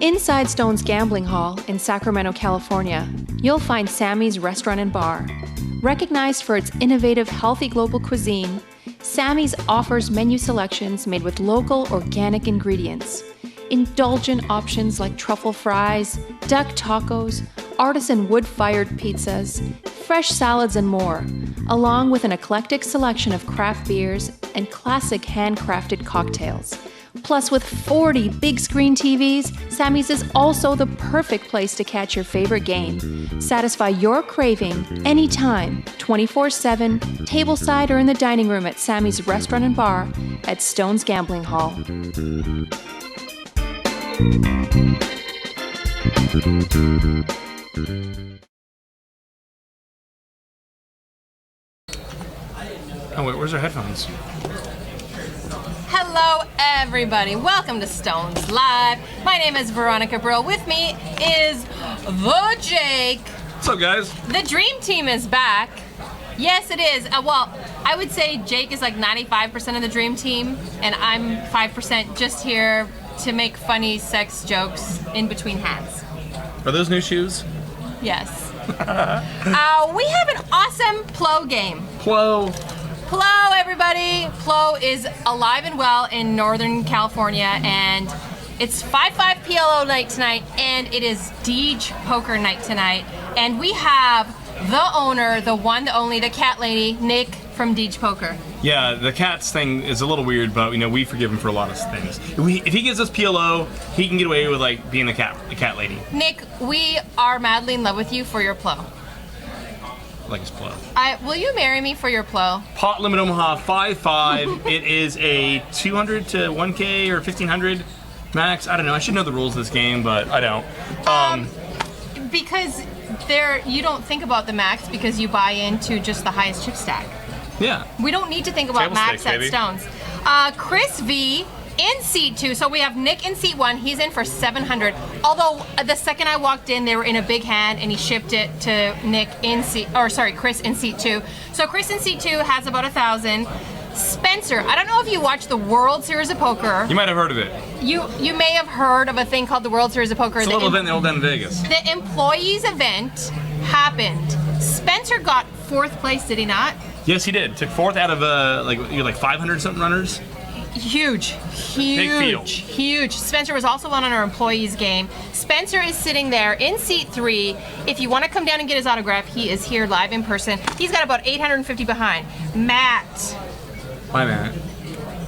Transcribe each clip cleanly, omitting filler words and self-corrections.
Inside Stone's Gambling Hall in Sacramento, California, you'll find Sammy's Restaurant and Bar. Recognized for its innovative, healthy global cuisine, Sammy's offers menu selections made with local, organic ingredients. Indulgent options like truffle fries, duck tacos, artisan wood-fired pizzas, fresh salads, and more, along with an eclectic selection of craft beers and classic handcrafted cocktails. Plus, with 40 big screen TVs, Sammy's is also the perfect place to catch your favorite game. Satisfy your craving anytime, 24/7, tableside or in the dining room at Sammy's Restaurant and Bar at Stone's Gambling Hall. Oh wait, where's our headphones? Hello everybody, welcome to Stones Live. My name is Veronica Brill. With me is the Jake. What's up, guys? The Dream Team is back. Yes, it is. Well, I would say Jake is like 95% of the Dream Team, and I'm 5% just here to make funny sex jokes in between hands. Are those new shoes? Yes. We have an awesome PLO game. PLO. PLO, everybody! PLO is alive and well in Northern California, and it's 5-5 PLO night tonight, and it is Deej Poker night tonight. And we have the owner, the one, the only, the cat lady, Nick from Deej Poker. Yeah, the cats thing is a little weird, but we forgive him for a lot of things. If he gives us PLO, he can get away with like being the cat lady. Nick, we are madly in love with you for your PLO. Like his PLO. Will you marry me for your PLO? Pot limit Omaha 5-5. It is a 200 to 1K or 1500 max. I don't know. I should know the rules of this game, but I don't. Because you don't think about the max because you buy into just the highest chip stack. Yeah. We don't need to think about Table max stakes, at baby. Stones. Chris V in seat 2, so we have Nick in seat 1. He's in for 700. Although the second I walked in, they were in a big hand, and he shipped it to Chris in seat 2. So Chris in seat 2 has about 1,000. Spencer, I don't know if you watch the World Series of Poker. You might have heard of it. You may have heard of a thing called the World Series of Poker. It's a little event they hold down in Vegas. The employees event happened. Spencer got 4th place, did he not? Yes, he did. Took 4th out of like 500 something runners. Huge. Big field. Huge. Spencer was also on our employees game. Spencer is sitting there in seat 3. If you want to come down and get his autograph, he is here live in person. He's got about 850 behind. Matt. Hi, Matt.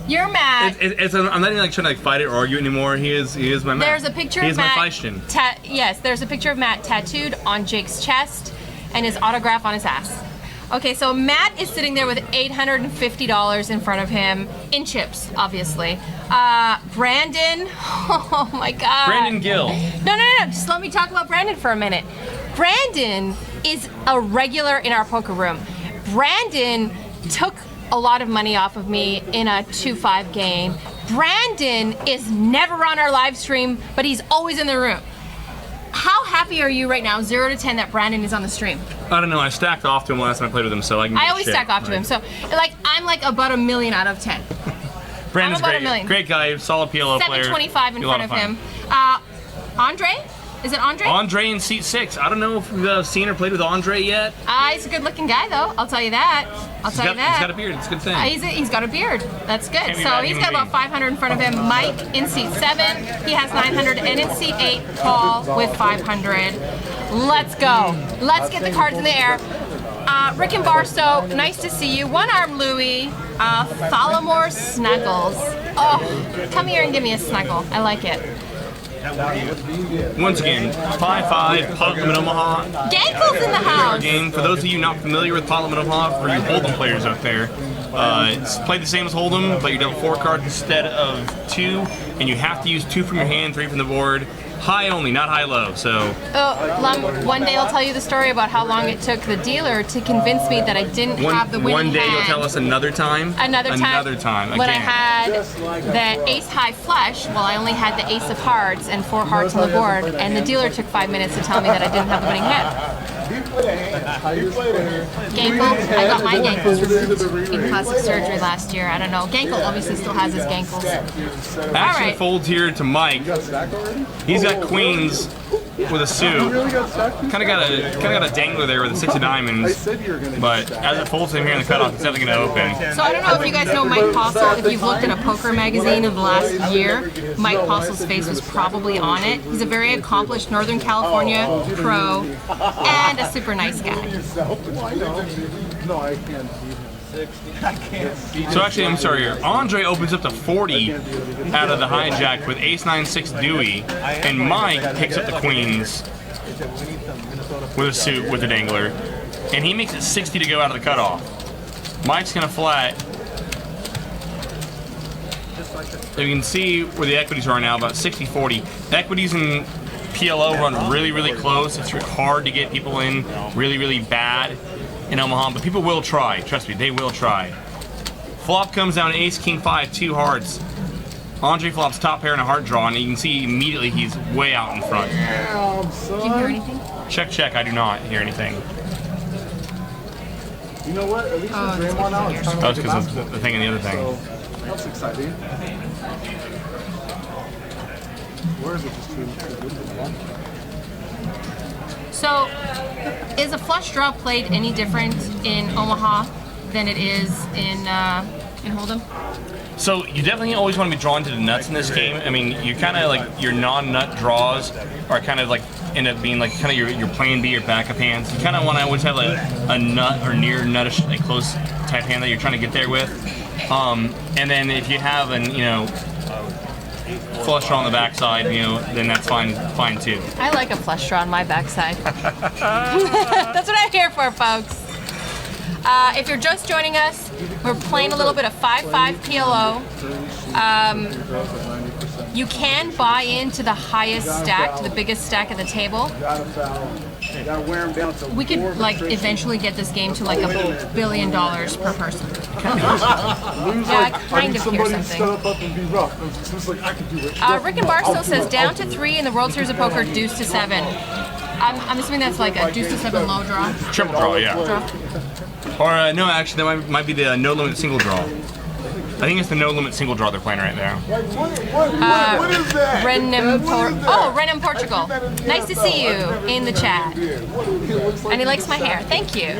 You're Matt. I'm not even trying to fight it or argue anymore. He is my Matt. There's a picture he of is Matt. My Feistin. Yes, there's a picture of Matt tattooed on Jake's chest and his autograph on his ass. Okay, so Matt is sitting there with $850 in front of him, in chips, obviously. Brandon, oh my God. Brandon Gill. No, just let me talk about Brandon for a minute. Brandon is a regular in our poker room. Brandon took a lot of money off of me in a 2-5 game. Brandon is never on our live stream, but he's always in the room. How happy are you right now, 0 to 10, that Brandon is on the stream? I don't know. I stacked off to him last time I played with him, so I can. I always stack off to him, so I'm like about 1 million out of 10. Brandon's I'm about great. 1 million. Great guy, solid PLO player. 725 in front of him. Andre? Is it Andre? Andre in seat 6. I don't know if we've seen or played with Andre yet. He's a good-looking guy, though. I'll tell you that. He's got a beard. It's a good thing. He's got a beard. That's good. Can't be So bad he's human got about 500 in front of him. Mike in seat 7. He has 900. And in seat 8, Paul with 500. Let's go. Let's get the cards in the air. Rick and Barstow, nice to see you. One Arm Louie. Thalamore Snuggles. Oh, come here and give me a snuggle. I like it. Once again, 5-5, Pot Limit Omaha. Gankel's in the house. Game. For those of you not familiar with Pot Limit Omaha, for you Hold'em players out there, it's played the same as Hold'em, but you dealt 4 cards instead of 2, and you have to use 2 from your hand, 3 from the board. High only, not high-low, so... One day I'll tell you the story about how long it took the dealer to convince me that I didn't have the winning hand. One day you'll tell us another time? Another time. When I again. had the ace-high flush, well, I only had the ace of hearts and 4 hearts on the board, and the dealer took 5 minutes to tell me that I didn't have the winning hand. Gankle. I got my gankles removed in plastic surgery last year. I don't know. Gankle obviously still has his gankles. Action right. folds here to Mike. He's got queens with a suit. Kind of got a dangler there with a 6 of diamonds. But as it folds him here in the cutoff, it's definitely going to open. So I don't know if you guys know Mike Postle. If you've looked at a poker magazine in the last year, Mike Postle's face was probably on it. He's a very accomplished Northern California pro and a super nice guy. No, I can't. So actually, I'm sorry here. Andre opens up to 40 out of the hijack with ace-9-6 Dewey, and Mike picks up the queens with a suit with a dangler, and he makes it 60 to go out of the cutoff. Mike's gonna flat. You can see where the equities are now, about 60-40. Equities in PLO run really, really close. It's hard to get people in really, really bad in Omaha, but people will try. Trust me, they will try. Flop comes down ace, king, 5, 2 hearts. Andre flops top pair and a heart draw, and you can see immediately he's way out in front. Did you hear anything? Check, check, I do not hear anything. You know what? At least Draymond now is trying to That was because of the thing and the other thing. So, that's exciting. Where is it? Just too good for one? So, is a flush draw played any different in Omaha than it is in Hold'em? So you definitely always want to be drawn to the nuts in this game. I mean, you kind of like your non-nut draws are kind of like end up being like kind of your plan B or backup hands. You kind of want to always have like a nut or near nuttish, like close type hand that you're trying to get there with. And then if you have an flush draw on the backside, then that's fine too. I like a flush draw on my backside. That's what I'm here for, folks. If you're just joining us, we're playing a little bit of 5-5 PLO. You can buy into the highest stack, to the biggest stack at the table. We could like eventually get this game to like $1 billion per person. Yeah, I kind of hear something. Rick and Barstow says down to 3 in the World Series of Poker, deuce to 7. I'm assuming that's like a deuce to 7 low draw. Triple draw, yeah. Draw. Or no, actually, that might be the no limit single draw. I think it's the no limit single draw they're playing right now. What is that? Renan Portugal. Nice to see you in the chat. And he likes my hair. Thank you.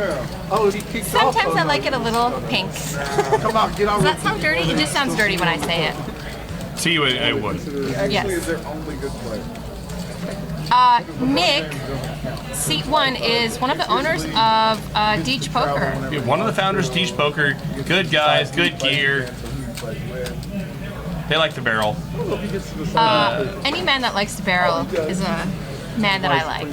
Sometimes I like it a little pink. Does that sound dirty? It just sounds dirty when I say it. To you, it would. Yes. Nick, Seat 1 is one of the owners of Deech Poker. Yeah, one of the founders of Deech Poker. Good guys, good gear. They like to barrel. Any man that likes to barrel is a man that I like.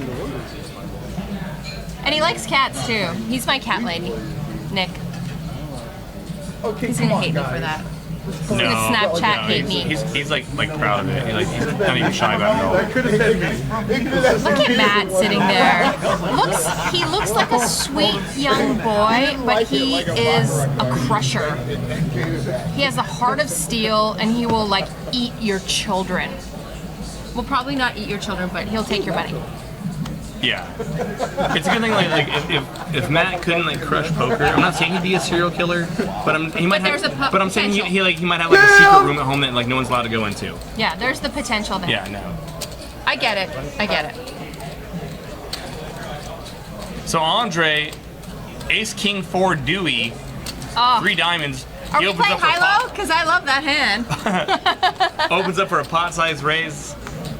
And he likes cats too. He's my cat lady, Nick. He's gonna hate me for that. He's gonna Snapchat hate me. He's like proud of it. He's not even shy about it at all. Look at Matt sitting there. He looks like a sweet young boy, but he is a crusher. He has a heart of steel, and he will like eat your children. Well, probably not eat your children, but he'll take your money. Yeah, it's a good thing. Like if Matt couldn't like crush poker, I'm not saying he'd be a serial killer, but he might have. But I'm saying he might have like a secret room at home that like no one's allowed to go into. Yeah, there's the potential there. Yeah, no. I get it. So Andre, Ace King 4 Dewey, 3 diamonds. Are we playing high-low? Because I love that hand. Opens up for a pot-sized raise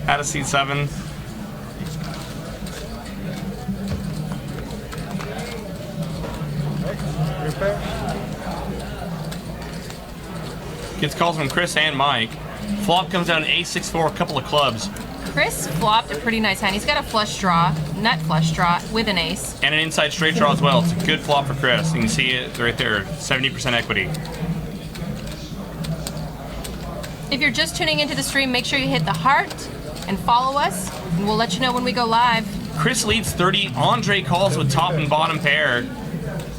out of seat 7. Gets calls from Chris and Mike. Flop comes down ace-6-4, a couple of clubs. Chris flopped a pretty nice hand. He's got a flush draw, nut flush draw with an ace. And an inside straight draw as well. It's a good flop for Chris. You can see it right there, 70% equity. If you're just tuning into the stream, make sure you hit the heart and follow us, and we'll let you know when we go live. Chris leads 30. Andre calls with top and bottom pair.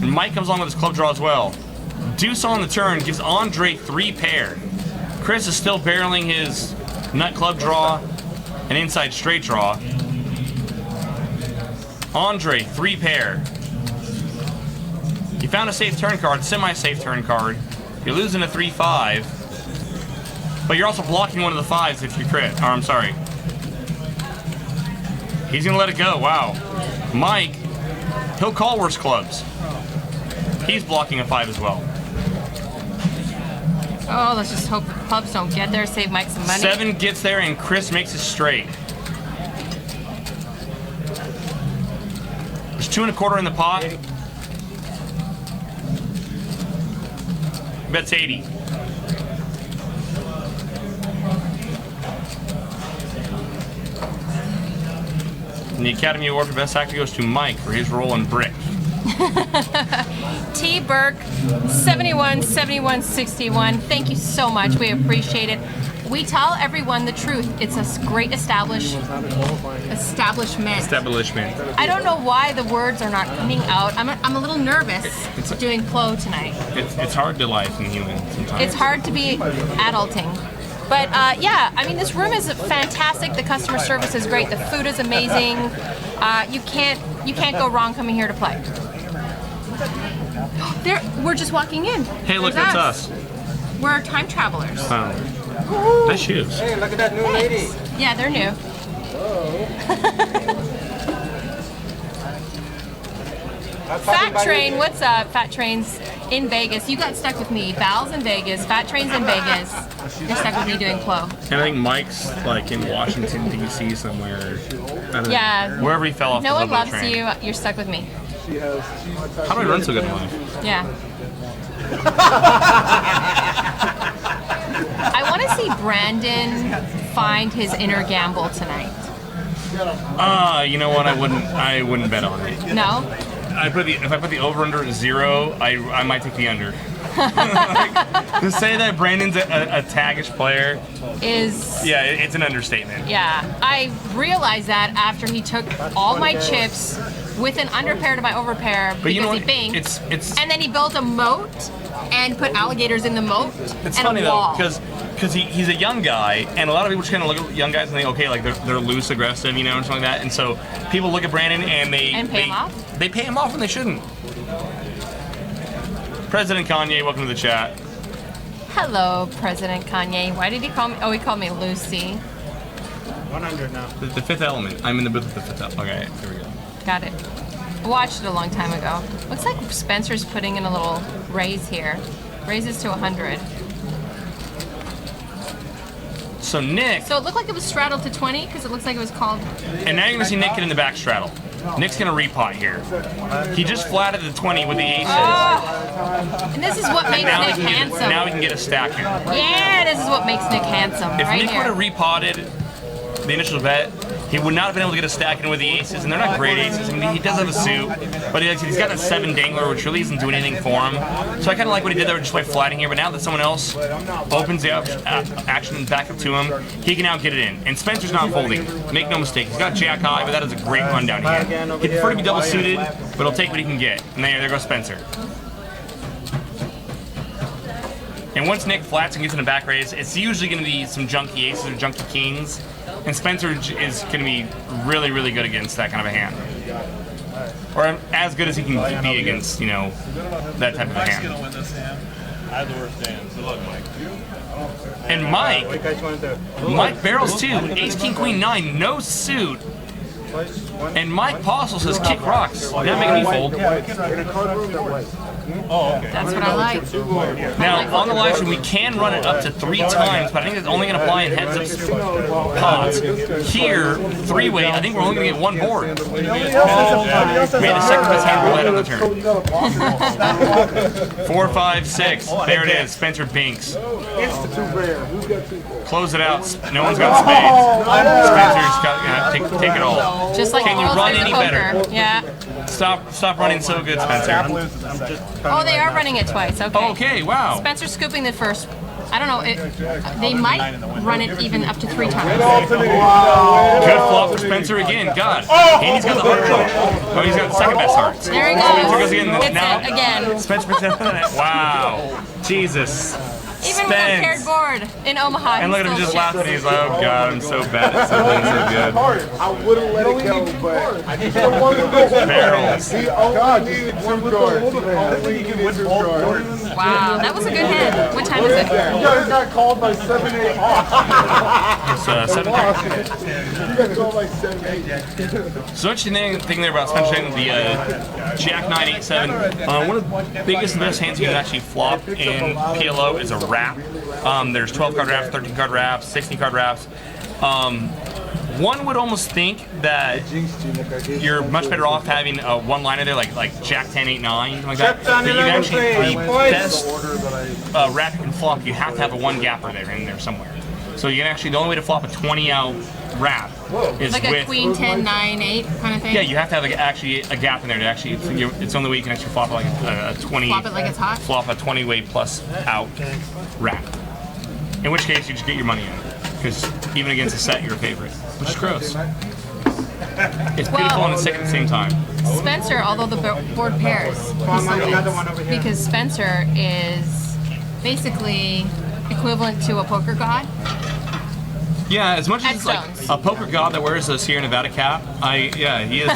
And Mike comes along with his club draw as well. Deuce on the turn gives Andre 3 pair. Chris is still barreling his nut club draw and inside straight draw. Andre, 3 pair. You found a safe turn card, semi-safe turn card. You're losing a 3-5. But you're also blocking one of the 5s if you crit. Or I'm sorry. He's gonna let it go, wow. Mike, he'll call worse clubs. He's blocking a 5 as well. Oh, let's just hope the clubs don't get there, save Mike some money. 7 gets there and Chris makes it straight. There's 2 1/4 in the pot. Bets 80. And the Academy Award for Best Actor goes to Mike for his role in Brick. T. Burke, 7161. Thank you so much. We appreciate it. We tell everyone the truth. It's a great establishment. I don't know why the words are not coming out. I'm a little nervous doing PLO tonight. It's hard to life in human sometimes. It's hard to be adulting. But yeah, I mean, this room is fantastic. The customer service is great. The food is amazing. You can't go wrong coming here to play. We're just walking in. Hey, look, that's us. We're time travelers. Nice shoes. Hey, look at that new lady. Yeah, they're new. Fat Train, what's up? Fat Train's in Vegas. You got stuck with me. Val's in Vegas. Fat Train's in Vegas. You're stuck with me doing PLO. And I think Mike's like in Washington D.C. somewhere. I don't know. Wherever he fell off No the one loves train. you. You're stuck with me. How do I run so good in life? Yeah. I want to see Brandon find his inner gamble tonight. You know what? I wouldn't bet on it. No? If I put the over under at 0, I might take the under. Like, to say that Brandon's a taggish player it's an understatement. Yeah, I realized that after he took all my chips with an underpair to my overpair because you know he what? binked, It's and then he built a moat and put alligators in the moat It's and funny a wall. though, because he's a young guy, and a lot of people just kind of look at young guys and think, okay, like they're loose, aggressive, you know, and something like that. And so people look at Brandon and they pay him off. They pay him off when they shouldn't. President Kanye, welcome to the chat. Hello, President Kanye. Why did he call me? Oh, he called me Lucy. 100 now. The Fifth Element. I'm in the booth with the Fifth Element. Okay, here we go. Got it. I watched it a long time ago. Looks like Spencer's putting in a little raise here. Raises to 100. So Nick. So it looked like it was straddled to 20 because it looks like it was called. And now you're gonna see Nick get in the back straddle. Nick's gonna repot here. He just flatted the 20 with the aces. And this is what makes Now Nick he can handsome. now he can get a stack in. Yeah, this is what makes Nick handsome. If right Nick here. would have repotted the initial bet, he would not have been able to get a stack in with the aces, and they're not great aces. I mean, he does have a suit, but he's got a 7 dangler, which really isn't doing anything for him. So I kind of like what he did there just by flatting here, but now that someone else opens the action back up to him, he can now get it in. And Spencer's not folding. Make no mistake, he's got jack high, but that is a great rundown here. He'd prefer to be double suited, but he'll take what he can get. And there goes Spencer. And once Nick flats and gets in a back raise, it's usually going to be some junky aces or junky kings. And Spencer is going to be really, really good against that kind of a hand. Or as good as he can be against, you know, that type of a hand. I had the worst hand. So look, Mike. And Mike barrels too. Ace, king, queen, 9, no suit. And Mike Postle says kick rocks. Not making me fold. Oh, okay. That's what I like. Now, on the live stream, we can run it up to 3 times, but I think it's only going to apply in heads up pots. Here, 3-way, I think we're only going to get 1 board. We had the second best hand roulette on the turn. 4, 5, 6. There it is. Spencer binks. Close it out. No one's got spades. Spencer's got take it all. Just like Can you run any poker. better? Yeah. Stop running so good, Spencer. Oh, they are running it twice. Okay. Okay, wow. Spencer scooping the first. I don't know. They might run it even up to 3 times. Good flop for Spencer again. God. And he's got the heart draw. Oh, he's got the second best hearts. There he goes. Spencer goes again. Gets Now, it again. Spencer puts it on it. Wow. Jesus. Even with a paired board in Omaha. And look at him he's just still laughing. He's like, oh god, I'm so bad at something so good. I would have let it go, but I just don't want to go. Barrels. He only needed one card. Only needed two cards. Wow, that was a good hand. What time is it? You guys got called by 7-8 off. It's 7-3. You got called by 7-8. So interesting thing there about Spencer Shane with the Jack 987. One of the biggest and best hands you can actually flop in PLO is a wrap. There's 12 card wraps, 13 card wraps, 16 card wraps. One would almost think that you're much better off having a one-liner there, like Jack 10, 8, 9, something like that. But you can actually, the best wrap you can flop, you have to have a one-gapper there in there somewhere. So you can actually, the only way to flop a 20-out wrap is Like with a queen 10, 9, 8 kind of thing? yeah, you have to have actually a gap in there to actually. It's the only way you can actually flop like a 20. Flop it like it's hot? Flop a 20-way plus out wrap. In which case, you just get your money in, because even against a set, you're a favorite, which is gross. It's beautiful and it's sick at the same time. Spencer, although the board pairs, he still wins. Because Spencer is basically equivalent to a poker god. Yeah, as much as it's like Stones. a poker god that wears a Sierra Nevada cap, he is.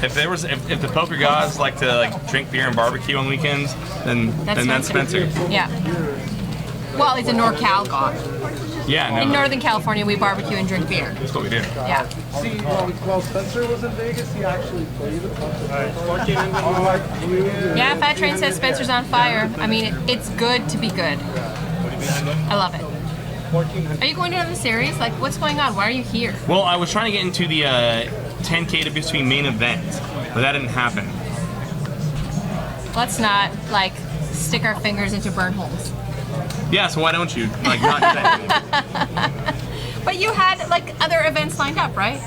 If the poker gods like to drink beer and barbecue on weekends, then that's Spencer. Yeah. Well, he's a NorCal god. Yeah, no, In Northern California, we barbecue and drink beer. that's what we do. Yeah. See, while Spencer was in Vegas, he actually played a bunch of Yeah, Fat Train says Spencer's on fire. I mean, it's good to be good. I love it. Are you going to another series? Like, what's going on? Why are you here? Well, I was trying to get into the 10K WSB main event, but that didn't happen. Let's not, stick our fingers into burn holes. Yeah, so why don't you not do that? But you had, other events lined up, right?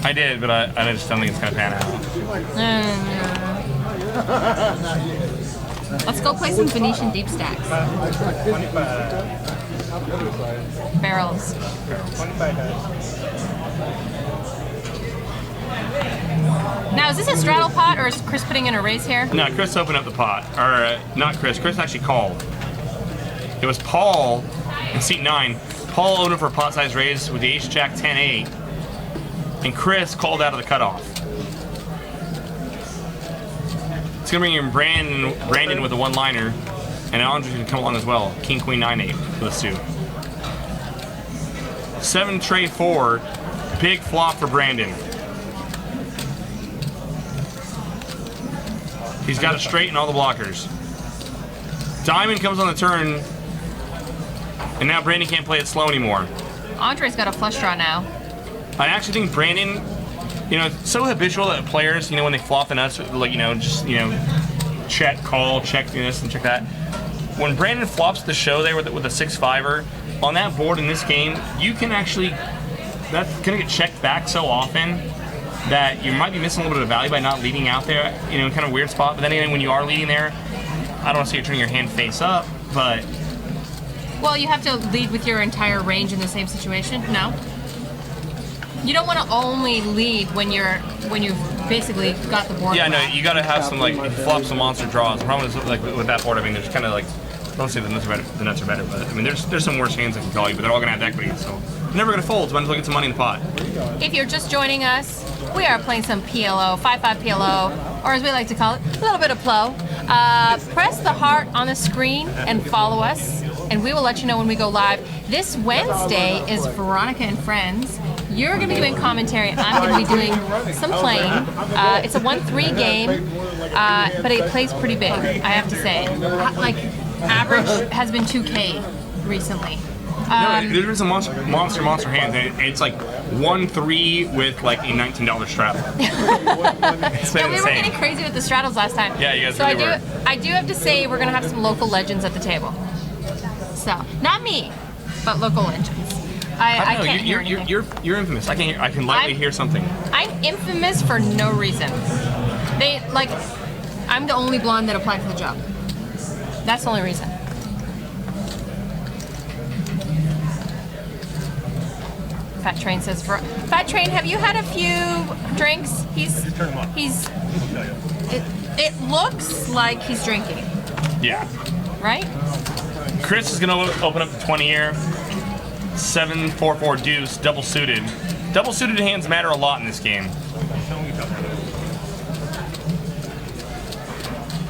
I did, but I just don't think it's gonna pan out. Let's go play some Venetian deep stacks. Barrels. Now, is this a straddle pot, or is Chris putting in a raise here? No, Chris opened up the pot, or not Chris. Chris actually called. It was Paul in seat 9. Paul opened for a pot size raise with the Ace Jack 10-8, and Chris called out of the cutoff. It's gonna bring in Brandon with a one-liner, and Andre's gonna come along as well. King Queen 9-8 for the suit. 7 tray 4, big flop for Brandon. He's got it straight and all the blockers. Diamond comes on the turn, and now Brandon can't play it slow anymore. Andre's got a flush draw now. I actually think Brandon, it's so habitual that players, when they flop the nuts, check, call, check this and check that. When Brandon flops the show there with a 6-5er, on that board in this game, you can actually, that's gonna get checked back so often that you might be missing a little bit of value by not leading out there, in kind of weird spot. But then again, when you are leading there, I don't want to say you're turning your hand face up, but... Well, you have to lead with your entire range in the same situation, no? You don't want to only lead when you've basically got the board. Yeah, no, flat. you gotta have some, flop some monster draws. The problem is, with that board, there's kind of, I don't say the nuts are better, but, there's some worse hands that can call you, but they're all gonna have equity, so... Never gonna fold, so might as well get some money in the pot. If you're just joining us, we are playing some PLO, 5-5 PLO, or as we like to call it, a little bit of PLO. Press the heart on the screen and follow us, and we will let you know when we go live. This Wednesday is Veronica and Friends. You're going to be doing commentary. I'm going to be doing some playing. It's a 1-3 game, but it plays pretty big, I have to say. Average has been 2K recently. There's been some monster hands, and it's 1-3 with a $19 straddle. It's been Yeah, we were insane. getting crazy with the straddles last time. Yeah, you guys So really were. I do have to say we're gonna have some local legends at the table. So not me, but local legends. I can't hear anything. You're infamous. I can lightly hear something. I'm infamous for no reason. I'm the only blonde that applied for the job. That's the only reason. Fat Train says, Fat Train, have you had a few drinks? It looks like he's drinking. Yeah. right? Chris is gonna open up the 20 here. 7-4-4 deuce, double suited. Double suited hands matter a lot in this game.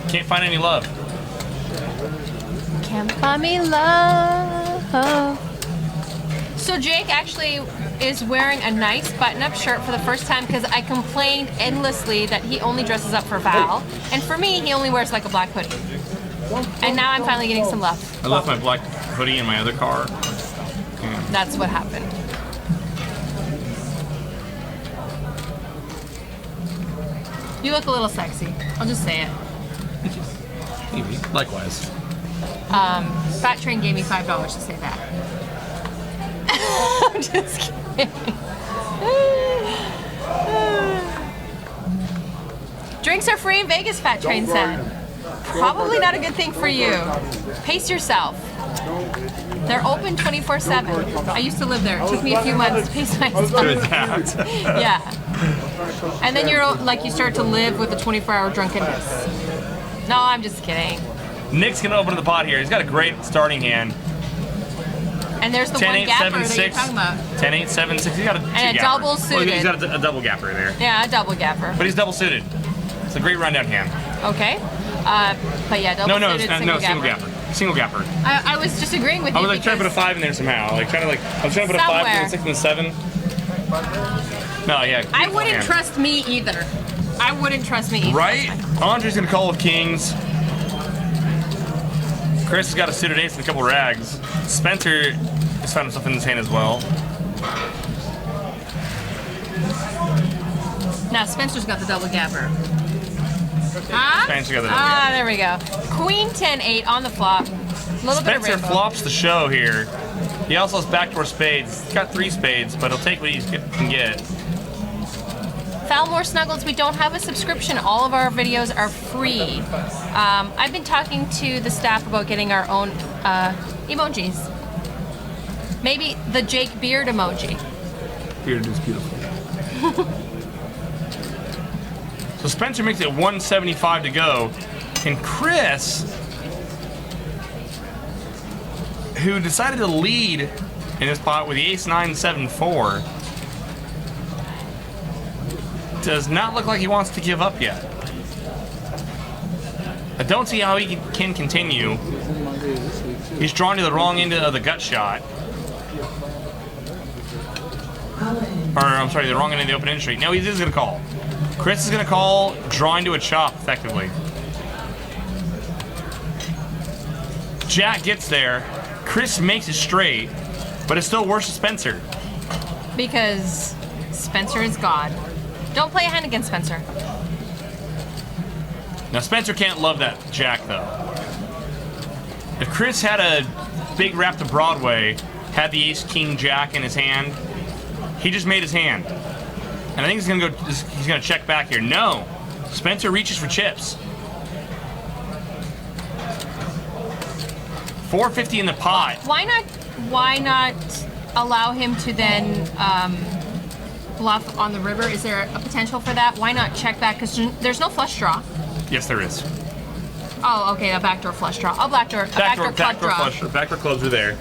Can't find any love. Can't find me love. So Jake actually is wearing a nice button-up shirt for the first time because I complained endlessly that he only dresses up for Val, and for me, he only wears like a black hoodie. And now I'm finally getting some love. I left my black hoodie in my other car. Yeah. That's what happened. You look a little sexy. I'll just say it. Likewise. Fat Train gave me $5 to say that. I'm just kidding. Drinks are free in Vegas, Fat Train said. Probably not a good thing for you. Pace yourself. They're open 24/7. I used to live there. It took me a few months to pace myself. To adapt. Yeah. And then you're like, you start to live with the 24-hour drunkenness. No, I'm just kidding. Nick's gonna open the pot here. He's got a great starting hand. And there's the 10, one 8, gapper 7, that 6. you're talking about. 10, 8, 7, 6. He's got a two And a gapper. double suited. Well, he's got a double gapper there. Yeah, a double gapper. But he's double suited. It's a great rundown hand. Okay. But yeah, double suited, Single gapper. Single gapper. I was just agreeing with you. I was like trying to put a because 5 in there somehow. I was trying to put a 5 and a 6 and a 7. No, yeah. I wouldn't hand. trust me either. I wouldn't trust me either. Right? Andre's gonna call with kings. Chris has got a suited ace and a couple rags. Spencer has found himself in his hand as well. Now Spencer's got the double gapper. Huh? Spencer got the double gapper. There we go. Queen 10-8 on the flop. A little bit of Spencer rainbow. flops the show here. He also has backdoor spades. He's got 3 spades, but he'll take what he can get. Falmore Snuggles, we don't have a subscription. All of our videos are free. I've been talking to the staff about getting our own emojis. Maybe the Jake Beard emoji. Beard is beautiful. So Spencer makes it 175 to go. And Chris, who decided to lead in this pot with the ace 9-7-4, does not look like he wants to give up yet. I don't see how he can continue. He's drawn to the wrong end of the gut shot. Or, I'm sorry, the wrong end of the open-end street. No, he is going to call. Chris is going to call, drawing to a chop, effectively. Jack gets there. Chris makes it straight, but it's still worse than Spencer. Because Spencer is God. Don't play a hand against Spencer. Now, Spencer can't love that Jack, though. If Chris had a big rap to Broadway, had the ace, king, jack in his hand, he just made his hand. And I think he's gonna check back here. No, Spencer reaches for chips. 450 in the pot. Why not allow him to then bluff on the river? Is there a potential for that? Why not check back? Because there's no flush draw. Yes, there is. Oh, okay, a backdoor flush draw. A backdoor club draw. Flush, backdoor clubs are there.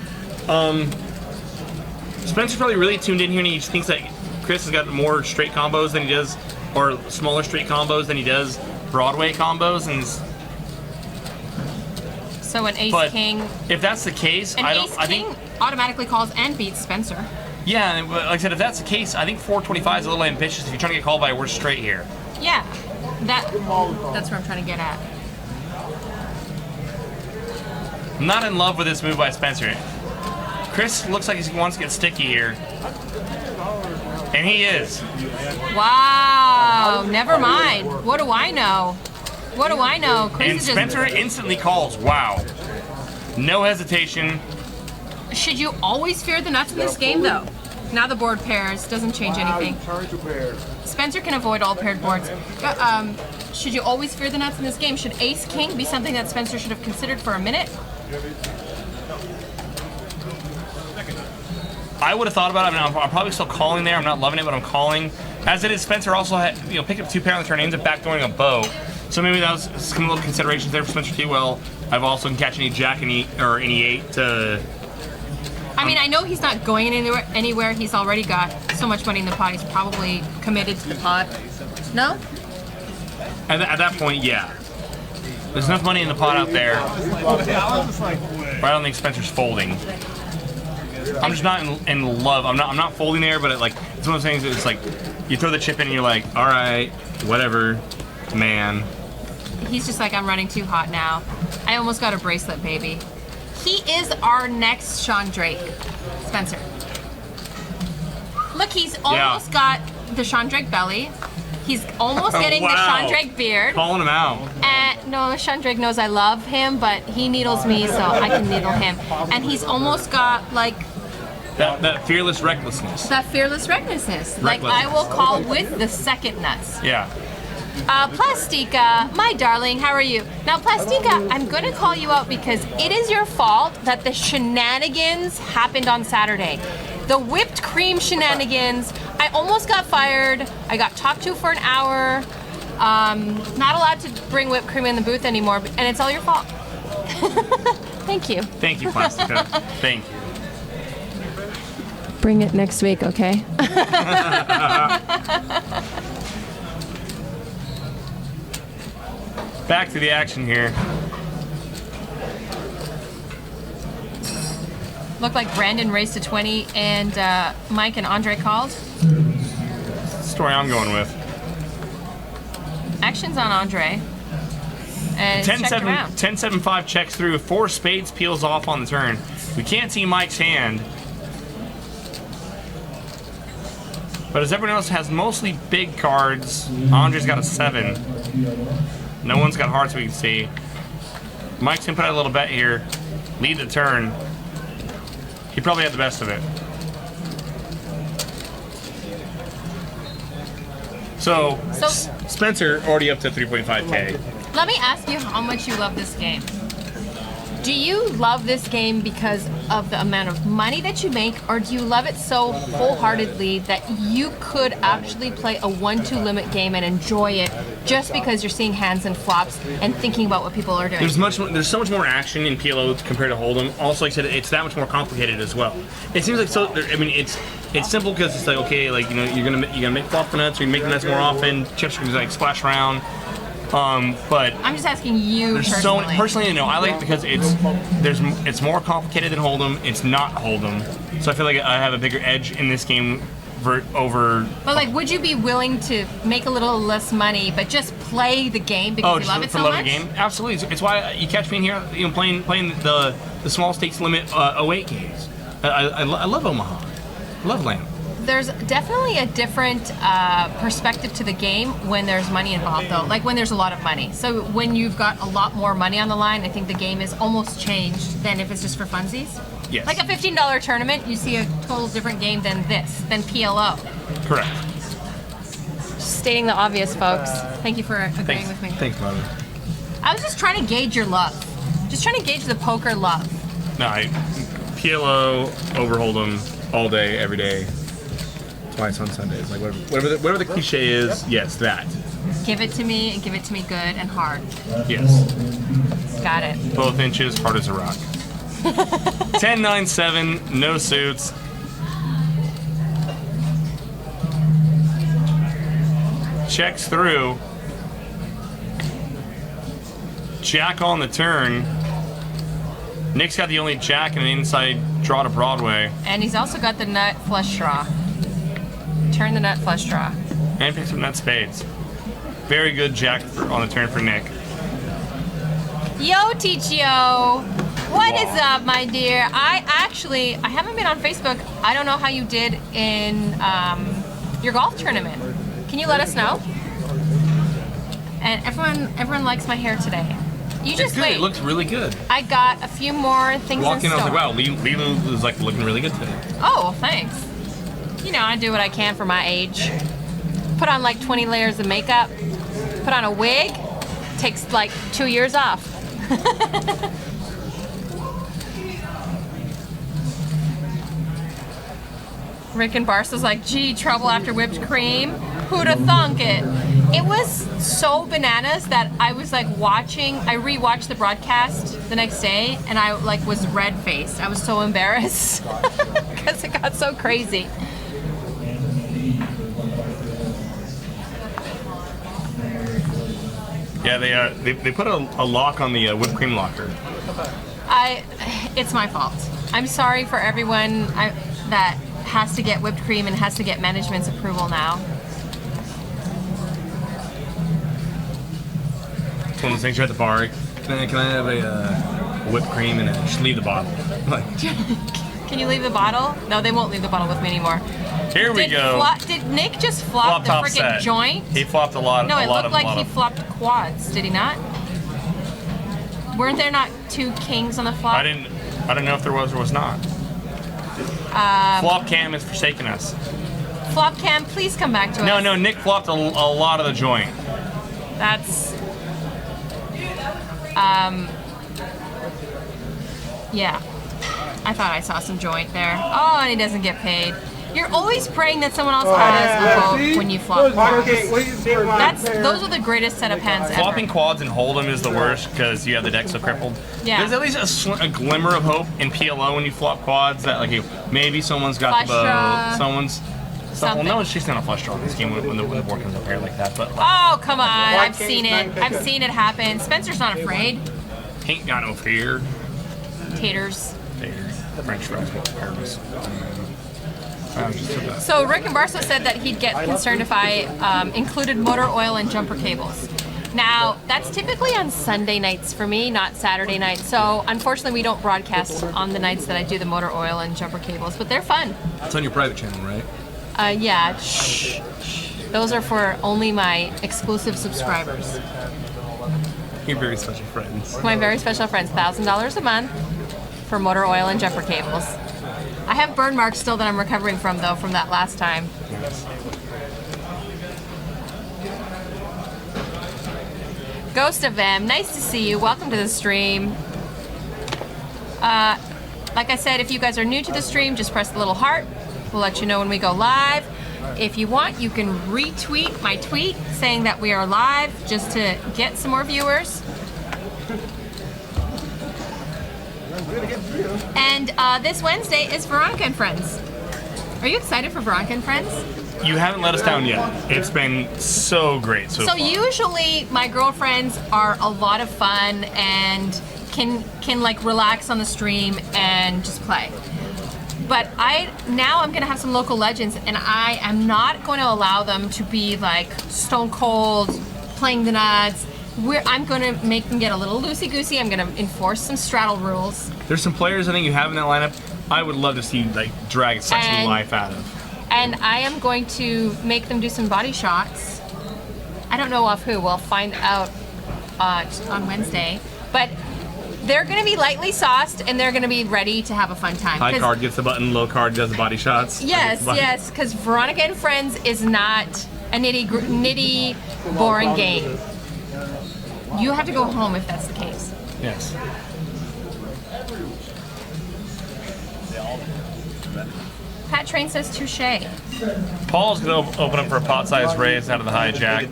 Spencer's probably really tuned in here, and he thinks that Chris has got more straight combos than he does, or smaller straight combos than he does Broadway combos, and So an ace but king. if that's the case, An ace king automatically calls and beats Spencer. Yeah, and like I said, if that's the case, I think 425 is a little ambitious if you're trying to get called by a worse straight here. Yeah, that's what I'm trying to get at. I'm not in love with this move by Spencer. Chris looks like he wants to get sticky here. And he is. Wow, never mind. What do I know? What do I know? Chris And is Spencer instantly calls. Wow. No hesitation. Should you always fear the nuts in this game, though? Now the board pairs doesn't change anything. Spencer can avoid all paired boards. Should you always fear the nuts in this game? Should ace king be something that Spencer should have considered for a minute? I would have thought about it. I mean, I'm probably still calling there. I'm not loving it, but I'm calling. As it is, Spencer also had, picked up 2 pair on the turn, ends up backdooring a bow. So maybe that was some little considerations there for Spencer T-Well. I've also can catch any Jack and any 8 to. I mean, I know he's not going anywhere. He's already got so much money in the pot. He's probably committed to the pot. No? At that point, yeah. There's enough money in the pot out there. But I don't think Spencer's folding. I'm just not in love. I'm not folding there, but it's one of those things that it's like you throw the chip in and you're like, all right, whatever, man. He's just like, I'm running too hot now. I almost got a bracelet, baby. He is our next Sean Drake, Spencer. Look, he's almost got the Sean Drake belly. He's almost getting the Sean Drake beard. Calling him out. And no, Sean Drake knows I love him, but he needles me, so I can needle him. And he's almost got like that fearless recklessness. that fearless recklessness. Like I will call with the second nuts. Yeah. Plastica, my darling, how are you? Now, Plastica, I'm going to call you out because it is your fault that the shenanigans happened on Saturday. The whipped cream shenanigans. I almost got fired. I got talked to for an hour. Not allowed to bring whipped cream in the booth anymore, and it's all your fault. Thank you. Thank you, Plastica. Thank you. Bring it next week, okay? Back to the action here. Looked like Brandon raced to 20 and Mike and Andre called. That's the story I'm going with. Action's on Andre. And 10-7-5 checks through. 4 spades peels off on the turn. We can't see Mike's hand. But as everyone else has mostly big cards, Andre's got a 7. No one's got hearts we can see. Mike's gonna put out a little bet here. Lead the turn. He probably had the best of it. So Spencer already up to 3.5K. Let me ask you how much you love this game. Do you love this game because of the amount of money that you make, or do you love it so wholeheartly that you could actually play a 1-2 limit game and enjoy it just because you're seeing hands and flops and thinking about what people are doing? There's so much more action in PLO compared to Hold'em. Also, like I said, it's that much more complicated as well. It seems like it's simple because it's like, okay, like you're gonna make flop the nuts, or you make the nuts more often. Chips are gonna like splash around. But I'm just asking you personally. Personally, no, I like it because it's more complicated than Hold'em. It's not Hold'em, so I feel like I have a bigger edge in this game over. But like, would you be willing to make a little less money, but just play the game because you love it so much? The game, absolutely. It's why you catch me in here, playing the small stakes limit 08 games. I love Omaha. I love Lamb. There's definitely a different perspective to the game when there's money involved, though. Like when there's a lot of money. So when you've got a lot more money on the line, I think the game is almost changed than if it's just for funsies. Yes. Like a $15 tournament, you see a total different game than PLO. Correct. Just stating the obvious, folks. Thank you for agreeing with me. Thanks, Mother. I was just trying to gauge your love. Just trying to gauge the poker love. No, PLO over Hold'em all day, every day. Twice on Sundays, like whatever the cliche is, yes, that. Give it to me and give it to me good and hard. Yes. Got it. Both inches, hard as a rock. 10-9-7, no suits. Checks through. Jack on the turn. Nick's got the only jack and an inside draw to Broadway. And he's also got the nut flush draw. Turn the nut flush draw. And picks up nut spades. Very good jack on the turn for Nick. Yo, Tichio. What is up, my dear? I haven't been on Facebook. I don't know how you did in your golf tournament. Can you let us know? And everyone likes my hair today. You just wait. It looks really good. I got a few more things Walking in in, I store. was like, wow, Lulu is like looking really good today. Oh, thanks. You know, I do what I can for my age. Put on like 20 layers of makeup. Put on a wig. Takes like 2 years off. Rick and Barca's like, gee, trouble after whipped cream. Who'd have thunk it? It was so bananas that I was like I rewatched the broadcast the next day and I like was red-faced. I was so embarrassed because it got so crazy. Yeah, they put a lock on the whipped cream locker. It's my fault. I'm sorry for everyone that has to get whipped cream and has to get management's approval now. It's one of those things you're at the bar. Can I have a whipped cream and just leave the bottle? Like, Can you leave the bottle? No, they won't leave the bottle with me anymore. here we go. Did Nick just flop the top freaking set. joint? He flopped a lot. No, it a lot looked of, like lot he of- flopped quads. Did he not? Weren't there not two kings on the flop? I didn't know if there was or was not. Flop cam has forsaken us. Flop cam, please come back to us. No, Nick flopped a lot of the joint. That's. Yeah. I thought I saw some joint there. Oh, and he doesn't get paid. You're always praying that someone else has a vote when you flop quads. Those are the greatest setup hands ever. Flopping quads and hold'em is the worst because you have the deck so crippled. Yeah. There's at least a glimmer of hope in PLO when you flop quads that like maybe someone's got Flush the bow, draw. someone's. Something. Well, no, she's not a flush draw in this game when the board comes up here like that. But like, Oh, come on. I've seen it. I've seen it happen. Spencer's not afraid. ain't got no fear. Taters. French fries with Paris. So Rick and Barstow said that he'd get concerned if I included motor oil and jumper cables. Now, that's typically on Sunday nights for me, not Saturday nights. So unfortunately, we don't broadcast on the nights that I do the motor oil and jumper cables, but they're fun. It's on your private channel, right? Yeah, shh. Those are for only my exclusive subscribers. Your very special friends. My very special friends, $1,000 a month for motor oil and jumper cables. I have burn marks still that I'm recovering from, though, from that last time. Ghost of M, nice to see you. Welcome to the stream. Like I said, if you guys are new to the stream, just press the little heart. We'll let you know when we go live. If you want, you can retweet my tweet saying that we are live just to get some more viewers. And this Wednesday is Veronica and Friends. Are you excited for Veronica and Friends? You haven't let us down yet. It's been so great so far. Usually my girlfriends are a lot of fun and can like relax on the stream and just play. But now I'm gonna have some local legends, and I am not going to allow them to be like stone cold, playing the nuts. I'm gonna make them get a little loosey-goosey. I'm gonna enforce some straddle rules. There's some players I think you have in that lineup I would love to see like drag sexy life out of. And I am going to make them do some body shots. I don't know off who. We'll find out on Wednesday. But they're going to be lightly sauced, and they're going to be ready to have a fun time. High card gets the button, low card does the body shots. Yes, because Veronica and Friends is not a nitty, boring game. You have to go home if that's the case. Yes. Pat Train says touche. Paul's going to open up for a pot-sized raise out of the hijack.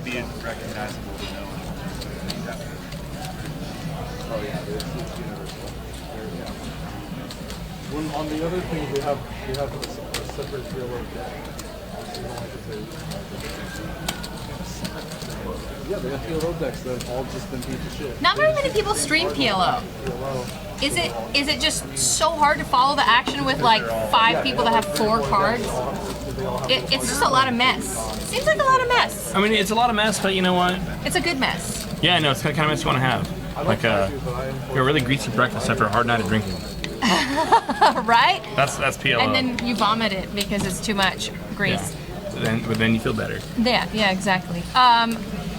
On the other things, we have a separate PLO deck. Yeah, they have PLO decks that have all just been piece of shit. Not very many people stream PLO. Is it just so hard to follow the action with like 5 people that have 4 cards? It's just a lot of mess. Seems like a lot of mess. I mean, it's a lot of mess, but you know what? It's a good mess. Yeah, no, it's the kind of mess you want to have. Like a really greasy breakfast after a hard night of drinking. Right? That's PLO. And then you vomit it because it's too much grease. Yeah. But then you feel better. Yeah, exactly.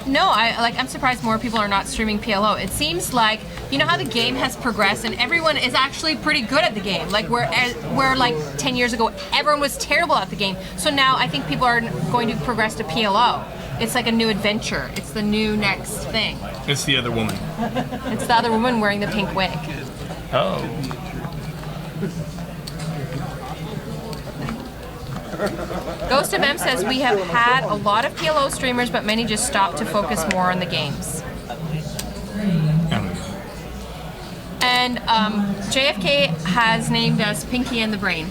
No, I'm surprised more people are not streaming PLO. It seems like, you know how the game has progressed and everyone is actually pretty good at the game. Like where like 10 years ago everyone was terrible at the game. So now I think people are going to progress to PLO. It's like a new adventure. It's the new next thing. It's the other woman. It's the other woman wearing the pink wig. Oh. Ghost of M says we have had a lot of PLO streamers, but many just stopped to focus more on the games. And JFK has named us Pinky and the Brain.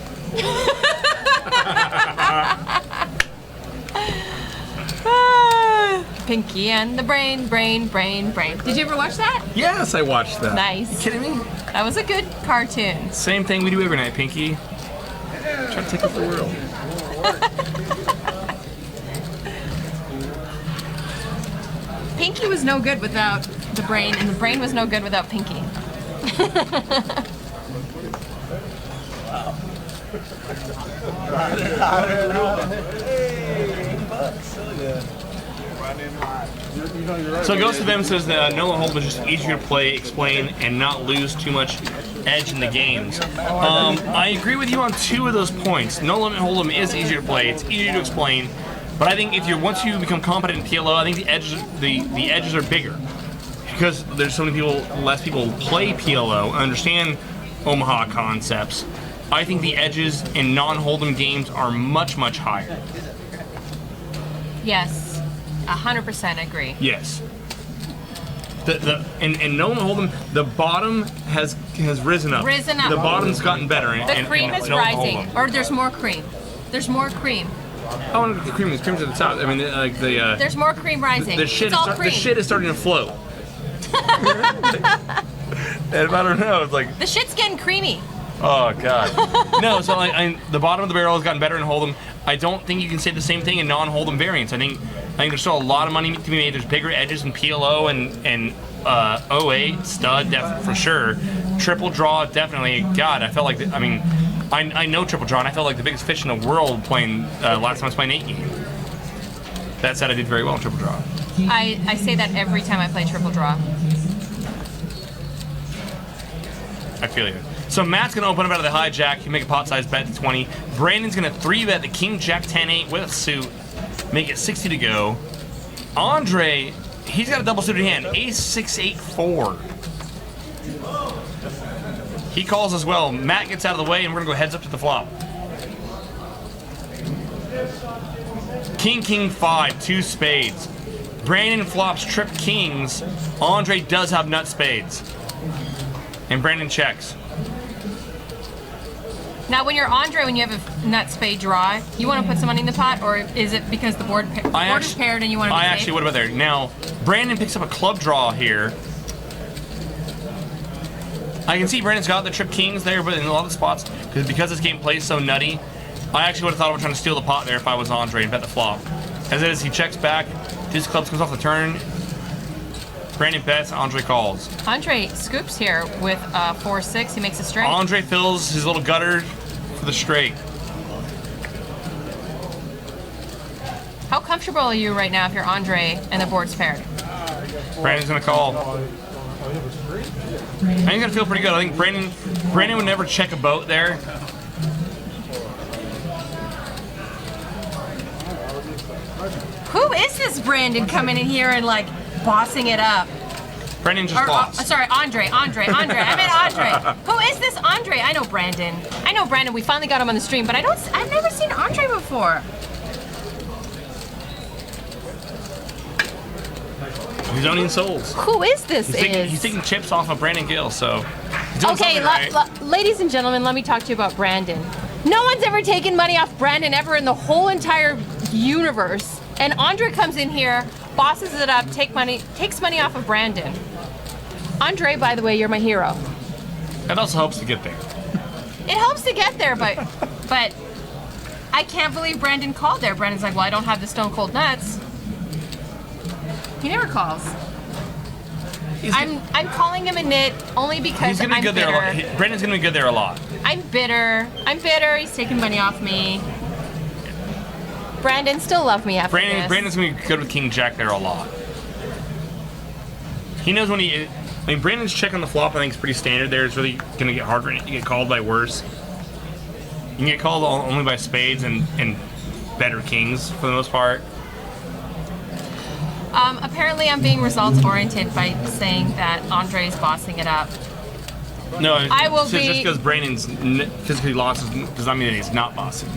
Pinky and the Brain, brain, brain, brain. Did you ever watch that? Yes, I watched that. Nice. You kidding me? That was a good cartoon. Same thing we do every night, Pinky. Try to take over the world. Pinky was no good without the brain, and the brain was no good without Pinky. So Ghost of M says that No Limit Hold'em is just easier to play, explain, and not lose too much edge in the games. I agree with you on two of those points. No Limit Hold'em is easier to play, it's easier to explain, but I think if you're once you become competent in PLO, I think the edges are bigger because there's so many people, less people play PLO, understand Omaha concepts. I think the edges in non-Hold'em games are much, much higher. Yes, 100% agree. Yes. And No Limit Hold'em, the bottom has risen up. Risen up. The bottom's gotten better. The cream is rising, or there's more cream. There's more cream. Oh, no, the cream's at the top. I mean, like the. There's more cream rising. The shit, it's all cream. The shit is starting to float. And I don't know. It's like. The shit's getting creamy. Oh god. No, so the bottom of the barrel has gotten better in Hold'em. I don't think you can say the same thing in non-Hold'em variants. I think there's still a lot of money to be made. There's bigger edges in PLO and 08 stud for sure. Triple draw definitely. God, I felt like I know triple draw and I felt like the biggest fish in the world playing last time I was playing 8 game. That said, I did very well in triple draw. I say that every time I play triple draw. I feel you. So Matt's going to open up out of the hijack. He make a pot size bet to 20. Brandon's going to 3-bet the King Jack 10-8 with a suit. Make it 60 to go. Andre, he's got a double suited hand. Ace 6-8-4. He calls as well. Matt gets out of the way, and we're going to go heads up to the flop. King 5, 2 spades. Brandon flops trip kings. Andre does have nut spades. And Brandon checks. Now, when you're Andre, when you have a nut spade draw, you want to put some money in the pot, or is it because the board is paired and you want to be safe? Actually, what about there? Now, Brandon picks up a club draw here. I can see Brandon's got the trip kings there, but in a lot of the spots, because this game plays so nutty, I actually would have thought about trying to steal the pot there if I was Andre and bet the flop. As it is, he checks back, his clubs comes off the turn, Brandon bets, Andre calls. Andre scoops here with 4-6, he makes a straight. Andre fills his little gutter for the straight. How comfortable are you right now if you're Andre and the board's paired? Brandon's gonna call. I think he's gonna feel pretty good. I think Brandon would never check a boat there. Who is this Brandon coming in here and like bossing it up? Brandon just lost. Sorry, Andre. I meant Andre. Who is this Andre? I know Brandon. We finally got him on the stream, but I've never seen Andre before. He's owning souls. Who is this? He's taking chips off of Brandon Gill, so he's doing okay, something right. Ladies and gentlemen, let me talk to you about Brandon. No one's ever taken money off Brandon ever in the whole entire universe. And Andre comes in here, bosses it up, takes money off of Brandon. Andre, by the way, you're my hero. That also helps to get there. It helps to get there, but I can't believe Brandon called there. Brandon's like, well, I don't have the stone cold nuts. He never calls. I'm calling him a nit only because I'm bitter. Brandon's gonna be good there a lot. I'm bitter. He's taking money off me. Brandon still love me after this. Brandon's gonna be good with King Jack there a lot. He knows when Brandon's check on the flop I think is pretty standard there. It's really gonna get harder to get called by worse. You can get called only by spades and better kings for the most part. Apparently I'm being results oriented by saying that Andre's bossing it up. No, just because Brandon's physically lost does not mean that he's not bossing.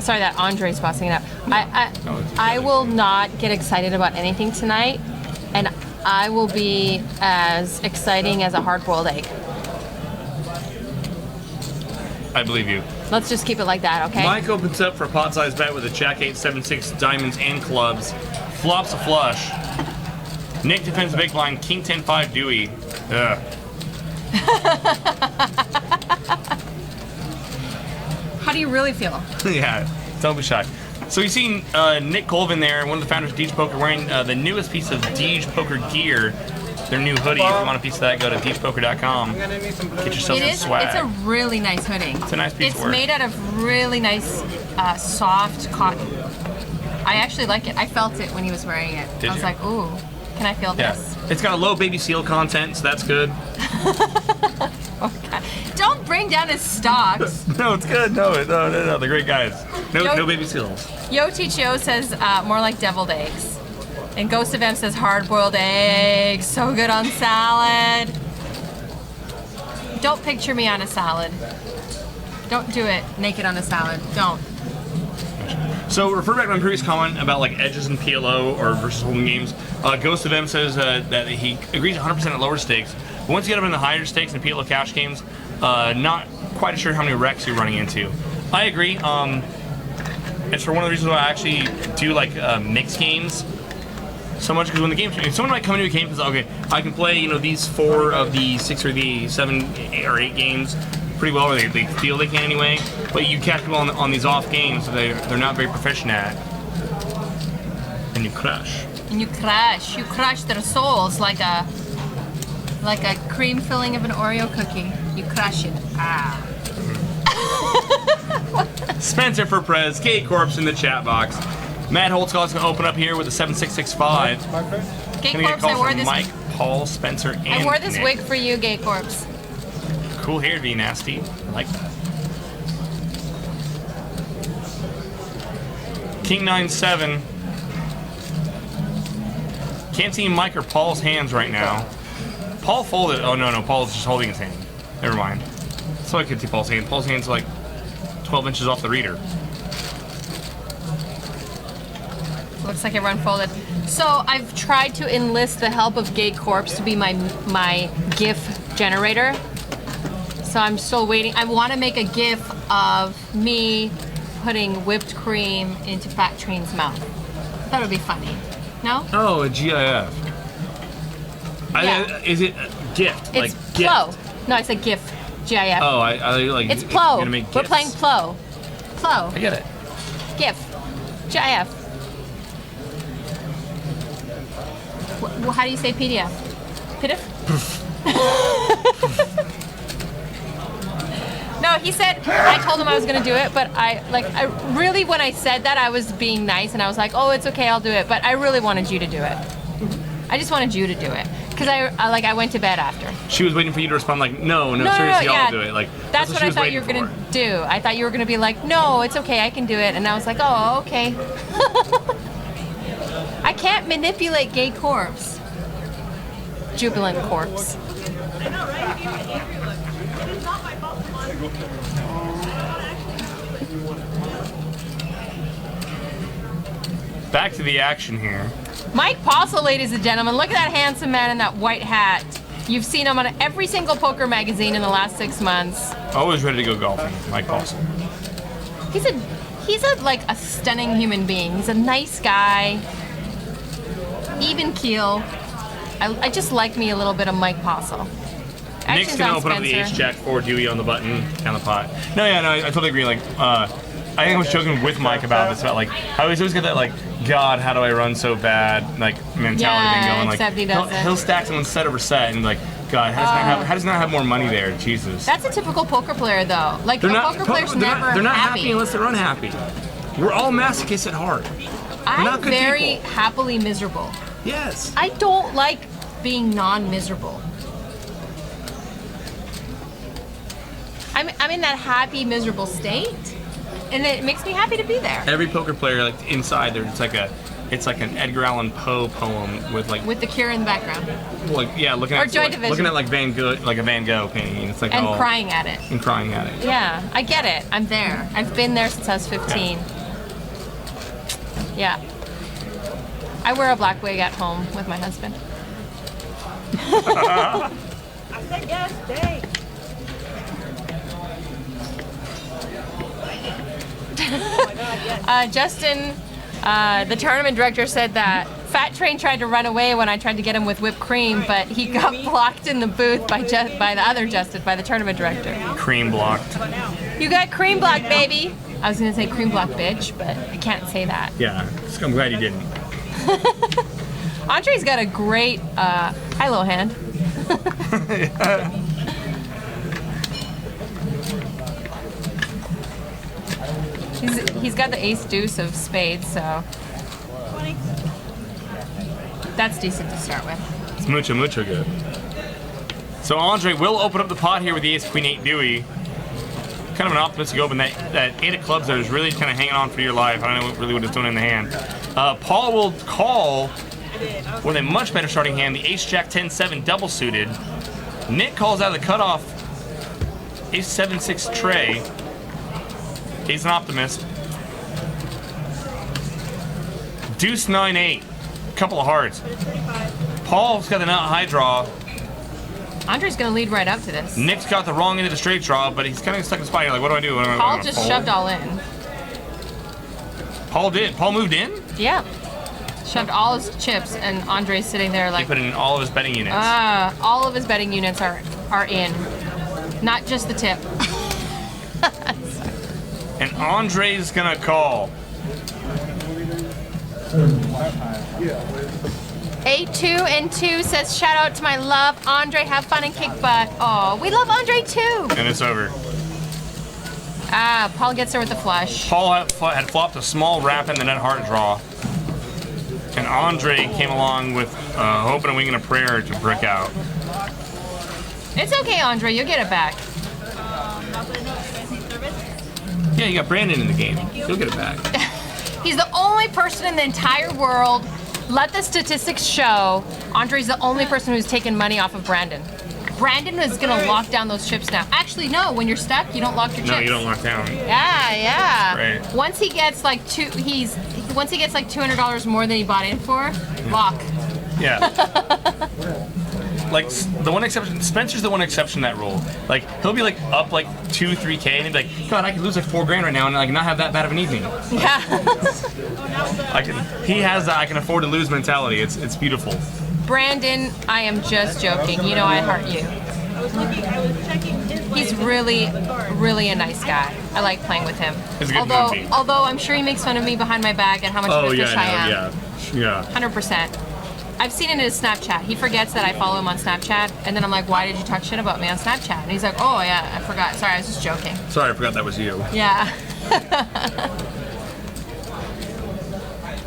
Sorry that Andre's busting it up. I will not get excited about anything tonight, and I will be as exciting as a hard-boiled egg. I believe you. Let's just keep it like that, okay? Mike opens up for a pot-sized bet with a Jack 8, 7, 6, diamonds and clubs. Flops a flush. Nick defends the big blind. King 10, 5, Dewey. Ugh. How do you really feel? Yeah, don't be shy. So you've seen Nick Colvin there, one of the founders of Deej Poker, wearing the newest piece of Deej Poker gear. Their new hoodie. If you want a piece of that, go to deejpoker.com. Get yourself some swag. It's a really nice hoodie. It's a nice piece of work. It's made out of really nice, soft cotton. I actually like it. I felt it when he was wearing it. Did I was you? like, ooh, can I feel this? It's got a low baby seal content, so that's good. Okay. Don't bring down his stocks. No, it's good. No, they're great guys. No baby seals. Yo Cho says more like deviled eggs. And Ghost of M says hard-boiled eggs, so good on salad. Don't picture me on a salad. Don't do it naked on a salad. Don't. So refer back to my previous comment about like edges in PLO or versus holding games. Ghost of M says that he agrees 100% at lower stakes. But once you get up in the higher stakes in PLO cash games, not quite sure how many wrecks you're running into. I agree. It's for one of the reasons why I actually do like mixed games so much, because when the game, someone might come into a game and say, okay, I can play these 4 of the 6 or the 7 or 8 games pretty well, or they feel they can anyway. But you catch people on these off games that they're not very proficient at, and you crush. And you crush their souls like a cream filling of an Oreo cookie. You crush it. Ah. Spencer for Prez, Gay Corpse in the chat box. Matt Holtzcall's gonna open up here with a 7665. Gay Gonna get a Corpse, call I wore from this. Mike, Paul, Spencer, and I wore this Nick. wig for you, Gay Corpse. Cool hair to be nasty. I like that. King 9-7. Can't see Mike or Paul's hands right now. Paul folded. Oh no, Paul's just holding his hand. Never mind. So I could see Paul's hand. Paul's hand's like 12 inches off the reader. Looks like everyone folded. So I've tried to enlist the help of Gay Corpse to be my GIF generator. So I'm still waiting. I want to make a GIF of me putting whipped cream into Fat Train's mouth. That would be funny. No? Oh, a GIF. Yeah. Is it a gift? It's like PLO. gift? No, it's a GIF. GIF. Oh, I like. It's you're PLO. gonna make We're gifts. playing PLO. I PLO. get it. GIF. GIF. How do you say PDF? PDF? No, he said, I told him I was going to do it, but I really, when I said that, I was being nice, and I was like, oh, it's okay, I'll do it, but I really wanted you to do it. I just wanted you to do it, because I went to bed after. She was waiting for you to respond like, no, seriously, yeah. I'll do it. Like That's what what she I was thought you were waiting going for. to do. I thought you were going to be like, no, it's okay, I can do it, and I was like, oh, okay. I can't manipulate Gay Corpse. Jubilant Corpse. Back to the action here. Mike Postle, ladies and gentlemen. Look at that handsome man in that white hat. You've seen him on every single poker magazine in the last 6 months. Always ready to go golfing, Mike Paulson. He's a stunning human being. He's a nice guy. Even keel. I just like me a little bit of Mike Postle. Nick's gonna open up the H-Jack 4 Dewey on the button, down the pot. No, I totally agree. Like, I think I was joking with Mike about this, about like, I always get that like, God, how do I run so bad, like mentality thing going. Like, except he doesn't. he'll stack someone set over set and like, God, how does not have more money there? Jesus. That's a typical poker player, though. Like, poker player's they're never not happy. happy unless they're unhappy. We're all masochists at heart. I'm not good very people. happily miserable. Yes. I don't like being non-miserable. I'm in that happy, miserable state, and it makes me happy to be there. Every poker player, like inside there, it's like an Edgar Allan Poe poem with like With the Cure in the background. looking Or at Joy Division. looking at like a Van Gogh painting. It's like And all crying at it. and crying at it. Yeah, I get it. I'm there. I've been there since I was 15. Yeah. I wear a black wig at home with my husband. I said yes, stay. Justin, the tournament director, said that Fat Train tried to run away when I tried to get him with whipped cream, but he got blocked in the booth by the other Justin, by the tournament director. Cream blocked. You got cream blocked, baby. I was gonna say cream blocked, bitch, but I can't say that. Yeah, I'm glad you didn't. Andre's got a great high-low hand. He's got the ace deuce of spades, so 20. that's decent to start with. It's mucho good. So Andre will open up the pot here with the ace queen 8 Dewey. Kind of an optimistic open. That 8 of clubs there is really kind of hanging on for your life. I don't know really what it's doing in the hand. Paul will call with a much better starting hand, the ace jack 10-7 double suited. Nick calls out of the cutoff ace 7-6 tray. He's an optimist. Deuce 9-8, couple of hearts. Paul's got the nut high draw. Andre's gonna lead right up to this. Nick's got the wrong end of the straight draw, but he's kind of stuck in the spot here. Like, what do I do? Paul just shoved all in. Paul did. Paul moved in? Yeah. Shoved all his chips, and Andre's sitting there He like, put in all of his betting units. all of his betting units are in. Not just the tip. And Andre's gonna call. 82-2 says, shout out to my love, Andre, have fun and kick butt. Oh, we love Andre too. And it's over. Paul gets there with the flush. Paul had flopped a small wrap in the net heart draw. And Andre came along with hoping, a wing, and a prayer to brick out. It's okay, Andre, you'll get it back. Yeah, you got Brandon in the game. You'll get it back. He's the only person in the entire world, let the statistics show, Andre's the only person who's taken money off of Brandon. Brandon is gonna lock down those chips now. Actually, no, when you're stuck, you don't lock your chips. No, you don't lock down. Yeah. Right. Once he gets like $200 more than he bought in for, lock. Yeah. Like the one exception, Spencer's the one exception to that rule. Like he'll be like up like 2-3K and he'll be like, God, I could lose like $4 grand right now and like not have that bad of an evening. Yeah. He has that I can afford to lose mentality. It's beautiful. Brandon, I am just joking. You know I heart you. I was checking his He's really a nice guy. I like playing with him. He's a good movie. Although I'm sure he makes fun of me behind my back and how much of a fish I am. Yeah. 100%. I've seen it in his Snapchat. He forgets that I follow him on Snapchat, and then I'm like, why did you talk shit about me on Snapchat? And he's like, oh yeah, I forgot. Sorry, I was just joking. Sorry, I forgot that was you. Yeah.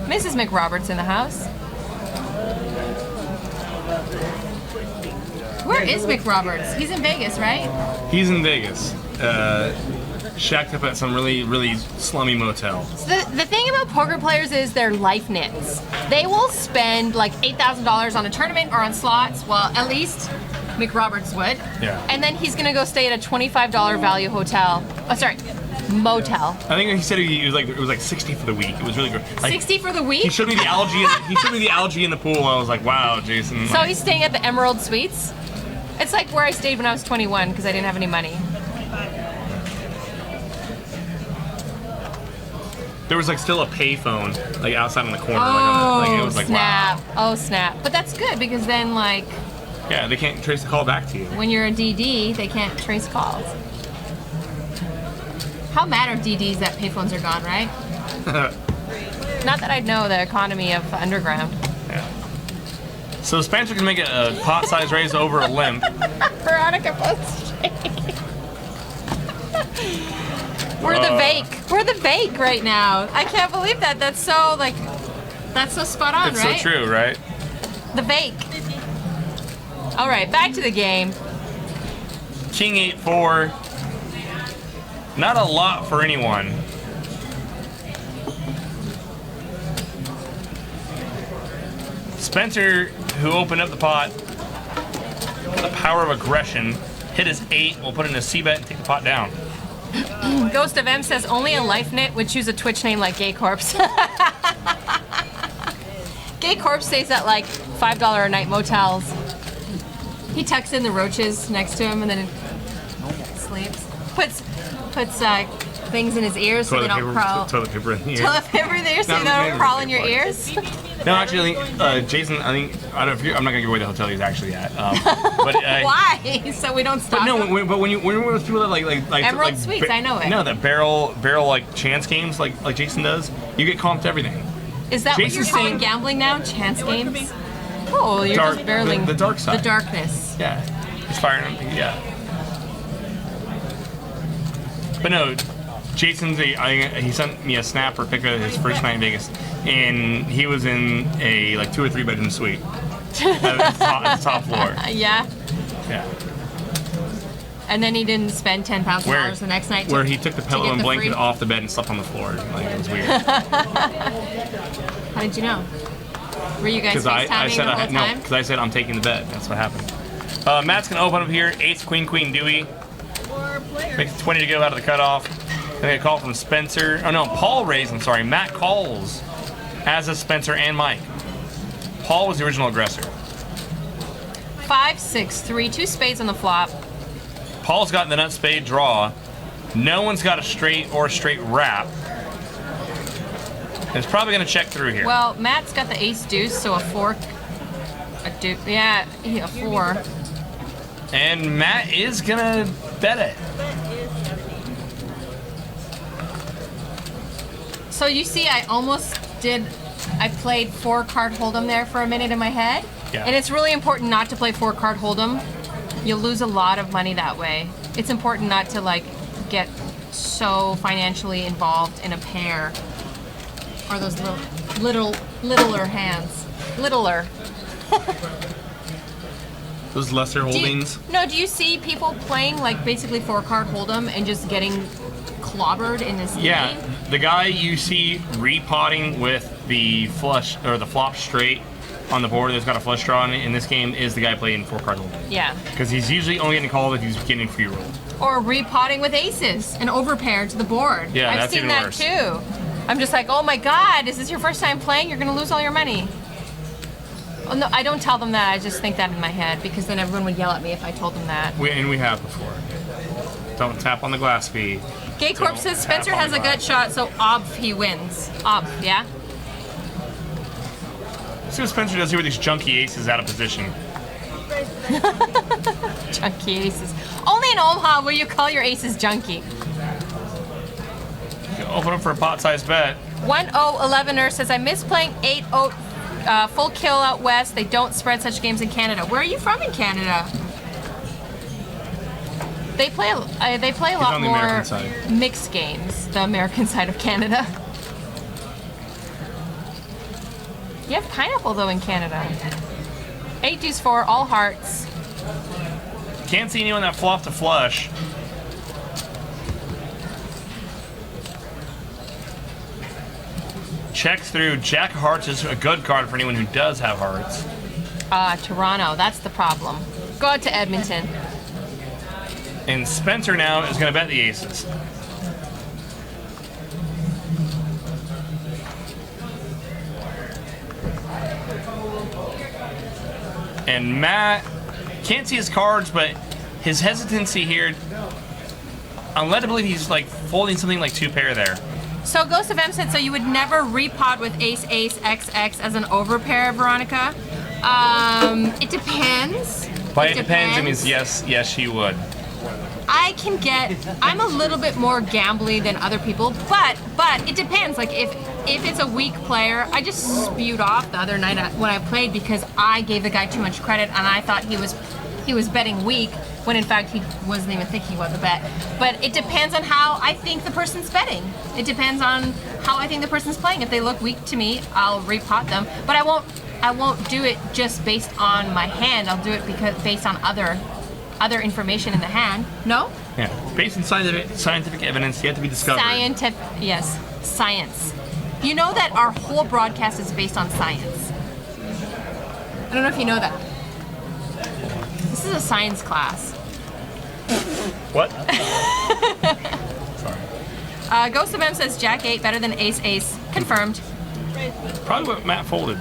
Mrs. McRoberts in the house. Where is McRoberts? He's in Vegas, right? He's in Vegas. Shacked up at some really slummy motel. So the thing about poker players is they're life nits. They will spend like $8,000 on a tournament or on slots. Well, at least McRoberts would. Yeah. And then he's gonna go stay at a $25 value hotel. Oh, sorry, motel. I think he said it was like 60 for the week. It was really good. Like, 60 for the week? He showed me the algae. He showed me the algae in the pool. I was like, wow, Jason. So he's staying at the Emerald Suites? It's like where I stayed when I was 21 because I didn't have any money. There was like still a payphone like outside in the corner. Oh, like it was like snap. wow. Oh, snap. But that's good because then like Yeah, they can't trace the call back to you. when you're a DD, they can't trace calls. How mad are DDs that payphones are gone, right? Not that I'd know the economy of underground. Yeah. So Spencer can make a pot size raise over a limp. Veronica posts We're the Vake. We're the Vake right now. I can't believe that. That's so spot on, It's right? so true, right? The Vake. All right, back to the game. King 8-4. Not a lot for anyone. Spencer, who opened up the pot, the power of aggression, hit his 8. We'll put in a C-bet and take the pot down. Ghost of M says only a life knit would choose a Twitch name like Gay Corpse. Gay Corp stays at like $5 a night motels. He tucks in the roaches next to him and then sleeps. Puts things in his ears so they don't crawl. Toilet paper in the ear. Toilet paper in there so they don't crawl in your ears. No, actually, Jason, I don't know if I'm not gonna give away the hotel he's actually at. But Why? So we don't stop. But no, him? when we're with people that like Emerald Suites, I know it. No, that barrel like chance games like Jason does, you get comped everything. Is that Jason's what you're calling saying- gambling now? Chance games? Oh, you're Dark- just barreling the dark side. The darkness. Yeah, it's firing. Yeah. But no, Jason's he sent me a snap or pic of his first night in Vegas, and he was in a like 2 or 3 bedroom suite at the top floor. Yeah. Yeah. And then he didn't spend $10,000 the next night. Where he took the pillow get and the blanket free- off the bed and slept on the floor. Like, it was weird. How did you know? Were you guys Because I FaceTiming said the whole time? because I said I'm taking the bet. That's what happened. Matt's gonna open up here. Ace, queen, Dewey. More players. Makes it 20 to go out of the cutoff. Then a call from Spencer. Oh no, Paul raised. I'm sorry. Matt calls, as is Spencer and Mike. Paul was the original aggressor. 5, 6, 3, 2 spades on the flop. Paul's got the nut spade draw. No one's got a straight or a straight wrap. It's probably gonna check through here. Well, Matt's got the ace deuce, so a 4. A deuce. Yeah, a 4. And Matt is gonna bet it. So you see, I played 4-card hold'em there for a minute in my head. Yeah. And it's really important not to play 4-card hold'em. You'll lose a lot of money that way. It's important not to like get so financially involved in a pair or those littler hands. Littler. Those lesser holdings. Do you see people playing like basically 4-card hold'em and just getting clobbered in this Yeah, game? the guy you see repotting with the flush or the flop straight on the board that's got a flush draw in this game is the guy playing 4-card holding. Yeah. Because he's usually only getting called if he's getting free roll. Or repotting with aces and overpair to the board. Yeah, I've that's seen even that worse. too. I'm just like, oh my god, is this your first time playing? You're gonna lose all your money. Well, no, I don't tell them that. I just think that in my head because then everyone would yell at me if I told them that. We have before. Don't tap on the glass feed. Gay Corp Don't says tap Spencer on has the a gut glass. shot, so he wins. Yeah? Let's see what Spencer does here with these junky aces out of position. Junky aces. Only in Omaha will you call your aces junky. Open up for a pot-sized bet. 1011er says, I miss playing 8-0 full kill out west. They don't spread such games in Canada. Where are you from in Canada? They play a lot on the more American side. mixed games, the American side of Canada. You have pineapple though in Canada. 8 deuce 4, all hearts. Can't see anyone that flopped a flush. Checks through. Jack of Hearts is a good card for anyone who does have hearts. Toronto, that's the problem. Go out to Edmonton. And Spencer now is going to bet the aces. And Matt can't see his cards, but his hesitancy here, I'm led to believe he's like folding something like 2 pair there. So Ghost of M said, so you would never repot with ace, ace, XX as an overpair, Veronica? It depends. By it depends, it means yes, she would. I'm a little bit more gambly than other people, but it depends. Like if it's a weak player, I just spewed off the other night when I played because I gave the guy too much credit and I thought he was betting weak when in fact he wasn't even thinking about the bet. But it depends on how I think the person's betting. It depends on how I think the person's playing. If they look weak to me, I'll repot them. But I won't do it just based on my hand. I'll do it based on other information in the hand. No? Yeah. Based on scientific evidence yet to be discovered. Yes, science. You know that our whole broadcast is based on science. I don't know if you know that. This is a science class. What? Ghost of M says Jack 8 better than Ace Ace. Confirmed. Probably what Matt folded.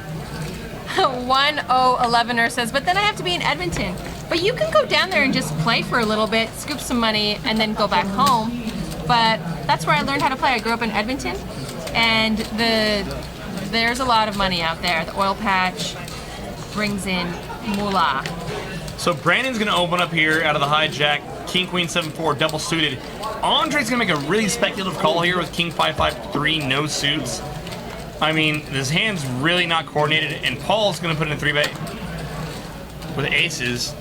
1011er says, but then I have to be in Edmonton. But you can go down there and just play for a little bit, scoop some money, and then go back home. But that's where I learned how to play. I grew up in Edmonton, and there's a lot of money out there. The oil patch brings in moolah. So Brandon's gonna open up here out of the hijack, King Queen 7-4 double suited. Andre's gonna make a really speculative call here with King 5-5-3 no suits. I mean, this hand's really not coordinated, and Paul's gonna put in a 3-bet with aces.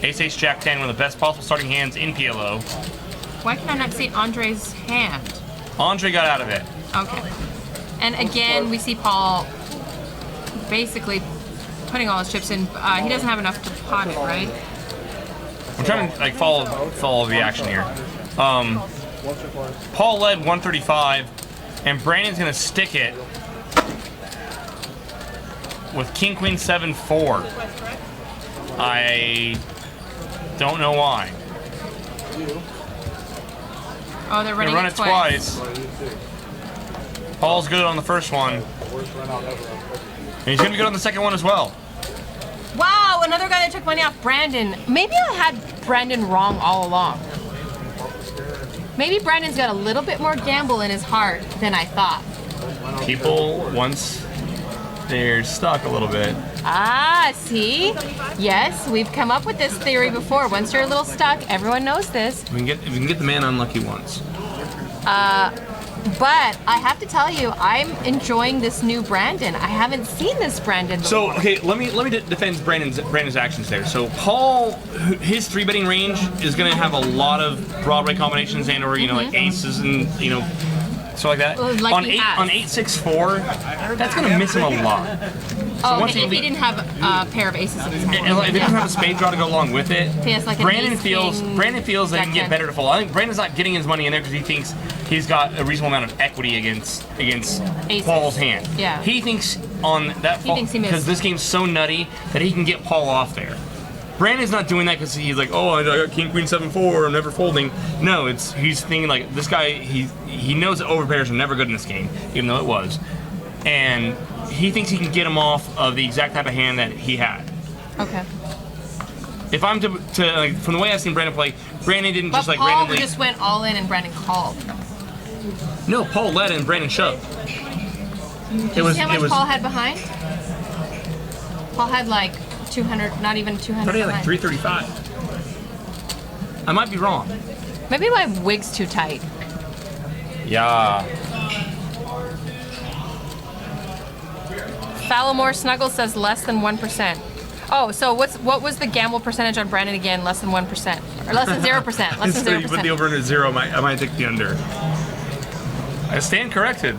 Ace, Jack 10, one of the best possible starting hands in PLO. Why can I not see Andre's hand? Andre got out of it. Okay. And again, we see Paul basically putting all his chips in. He doesn't have enough to pot it, right? I'm trying to like follow the action here. Paul led 135, and Brandon's gonna stick it with King Queen 7-4. I don't know why. Oh, they're running They run it it twice. Paul's good on the first one. And he's gonna be good on the second one as well. Wow, another guy that took money off Brandon. Maybe I had Brandon wrong all along. Maybe Brandon's got a little bit more gamble in his heart than I thought. People, once they're stuck a little bit. Ah, see? Yes, we've come up with this theory before. Once you're a little stuck, everyone knows this. We can get the man unlucky once. But I have to tell you, I'm enjoying this new Brandon. I haven't seen this Brandon before. So okay, let me defend Brandon's actions there. So Paul, his 3-betting range is going to have a lot of Broadway combinations and or like aces and stuff like that. Like on he 8 has. on 8-6-4, that's going to miss him a lot. Oh, once if he didn't have a pair of aces in his hand. And if he doesn't have a spade draw to go along with it, He has like an Brandon ace, feels king, that he can jack get 10. better to fold. I think Brandon's not getting his money in there because he thinks he's got a reasonable amount of equity against Aces. Paul's hand. Yeah. He thinks on that He thinks he missed. because this game's so nutty that he can get Paul off there. Brandon's not doing that because he's like, oh, I got King Queen 7-4, I'm never folding. No, he's thinking like this guy. He knows that overpairs are never good in this game, even though it was, and he thinks he can get him off of the exact type of hand that he had. Okay. If I'm to like, from the way I've seen Brandon play, Brandon didn't But just like Paul randomly. just went all in and Brandon called. No, Paul led and Brandon shoved. Did you see how much Paul had behind? Paul had like 200, not even 200 I thought he had like behind. 335. I might be wrong. Maybe my wig's too tight. Yeah. Fallowmore Snuggle says less than 1%. Oh, so what was the gamble percentage on Brandon again? Less than 1%. Or less than 0%. Less than Instead of you put the 0%. over under 0, I might take the under. I stand corrected.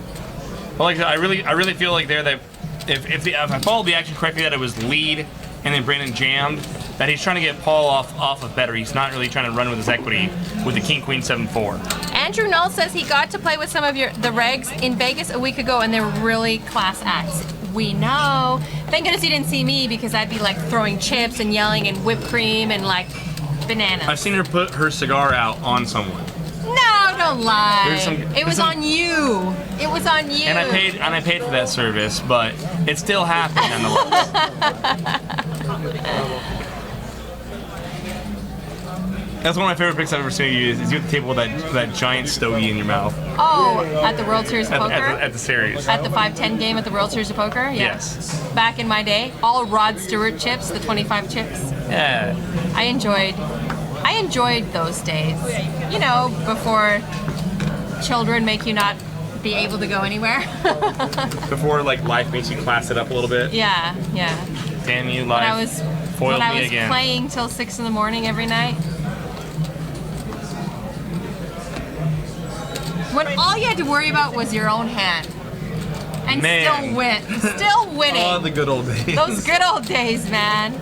But like I really feel like there that if I followed the action correctly, that it was lead and then Brandon jammed, that he's trying to get Paul off of better. He's not really trying to run with his equity with the King Queen 7-4. Andrew Null says he got to play with some of the regs in Vegas a week ago and they were really class acts. We know. Thank goodness you didn't see me because I'd be like throwing chips and yelling and whipped cream and like bananas. I've seen her put her cigar out on someone. No, don't lie. It was there's some- on you. It was on you. And I paid for that service, but it still happened nonetheless. That's one of my favorite pics I've ever seen you is you at the table with that giant stogie in your mouth Oh, at the World Series of Poker? at the series. At the 5-10 game at the World Series of Poker? Yeah. Yes. Back in my day, all Rod Stewart chips, the 25 chips. Yeah. I enjoyed those days. You know, before children make you not be able to go anywhere. Before like life makes you class it up a little bit. Yeah. Damn you, When life. I was foiled when I me was again. playing till 6 in the morning every night. When all you had to worry about was your own hand. And Man. still winning. Oh, the good old days. Those good old days, man.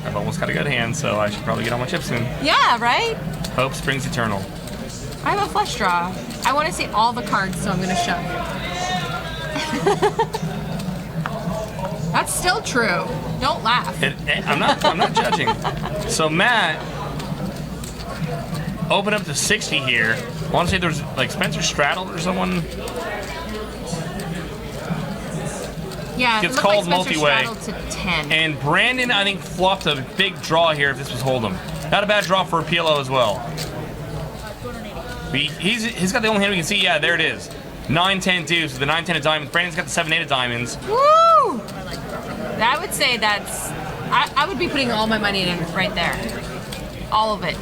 I've almost got a good hand, so I should probably get on my chips soon. Yeah, right? Hope springs eternal. I have a flush draw. I want to see all the cards, so I'm going to shove. That's still true. Don't laugh. I'm not judging. So Matt opened up to 60 here. I want to say there's like Spencer straddled or someone. Yeah, It's it looked like called Spencer multi-way. straddled to 10. And Brandon, I think, flopped a big draw here if this was Hold'em. Not a bad draw for a PLO as well. He's got the only hand we can see. Yeah, there it is. 9-10 deuce, the 9-10 of diamonds. Brandon's got the 7-8 of diamonds. Woo! I would say that's... I would be putting all my money in right there. All of it.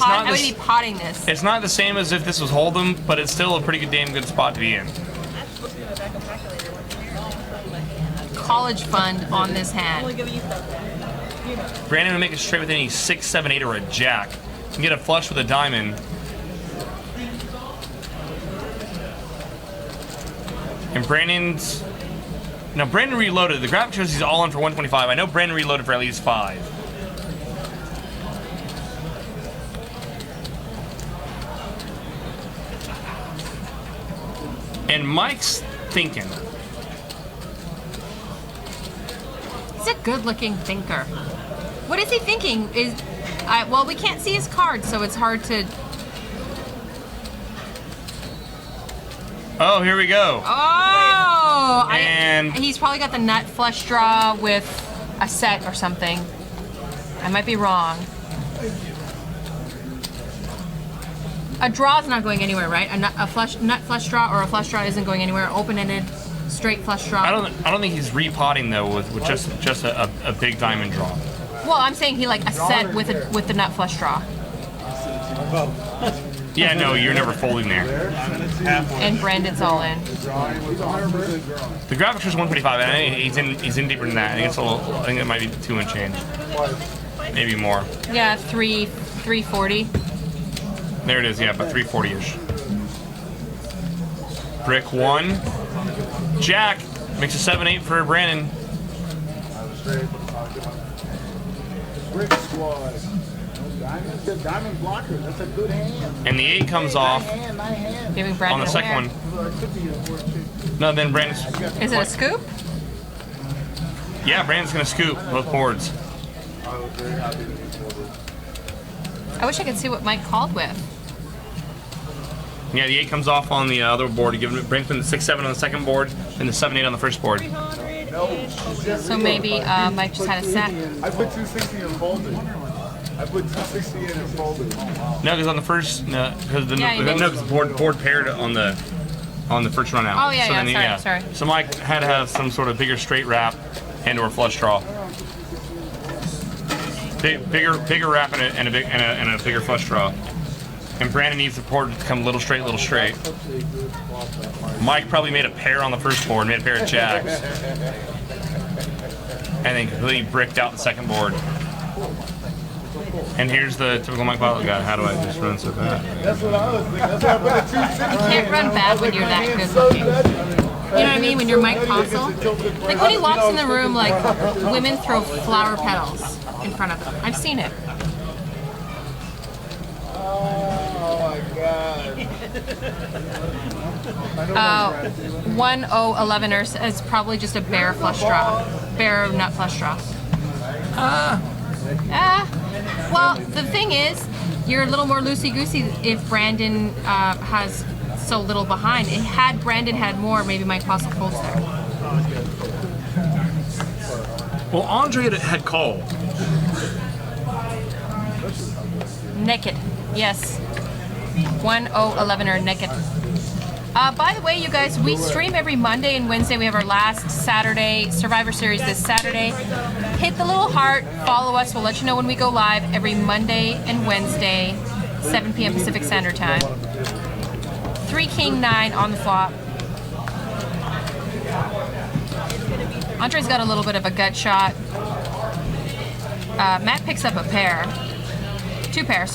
I would be potting this. It's not the same as if this was Hold'em, but it's still a pretty damn good spot to be in. College fund on this hand. Brandon would make it straight with any 6, 7, 8, or a jack. And get a flush with a diamond. And Brandon's... Now, Brandon reloaded. The graphic shows he's all in for 125. I know Brandon reloaded for at least 5. And Mike's thinking. He's a good-looking thinker. What is he thinking? Well, we can't see his card, so it's hard to... Oh, here we go. Oh! And he's probably got the nut flush draw with a set or something. I might be wrong. A draw is not going anywhere, right? A nut flush draw or a flush draw isn't going anywhere. Open-ended, straight flush draw. I don't think he's repotting though with just a big diamond draw. Well, I'm saying he like a set with the nut flush draw. Yeah, no, you're never folding there. And Brandon's all in. The graphic shows 125. And I think he's in deeper than that. I think it's a little. I think it might be 2 and change, maybe more. Yeah, 340. There it is. Yeah, about 340-ish. Brick 1. Jack makes a 7-8 for Brandon. Brick squad. Diamond blocker. That's a good hand. And the 8 comes off Giving Brandon on the second one. No, then Brandon's. Is it a scoop? Yeah, Brandon's gonna scoop both boards. I wish I could see what Mike called with. Yeah, the 8 comes off on the other board. He gives Brandon's 6-7 on the second board, and the 7-8 on the first board. So maybe Mike just had a set. I put 260 and folded. I put 260 in and folded. No, because on the first, because did. board paired on the first run out. Oh yeah, So yeah. then, Sorry. So Mike had to have some sort of bigger straight wrap and/or flush draw. Bigger wrap and a bigger flush draw. And Brandon needs the board to come a little straight, little straight. Mike probably made a pair on the first board, made a pair of jacks, and then completely bricked out the second board. And here's the typical Mike Pilot guy. How do I just run so bad? That's what I was thinking. That's why I put a 260. You can't run bad when you're that good looking. You know what I mean? When you're Mike Postle. Like when he walks in the room, like women throw flower petals in front of him. I've seen it. Oh my god. 1011er is probably just a bare flush draw. Bare nut flush draw. Well, the thing is, you're a little more loosey-goosey if Brandon has so little behind. Had Brandon had more, maybe Mike Postle folds there. Well, Andre had called. Naked. Yes. 1011er naked. By the way, you guys, we stream every Monday and Wednesday. We have our last Saturday Survivor Series this Saturday. Hit the little heart, follow us. We'll let you know when we go live every Monday and Wednesday, 7 p.m. Pacific Standard Time. 3 King 9 on the flop. Andre's got a little bit of a gut shot. Matt picks up a pair. Two pair.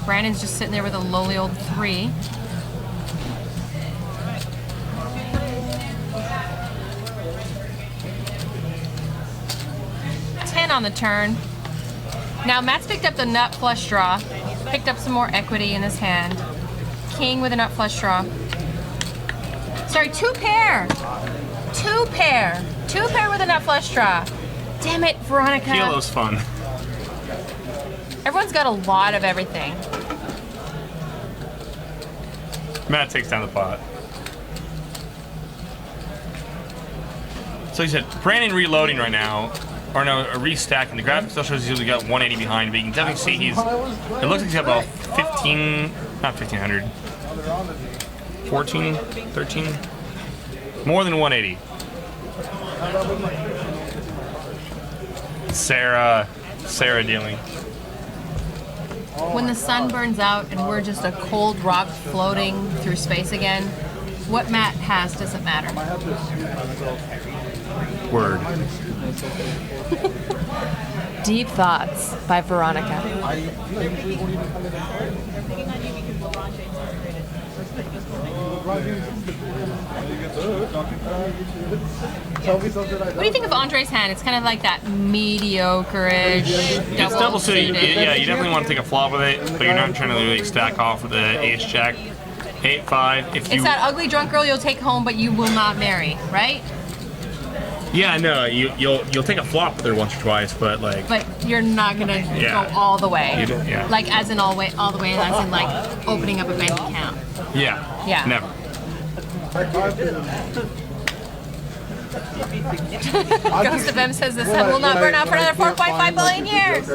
Brandon's just sitting there with a lowly old 3. On the turn. Now Matt's picked up the nut flush draw, picked up some more equity in his hand. King with a nut flush draw. Sorry, 2 pair. 2 pair. 2 pair with a nut flush draw. Damn it, Veronica. PLO's fun. Everyone's got a lot of everything. Matt takes down the pot. So he said, Brandon reloading right now, or no, restacking. The graphic still shows he's only got 180 behind, but you can definitely see it looks like he's got about 1500, 14, 13, more than 180. Sarah dealing. When the sun burns out and we're just a cold rock floating through space again, what Matt has doesn't matter. Word. Deep Thoughts by Veronica. What do you think of Andre's hand? It's kind of like that mediocre-ish. It's double suited. Yeah, you definitely want to take a flop with it, but you're not trying to really stack off with the ace jack. 8-5. If you, It's that ugly drunk girl you'll take home, but you will not marry, right? yeah, no, you'll take a flop with her once or twice, but like, But you're not gonna Yeah. go all the way. You don't- yeah. Like as in all the way, as in like opening up a bank account. yeah, Yeah. never. Ghost of M says the sun will not burn out for another 4.5 billion years.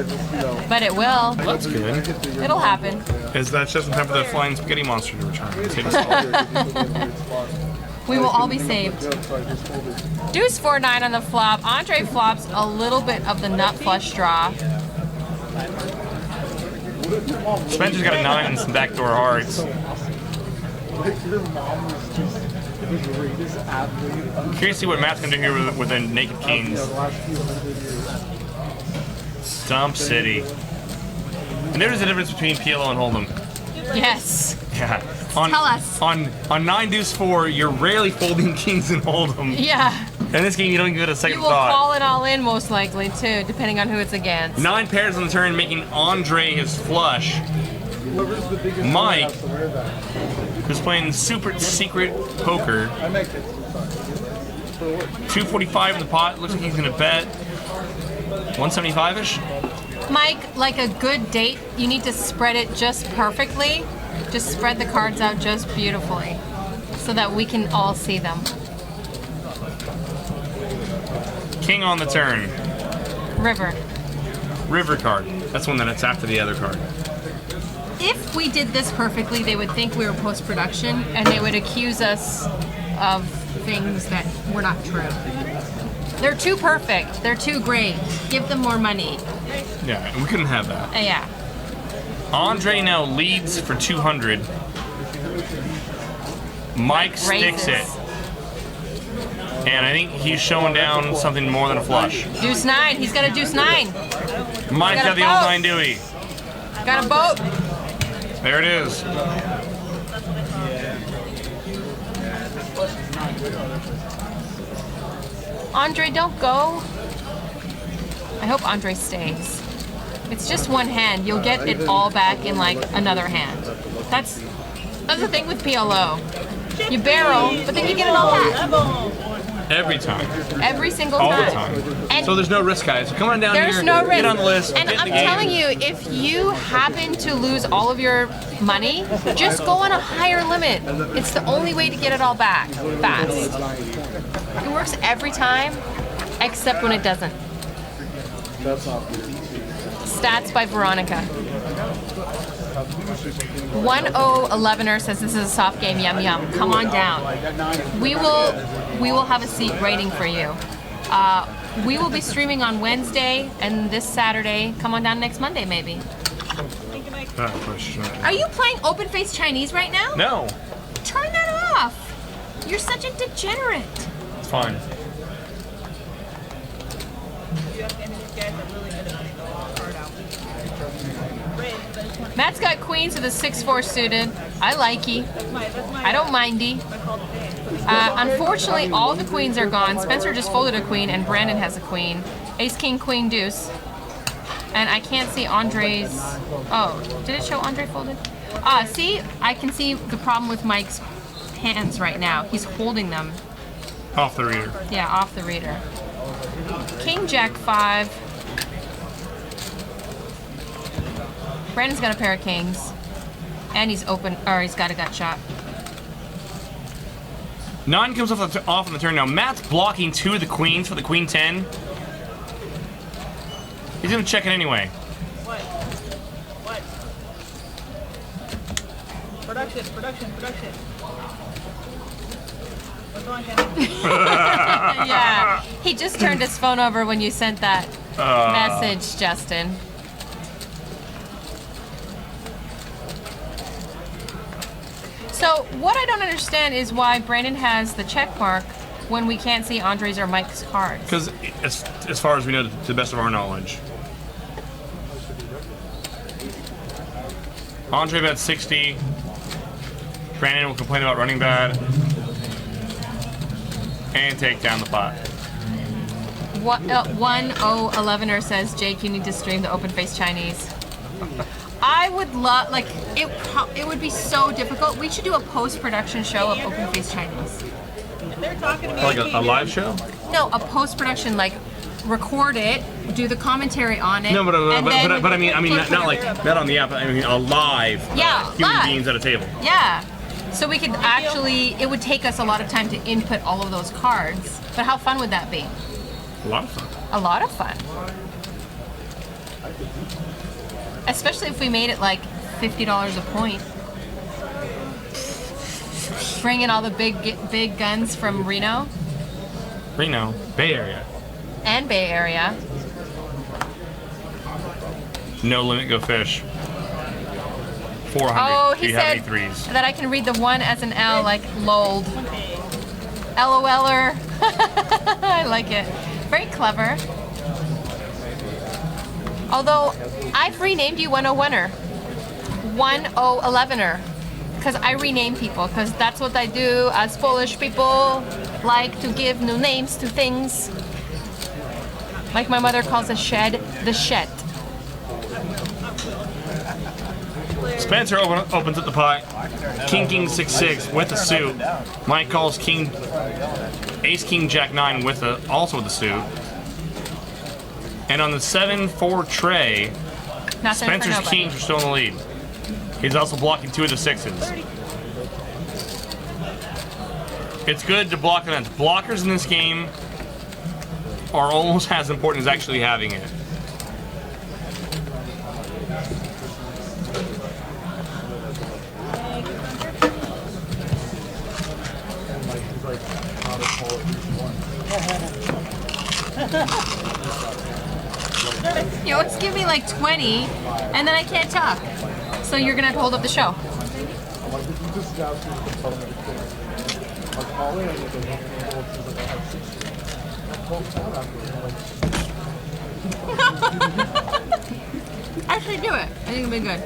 But it will. That's good. It'll happen. Because that's just in time for the flying spaghetti monster to return. It's hitting slow. We will all be saved. Deuce 4-9 on the flop. Andre flops a little bit of the nut flush draw. Spencer's got a 9 and some backdoor hearts. Curious to see what Matt's gonna do here with the naked kings. Stomp City. And there's a difference between PLO and Hold'em. Yes. Yeah. Tell us. On 9 deuce 4, you're rarely folding kings in Hold'em. Yeah. In this game, you don't give it a second You will thought. call it all in most likely too, depending on who it's against. 9 pairs on the turn, making Andre his flush. Mike, who's playing super secret poker. 245 in the pot. Looks like he's gonna bet 175-ish. Mike, like a good date, you need to spread it just perfectly. Just spread the cards out just beautifully so that we can all see them. King on the turn. River. River card. That's one that's after the other card. If we did this perfectly, they would think we were post-production and they would accuse us of things that were not true. They're too perfect. They're too great. Give them more money. Yeah, and we couldn't have that. Yeah. Andre now leads for 200. Mike sticks it. Raises. And I think he's showing down something more than a flush. Deuce 9. He's got a deuce 9. Mike's got the old 9 Dewey. Got a boat. There it is. Andre, don't go. I hope Andre stays. It's just one hand. You'll get it all back in like another hand. That's the thing with PLO. You barrel, but then you get it all back. Every time. Every single All time. the time. And So there's no risk, guys. So come on down there's here. no risk. Get on the list. And get in I'm the game. telling you, if you happen to lose all of your money, just go on a higher limit. It's the only way to get it all back fast. It works every time, except when it doesn't. Stats by Veronica. 1011er says this is a soft game. Yum yum. Come on down. We will have a seat waiting for you. We will be streaming on Wednesday and this Saturday. Come on down next Monday, maybe. Are you playing open face Chinese right now? No, Turn that off. You're such a degenerate. it's fine. Matt's got queens with a 6-4 suited. I likey. I don't mindy. Unfortunately, all the queens are gone. Spencer just folded a queen, and Brandon has a queen. Ace, king, queen, deuce. And I can't see Andre's. Oh, did it show Andre folded? See, I can see the problem with Mike's hands right now. He's holding them. Off the reader. Yeah, off the reader. King, jack, 5. Brandon's got a pair of kings. And he's open, or he's got a gut shot. 9 comes off on the turn. Now Matt's blocking 2 of the queens for the queen 10. He's gonna check it anyway. What? What? Production. What's going on, Yeah. He just turned his phone over when you sent that message, Justin. So what I don't understand is why Brandon has the check mark when we can't see Andre's or Mike's cards. Because as far as we know, to the best of our knowledge. Andre bet 60. Brandon will complain about running bad. And take down the pot. 1011er says, Jake, you need to stream the open face Chinese. I would love, like, it would be so difficult. We should do a post-production show of open face Chinese. They're talking to me. Like a live show? No, a post-production, like, record it, do the commentary on it. No, but I mean, put not it like up. not on the app. I mean, a live. Yeah, human live. beings at a table. Yeah. So we could actually, it would take us a lot of time to input all of those cards. But how fun would that be? A lot of fun. A lot of fun. Especially if we made it like $50 a point. Bring in all the big guns from Reno Reno, Bay Area. and Bay Area. No limit, go fish. 400. Oh, Do he you have said any threes? that I can read the one as an L, like LOL'd. LOLer. I like it. Very clever. Although, I've renamed you 101er. 1011er. Because I rename people, because that's what I do as Polish people, like to give new names to things. Like my mother calls a shed, the shed. Spencer opens up the pot. King 6-6 with the suit. Mike calls Ace King Jack 9 with also with the suit. And on the 7-4 tray, Nothing for Spencer's nobody. kings are still in the lead. He's also blocking 2 of the 6s. It's good to block events. Blockers in this game are almost as important as actually having it. You always give me like 20, and then I can't talk. So you're gonna have to hold up the show. Actually do it. I think it'll be good.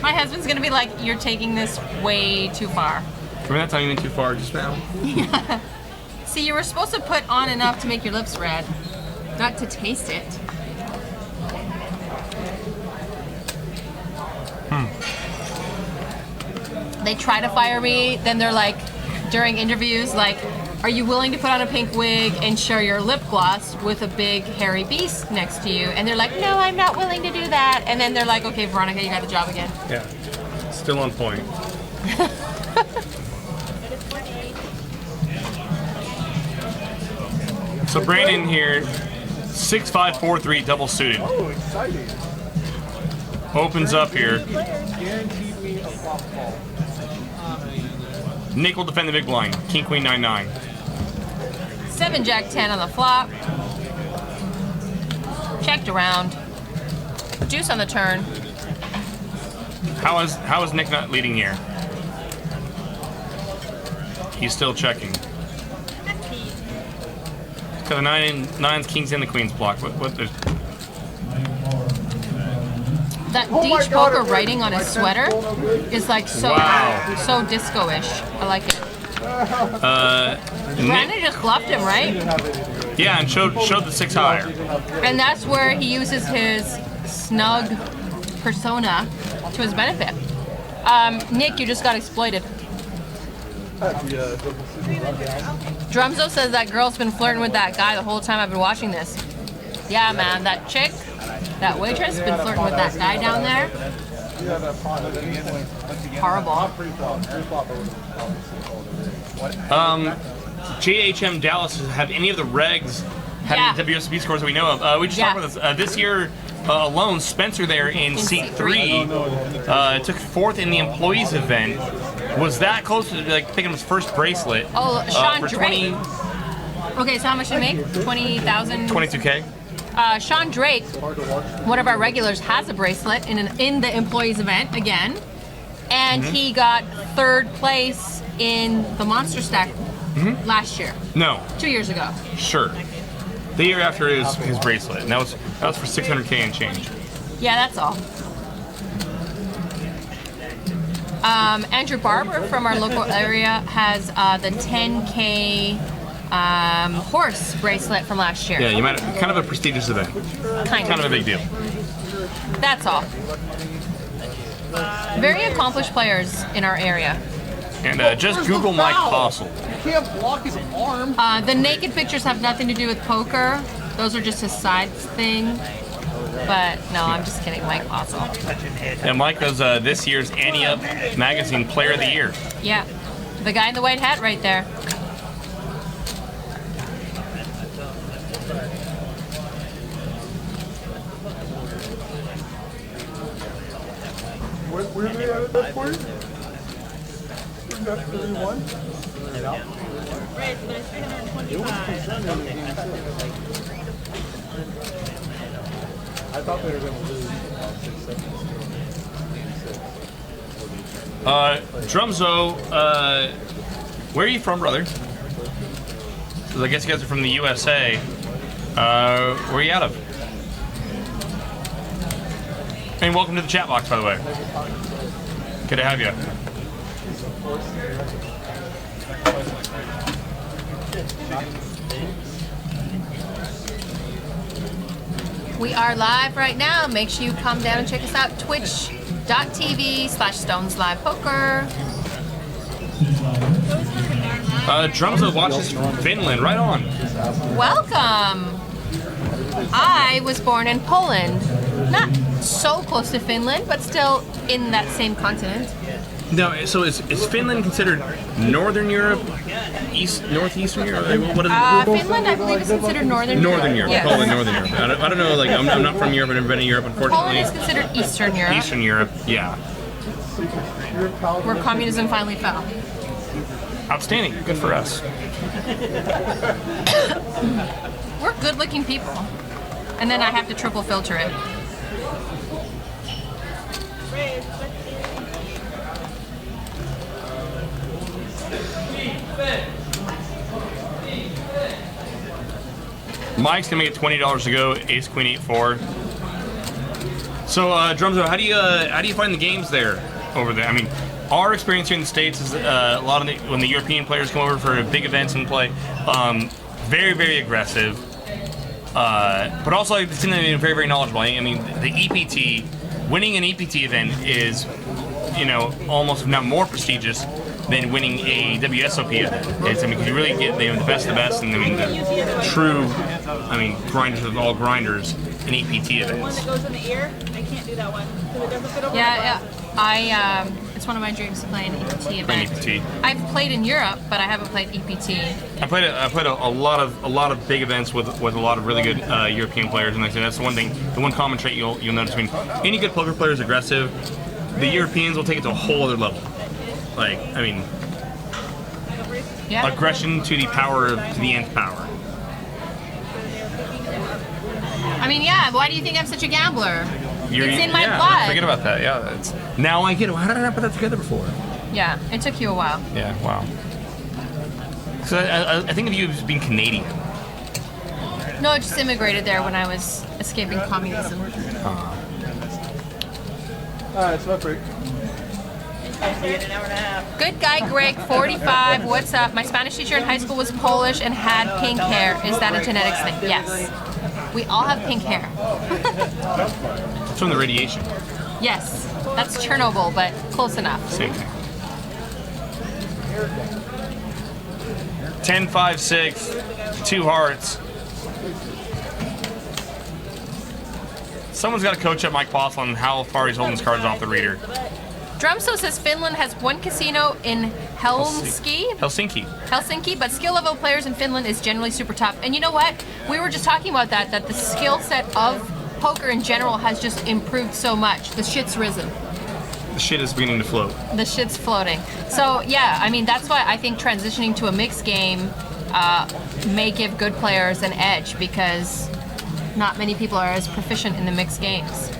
My husband's gonna be like, you're taking this way too far. Remember that time you went too far just now? See, you were supposed to put on enough to make your lips red, not to taste it. They try to fire me, then they're like, during interviews, like, are you willing to put on a pink wig and share your lip gloss with a big hairy beast next to you? And they're like, no, I'm not willing to do that. And then they're like, okay, Veronica, you got the job again. Yeah. Still on point. So Brandon here, 6-5-4-3 double suited. Oh, exciting. Opens up here. Guaranteed me a flop call. Nick will defend the big blind. King Queen 9-9. 7 Jack 10 on the flop. Checked around. Deuce on the turn. How is Nick not leading here? He's still checking. Because the nines, kings, and the queens block. What there's That Oh my Deech God, poker it writing on his works. sweater is like so Wow. so disco-ish. I like it. Nick, Brandon just bluffed him, right? yeah, and showed the 6 higher. And that's where he uses his snug persona to his benefit. Nick, you just got exploited. Drumzo says that girl's been flirting with that guy the whole time I've been watching this. Yeah, man, that chick, That waitress been flirting with that guy down there. Horrible. JHM Dallas, have any of the regs had any WSOP scores that we know of? We just talked about this. This year alone, Spencer there in seat 3 took 4th in the employees event. Was that close to like picking his first bracelet? Oh, Sean for Drake. Okay, so how much did he make? 20,000? 22K. Sean Drake, one of our regulars, has a bracelet in the employees event again, and he got 3rd place in the Monster Stack last year. No. 2 years ago. Sure. The year after his bracelet, and that was for 600K and change. Yeah, that's all. Andrew Barber from our local area has the 10K horse bracelet from last year. Yeah, you might kind of a prestigious event. Kind of a big deal. That's all. Very accomplished players in our area. And just Google Mike Postle. You can't block his arm. The naked pictures have nothing to do with poker. Those are just his side thing. But no, I'm just kidding, Mike Postle. And Mike was this year's Annie Up Magazine Player of the Year. Yeah, the guy in the white hat right there. Where they at that point? Is that 31? Right, but it's 325. I thought they were going to lose 6 seconds. Drumzo, where are you from, brother? So I guess you guys are from the USA. Where are you out of? And welcome to the chat box, by the way. Good to have you. We are live right now. Make sure you come down and check us out. Twitch.tv/StonesLivePoker. Drumzo watches from Finland. Right on. Welcome. I was born in Poland. Not so close to Finland, but still in that same continent. No, so is Finland considered Northern Europe, Northeastern Europe? What is it? Finland, I believe, is considered Northern Europe. Northern Europe, Yes. Poland, Northern Europe. I don't know, like, I'm not from Europe, I've never been in Europe, unfortunately. Poland is considered Eastern Europe, Eastern Europe, yeah. where communism finally fell. Outstanding, good for us. We're good-looking people. And then I have to triple filter it. Mike's gonna make it $20 to go. Ace Queen 8-4. So, Drumzo, how do you find the games there over there? I mean, our experience here in the States is a lot of when the European players come over for big events and play, very, very aggressive. But also, it seems to be very, very knowledgeable. I mean, the EPT, winning an EPT event is, almost if not more prestigious than winning a WSOP event. It's, I mean, you really get the best of the best, and I mean, the true, grinders of all grinders in EPT The one events. that goes in the ear, I can't do that one because it doesn't fit over my Yeah, butt. it's one of my dreams to play an EPT Playing event. EPT. I've played in Europe, but I haven't played EPT. I played a lot of big events with a lot of really good European players, and like I said, that's the one common trait you'll notice. I mean, any good poker player is aggressive. The Europeans will take it to a whole other level. Like, I mean, Yeah. aggression to the nth power. I mean, yeah. Why do you think I'm such a gambler? It's in my yeah, blood. Forget about that. Yeah, now I get it. How did I not put that together before? Yeah, it took you a while. Yeah, wow. So I think of you as being Canadian. No, I just immigrated there when I was escaping communism. Alright, so break. An hour and a half. Good guy, Greg, 45. What's up? My Spanish teacher in high school was Polish and had pink hair. Is that a genetics thing? Yes. We all have pink hair. It's from the radiation. Yes. That's Chernobyl, but close enough. Same thing. 10, 5, 6, 2 hearts. Someone's got to coach up Mike Postle on how far he's holding his cards off the reader. Drumso says Finland has one casino in Helsinki, but skill level players in Finland is generally super tough. And you know what? We were just talking about that the skill set of poker in general has just improved so much. The shit's risen. The shit is beginning to float. The shit's floating. So yeah, I mean, that's why I think transitioning to a mixed game may give good players an edge, because not many people are as proficient in the mixed games.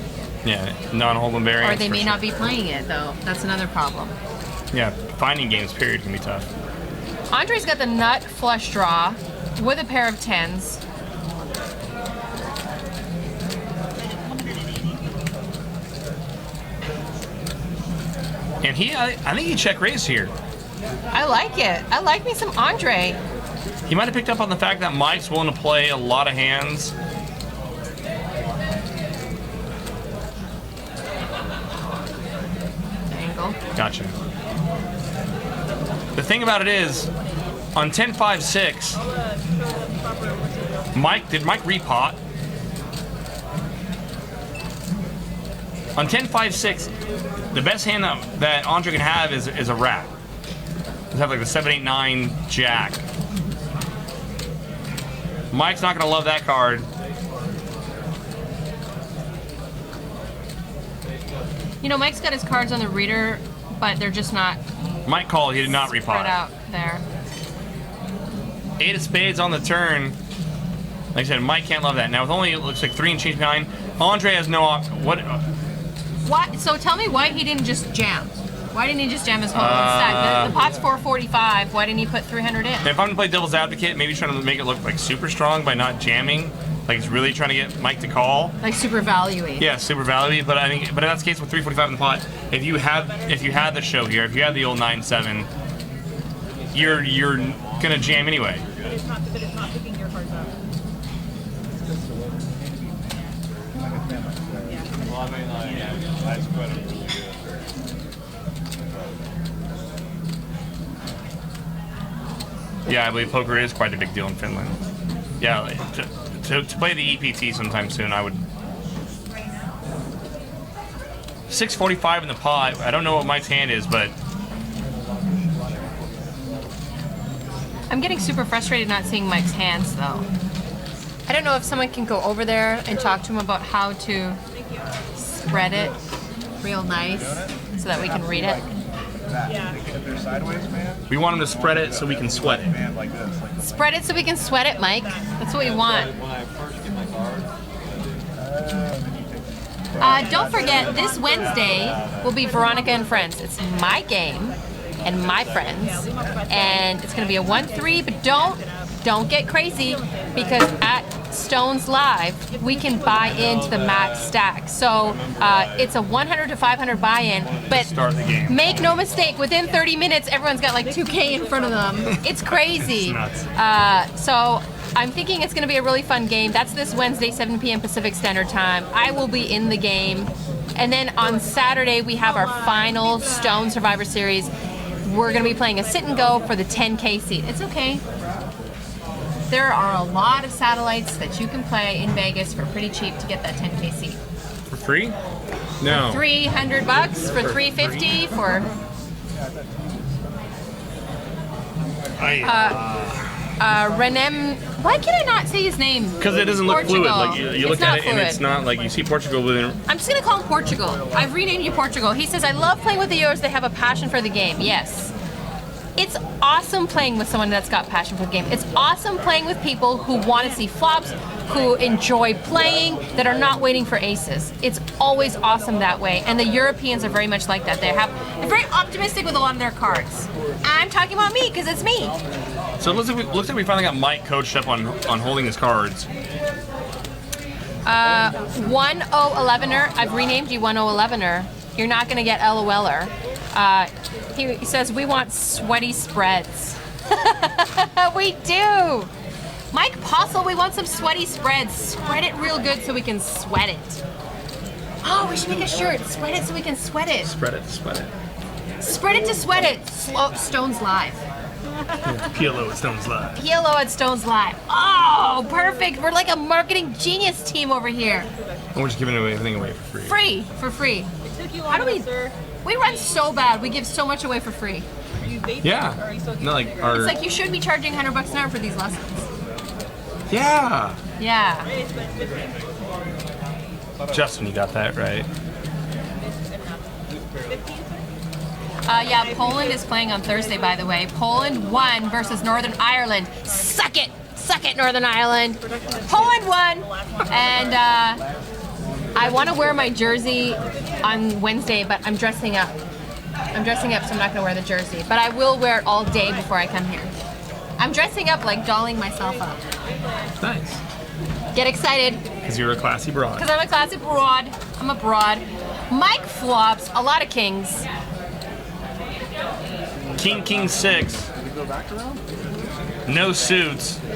Yeah, non-hold'em variants. Or they may sure. not be playing it, though. That's another problem. Yeah, finding games, period, can be tough. Andre's got the nut flush draw with a pair of tens. And I think he check raised here. I like it. I like me some Andre. He might have picked up on the fact that Mike's willing to play a lot of hands. Angle. Gotcha. The thing about it is, on 10-5-6, did Mike repot? On 10-5-6, the best hand that Andre can have is a rat. Let's have like the 7-8-9 jack. Mike's not gonna love that card. You know, Mike's got his cards on the reader, but they're just not Mike called, he did not repot. spread out there. 8 of spades on the turn. Like I said, Mike can't love that. Now with only, it looks like 3 and change behind, Andre has no what? So tell me why he didn't just jam. Why didn't he just jam his whole stack? The pot's 445. Why didn't he put 300 in? If I'm gonna play devil's advocate, maybe trying to make it look like super strong by not jamming. Like he's really trying to get Mike to call. Like super value-y. Yeah, super value. But I think, but that's the case with 345 in the pot. If you had the show here, if you had the old 9-7, you're gonna jam anyway. But it's not picking your cards up. Well, I mean, like, I spread it really good. Yeah, I believe poker is quite a big deal in Finland. Yeah, like, to play the EPT sometime soon, I would. 645 in the pot. I don't know what Mike's hand is, but I'm getting super frustrated not seeing Mike's hands, though. I don't know if someone can go over there and talk to him about how to spread it real nice so that we can read it. If they're sideways, man, we want him to spread it so we can sweat it. man, like this. Like Spread it so we can sweat it, Mike. That's what we want. When I first get my card, Don't forget, this Wednesday will be Veronica and Friends. It's my game and my friends, and it's going to be a 1-3. But don't get crazy, because at Stones Live we can buy into the max stack. So it's a 100 to 500 buy-in. But Start the game. make no mistake, within 30 minutes, everyone's got like 2K in front of them. It's crazy. It's nuts. So I'm thinking it's going to be a really fun game. That's this Wednesday, 7 p.m. Pacific Standard Time. I will be in the game. And then on Saturday, we have our final Stone Survivor Series. We're going to be playing a sit and go for the 10K seat. It's okay. There are a lot of satellites that you can play in Vegas for pretty cheap to get that 10K seat. For free? No. $300 for $350 for. Renem. Why can I not say his name? Because it doesn't look fluid. Portugal. Like you It's look not at it and fluid. it's not like you see Portugal within. I'm just gonna call him Portugal. I've renamed you Portugal. He says, I love playing with the Euros. They have a passion for the game. Yes. It's awesome playing with someone that's got passion for the game. It's awesome playing with people who want to see flops, who enjoy playing, that are not waiting for aces. It's always awesome that way. And the Europeans are very much like that. They're very optimistic with a lot of their cards. I'm talking about me because it's me. So it looks like we finally got Mike coached up on holding his cards. 1011er. I've renamed you 1011er. You're not going to get LOLer. He says we want sweaty spreads. We do. Mike Postle, we want some sweaty spreads. Spread it real good so we can sweat it. Oh, we should make a shirt. Spread it so we can sweat it. Spread it, sweat it. Spread it to sweat it. Stones Live. PLO at Stone's Live. PLO at Stone's Live. Oh, perfect. We're like a marketing genius team over here. And we're just giving everything away for free. For free. It took you How do long we? enough, sir. We run so bad. We give so much away for free. Are you vaping? Or Yeah. are you still No, like It's our. like you should be charging $100 an hour for these lessons. Yeah. Yeah. It's been 15. Justin, you got that right. 15, sir? Yeah, Poland is playing on Thursday, by the way. Poland won versus Northern Ireland. Suck it, Northern Ireland. Poland won, and I want to wear my jersey on Wednesday, but I'm dressing up. I'm dressing up, so I'm not going to wear the jersey. But I will wear it all day before I come here. I'm dressing up, like dolling myself up. Nice. Get excited, Because you're a classy broad. because I'm a classy broad. I'm a broad. Mike flops, a lot of kings. King 6. Did we go back around? No suits. We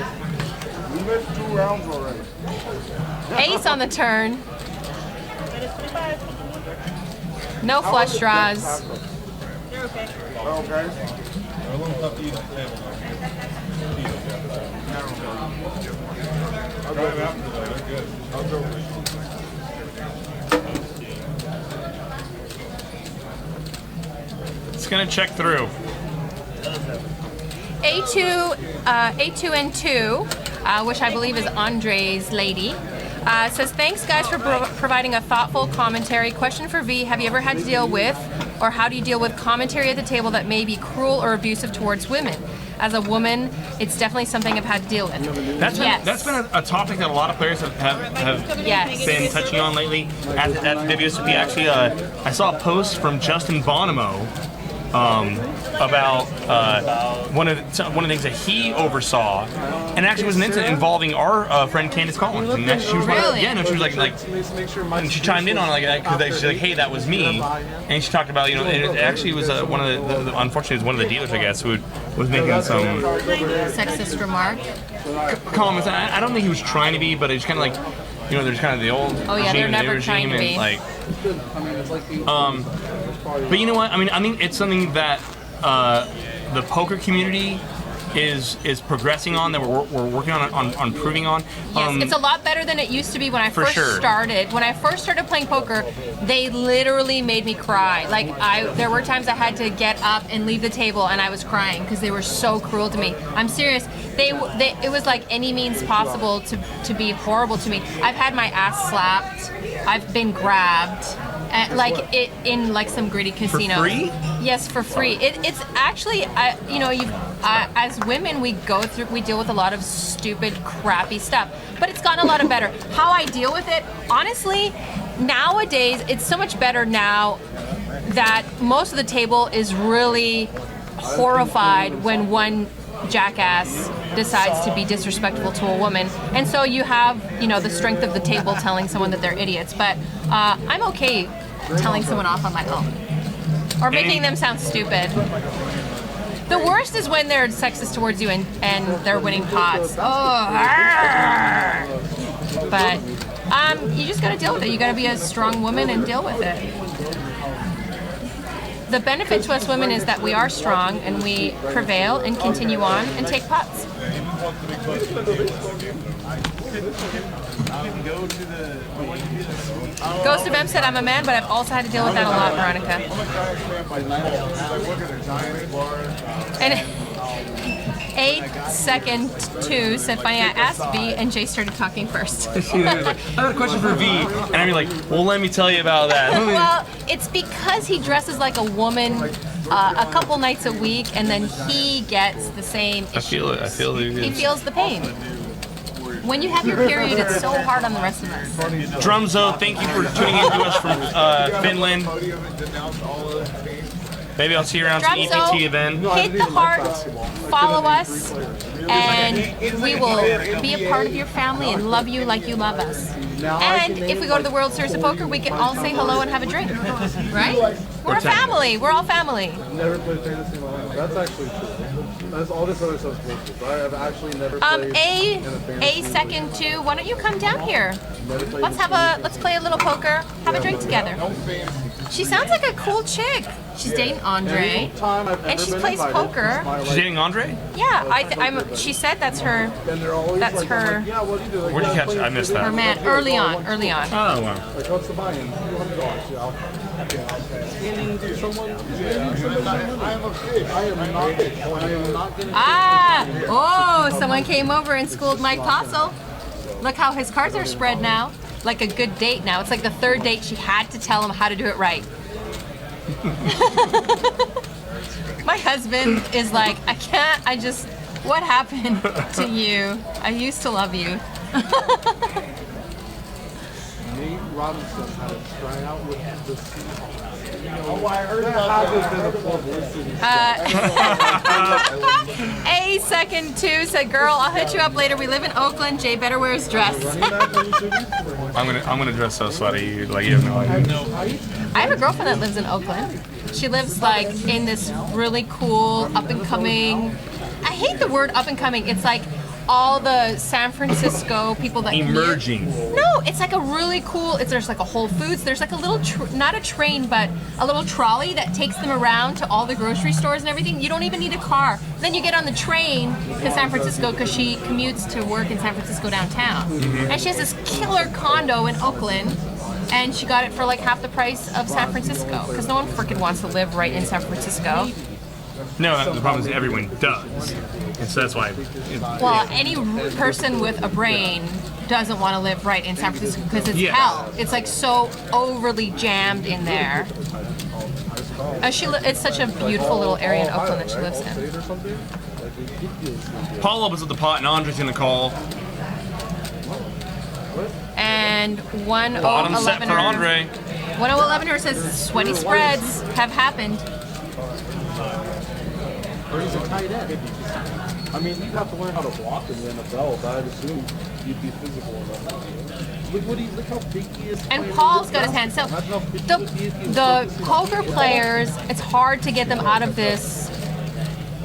missed 2 rounds already. Ace on the turn. Minus 25. No How flush was the draws. pass? You're okay. Okay. I'll go after that. They're good. I'll go with It's gonna check through. A2 and 2, which I believe is Andre's lady, says, thanks guys for providing a thoughtful commentary. Question for V, have you ever had to deal with, or how do you deal with commentary at the table that may be cruel or abusive towards women? As a woman, it's definitely something I've had to deal with. Yes. That's been a topic that a lot of players have Yes. been touching on lately at the WSOP. Actually, I saw a post from Justin Bonomo about one of the things that he oversaw, and actually was an incident involving our friend Candace Collins. And that she was Really? yeah, no, she was like, and she chimed in on it like that because she's like, hey, that was me, and she talked about and it actually was one of the unfortunately it was one of the dealers I guess who was making some Sexist remark. comments. I don't think he was trying to be, but it's kind of like there's kind of the old Oh, yeah, they're regime and the never new trying regime to and be. like but you know what? I mean, it's something that the poker community is progressing on, that we're working on proving on. Yes, it's a lot better than it used to be when I For first sure. started. When I first started playing poker, they literally made me cry. Like there were times I had to get up and leave the table, and I was crying because they were so cruel to me. I'm serious. It was like any means possible to be horrible to me. I've had my ass slapped. I've been grabbed. In like some gritty casinos. For free? Yes, for free. It's actually, as women, we deal with a lot of stupid, crappy stuff. But it's gotten a lot better. How I deal with it, honestly, nowadays, it's so much better now that most of the table is really horrified when one jackass decides to be disrespectful to a woman, and so you have the strength of the table telling someone that they're idiots. But I'm okay telling someone off on my own or making them sound stupid. The worst is when they're sexist towards you and they're winning pots. Oh, but you just gotta deal with it. You gotta be a strong woman and deal with it. The benefit to us women is that we are strong and we prevail and continue on and take pots. Ghost of M said, I'm a man, but I've also had to deal with that a lot, Veronica. And 8-2 said, funny, I asked V and Jay started talking first. I have a question for V, and I'd be like, well, let me tell you about that. Well, it's because he dresses like a woman a couple nights a week, and then he gets the same issues. I feel it. He feels the pain. When you have your period, it's so hard on the rest of us. Drumzo, thank you for tuning in to us from Finland. Maybe I'll see you around the Drumzo, EPT event. hit the heart, follow us, and we will be a part of your family and love you like you love us. And if we go to the World Series of Poker, we can all say hello and have a drink, right? We're a family. We're all family. Never played fantasy in my life. That's actually true. That's all this other stuff's bullshit. I have actually never played in a fantasy. second 2, why don't you come down here? Let's play a little poker, have a drink together. She sounds like a cool chick. She's dating Andre, Time I've and ever she been plays invited, poker. my, She's like, dating Andre? Yeah, she said that's her. and they're always That's like, her- I'm like, yeah, what do you do? Like, Where'd you yeah, catch it? play I missed video that. Her man, games. early Yeah, on, one, early on. Oh, wow. Like, what's the buy-in? $200. Yeah. Someone. I am a pig. I am not going to. Oh, someone came over and schooled Mike Tossel. Look how his cards are spread now. Like a good date now. It's like the third date she had to tell him how to do it right. My husband is like, I can't, what happened to you? I used to love you. Nate Robinson had a tryout with the Seahawks. Oh, I heard about A second two said, girl, I'll hit you up later. We live in Oakland. Jay better wear his dress. I'm gonna dress so sweaty, like you have no idea. I have a girlfriend that lives in Oakland. She lives like in this really cool up and coming. I hate the word up and coming. It's like all the San Francisco people that Emerging. No, it's like a really cool. There's like a Whole Foods. There's like a little not a train, but a little trolley that takes them around to all the grocery stores and everything. You don't even need a car. Then you get on the train to San Francisco because she commutes to work in San Francisco downtown, and she has this killer condo in Oakland. And she got it for like half the price of San Francisco because no one freaking wants to live right in San Francisco. No, the problem is everyone does, and so that's why. Well, any person with a brain doesn't want to live right in San Francisco because it's hell. It's like so overly jammed in there. It's such a beautiful little area in Oakland that she lives in. Paul opens with the pot, and Andre's gonna call. And Bottom set for 1011er Andre. 1011er says sweaty spreads have happened. Or he's a tight end. I mean, you'd have to learn how to block in the NFL, but I'd assume you'd be physical enough. Look how big he is. And Paul's got his hand. So the poker players, it's hard to get them out of this.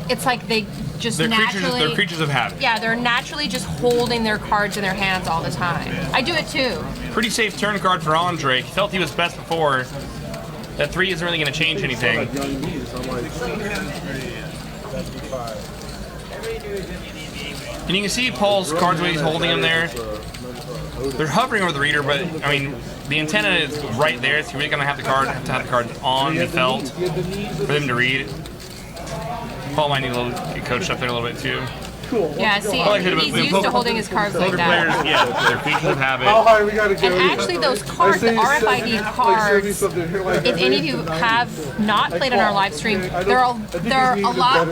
It's like they just They're naturally. creatures of habit. Yeah, they're naturally just holding their cards in their hands all the time. I do it too. Pretty safe turn card for Andre. He felt he was best before. That 3 isn't really going to change anything. And you can see Paul's cards when he's holding them there. They're hovering over the reader, but I mean, the antenna is right there, so you're really going to have the card on the felt for them to read. Paul might need to get coached up there a little bit too. Cool. Yeah, see, he's used to holding his cards like Poker that. players, yeah, they're creatures of habit. How high we gotta go? And actually, those cards, the RFID cards, if any of you have not played on our live stream, they're a lot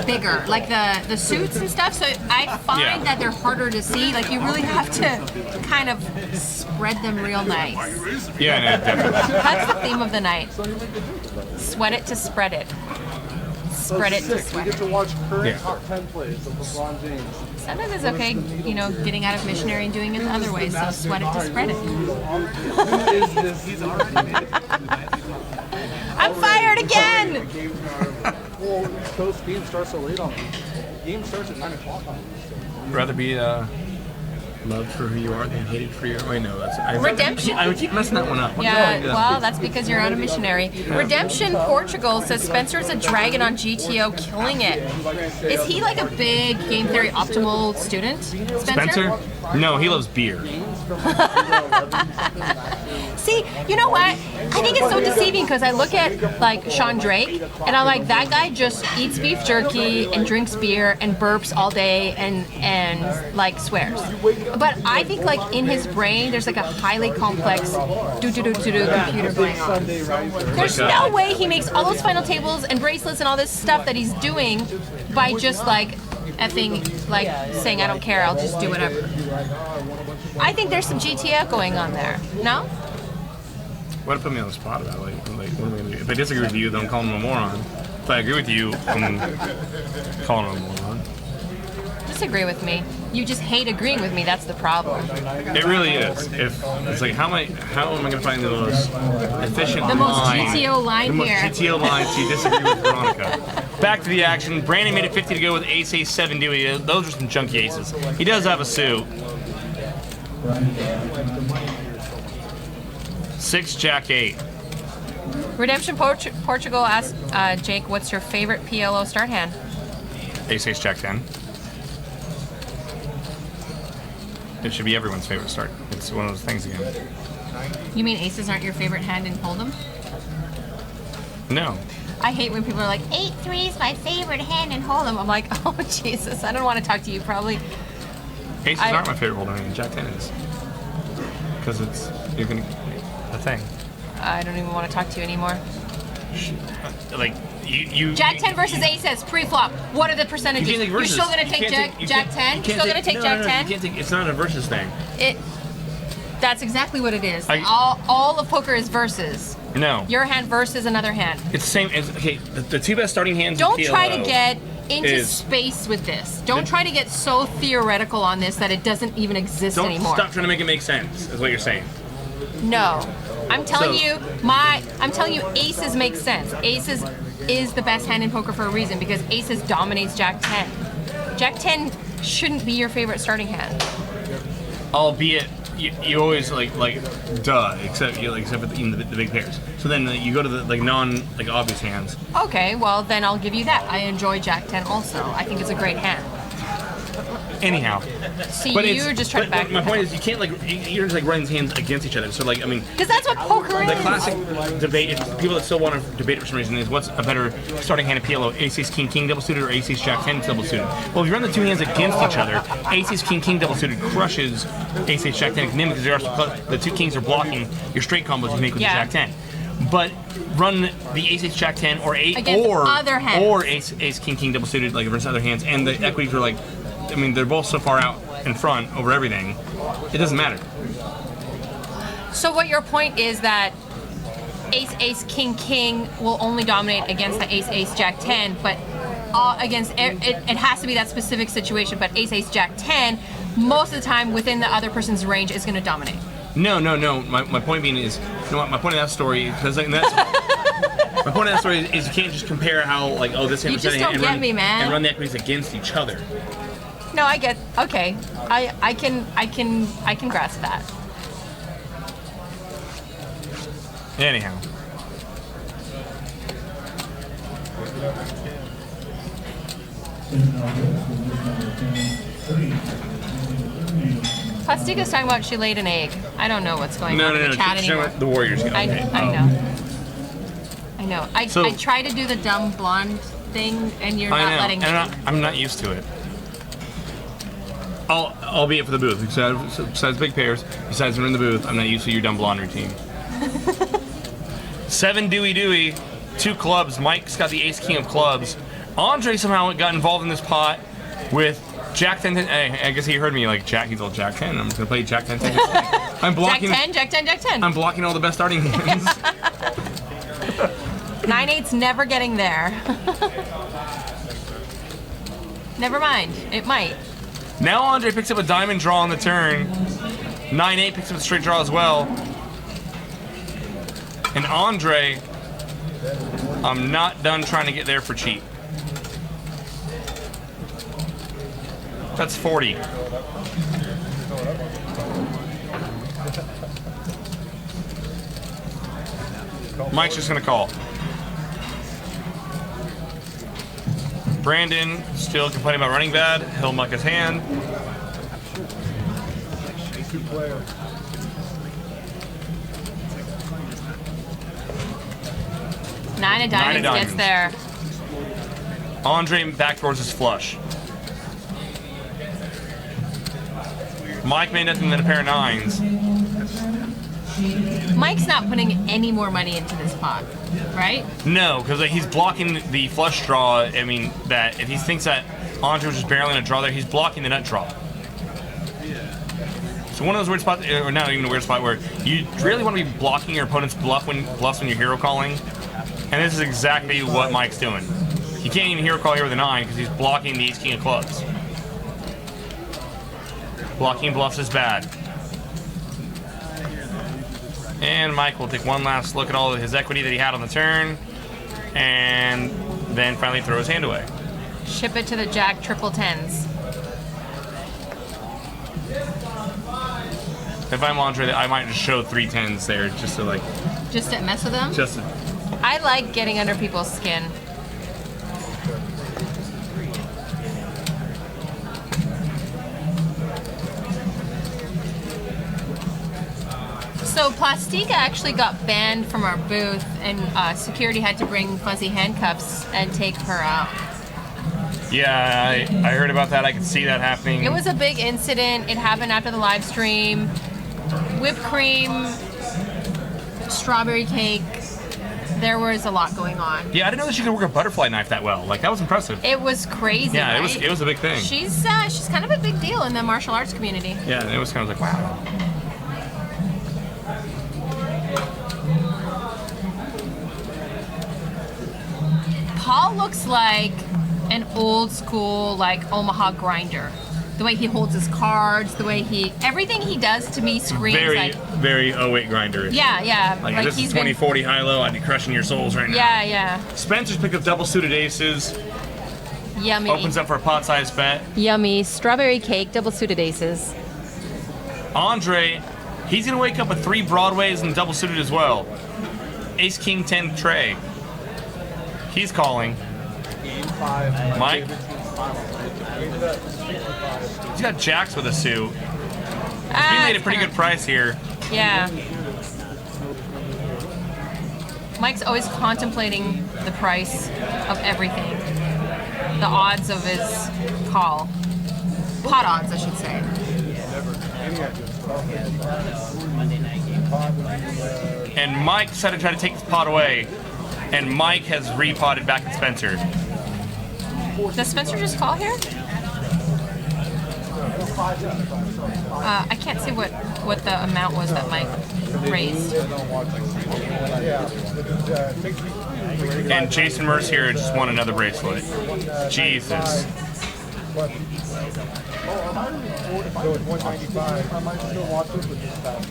bigger, like the suits and stuff. So I find that they're harder to see. Like you really have to kind of spread them real nice. Yeah, no, definitely. That's the theme of the night. Sweat it to spread it. Spread it to We sweat get it. to watch current top 10 plays of LeBron James. Sometimes it's okay, getting out of missionary and doing it the other way. So sweat it to spread it. I'm fired again. Well, Coast game starts so late on me. Game starts at 9 o'clock on me. Rather be loved for who you are than hated for your. Wait, no, that's Redemption. I would keep messing that one up. Yeah, well, that's because you're out of missionary. Redemption Portugal says Spencer's a dragon on GTO, killing it. Is he like a big game theory optimal student, Spencer? No, he loves beer. See, you know what? I think it's so deceiving because I look at like Sean Drake and I'm like, that guy just eats beef jerky and drinks beer and burps all day and like swears. But I think like in his brain there's like a highly complex computer going on. There's no way he makes all those final tables and bracelets and all this stuff that he's doing by just like effing like saying I don't care, I'll just do whatever. I think there's some GTO going on there. No? What to put me on the spot about? Like what am I gonna do? If I disagree with you, then I'm calling him a moron. If I agree with you, I'm calling him a moron. Disagree with me. You just hate agreeing with me. That's the problem. It really is. If it's like, how am I gonna find the most efficient The most line? GTO line the most here. GTO line to disagree with Veronica. Back to the action. Brandon made it 50 to go with ace, ace, 7 Dewey. Those are some chunky aces. He does have a suit. 6, Jack 8. Redemption Portugal asked Jake, what's your favorite PLO start hand? Ace Jack 10. It should be everyone's favorite start. It's one of those things again. You mean aces aren't your favorite hand in Hold'em? No. I hate when people are like, 8-3 is my favorite hand in Hold'em. I'm like, oh Jesus, I don't want to talk to you probably. Aces aren't my favorite hold'em hand. Jack 10 is. Because you're gonna, a thing. I don't even want to talk to you anymore. Like, you Jack 10 versus aces, pre-flop. What are the percentages? You can't take You're versus. still going to You take can't Jack 10? you You're still going to take no, Jack no, 10? You can't take, it's not a versus thing. That's exactly what it is. I- All of poker is versus. No. Your hand versus another hand. It's the same as, okay, the two best starting hands Don't in PLO try to get into is- space with this. Don't try to get so theoretical on this that it doesn't even exist Don't anymore. stop trying to make it make sense, is what you're saying. No. I'm telling So- you aces make sense. Aces is the best hand in poker for a reason because aces dominates Jack 10. Jack 10 shouldn't be your favorite starting hand. Albeit, you always like duh, except for the big pairs. So then you go to the obvious hands. Okay, well then I'll give you that. I enjoy Jack 10 also. I think it's a great hand. Anyhow, See, but you're just trying to back my point is you can't you're just running hands against each other. So I mean, because that's what poker the is. classic debate, people that still want to debate it for some reason, is what's a better starting hand in PLO, ace king double suited or ace Jack 10 double suited? Well, if you run the two hands against each other, ace king double suited crushes ace Jack 10 because the two kings are blocking your straight combos you make with the Jack 10. But run the ace Jack 10 or other hands. or ace king double suited versus other hands, and the equities are they're both so far out in front over everything, it doesn't matter. So what your point is that ace king will only dominate against the ace Jack 10, but against it has to be that specific situation. But ace Jack 10, most of the time within the other person's range, is going to dominate. No. My point being is, my point of that story, because my point of that story is you can't just compare how this hand You just don't get me, man. and run the equities against each other. No, I get. Okay, I can grasp that. Anyhow. Plastika's talking about she laid an egg. I don't know what's going on in the chat she's anymore. talking about the Warriors. I know. I try to do the dumb blonde thing, and you're not letting me. I'm not used to it. Albeit for the booth. Besides big pairs, besides when we're in the booth, I'm not used to your dumb blonde routine. 7 Dewey, 2 clubs. Mike's got the ace king of clubs. Andre somehow got involved in this pot with Jack 10. I guess he heard me he's all Jack 10. I'm just gonna play Jack 10. I'm blocking. Jack 10. I'm blocking all the best starting hands. 9-8's never getting there. Never mind. It might. Now Andre picks up a diamond draw on the turn. 9-8 picks up a straight draw as well. And Andre, I'm not done trying to get there for cheap. That's 40. Mike's just gonna call. Brandon still complaining about running bad. He'll muck his hand. Nine of diamonds gets there. Andre backdoors his flush. Mike made nothing than a pair of 9s. Mike's not putting any more money into this pot, right? No, because he's blocking the flush draw. I mean, that if he thinks that Andre was just barreling a draw there, he's blocking the nut draw. So one of those weird spots, or not even a weird spot, where you really want to be blocking your opponent's bluffs when you're hero calling. And this is exactly what Mike's doing. He can't even hero call here with a 9 because he's blocking the ace king of clubs. Blocking bluffs is bad. And Mike will take one last look at all of his equity that he had on the turn, and then finally throw his hand away. Ship it to the Jack triple 10s. If I'm Andre, I might just show 3 10s there just to Just to mess with them? just to I like getting under people's skin. So Plastica actually got banned from our booth, and security had to bring fuzzy handcuffs and take her out. Yeah, I heard about that. I could see that happening. It was a big incident. It happened after the live stream. Whipped cream, strawberry cake. There was a lot going on. Yeah, I didn't know that she could work a butterfly knife that well. Like, that was impressive. It was crazy. Yeah, right? it was a big thing. She's kind of a big deal in the martial arts community. Yeah, it was kind of like, wow. Paul looks like an old school, like, Omaha grinder. The way he holds his cards, the way everything he does to me screams Very, like... very 08 grinder. Yeah, yeah. Like this is 2040 high-low, I'd be crushing your souls right now. Yeah, yeah. Spencer's picked up double suited aces. Yummy. Opens up for a pot-sized bet. Yummy. Strawberry cake, double suited aces. Andre, he's going to wake up with 3 Broadways and double suited as well. Ace, King, 10, Trey. He's calling. Mike? He's got jacks with a suit. He made a pretty good price here. Yeah. Mike's always contemplating the price of everything. The odds of his call. Pot odds, I should say. And Mike decided to try to take this pot away. And Mike has repotted back at Spencer. Does Spencer just call here? I can't see what the amount was that Mike raised. And Jason Merce here just won another bracelet. Jesus. So it's 195. I might still watch it, but just fast.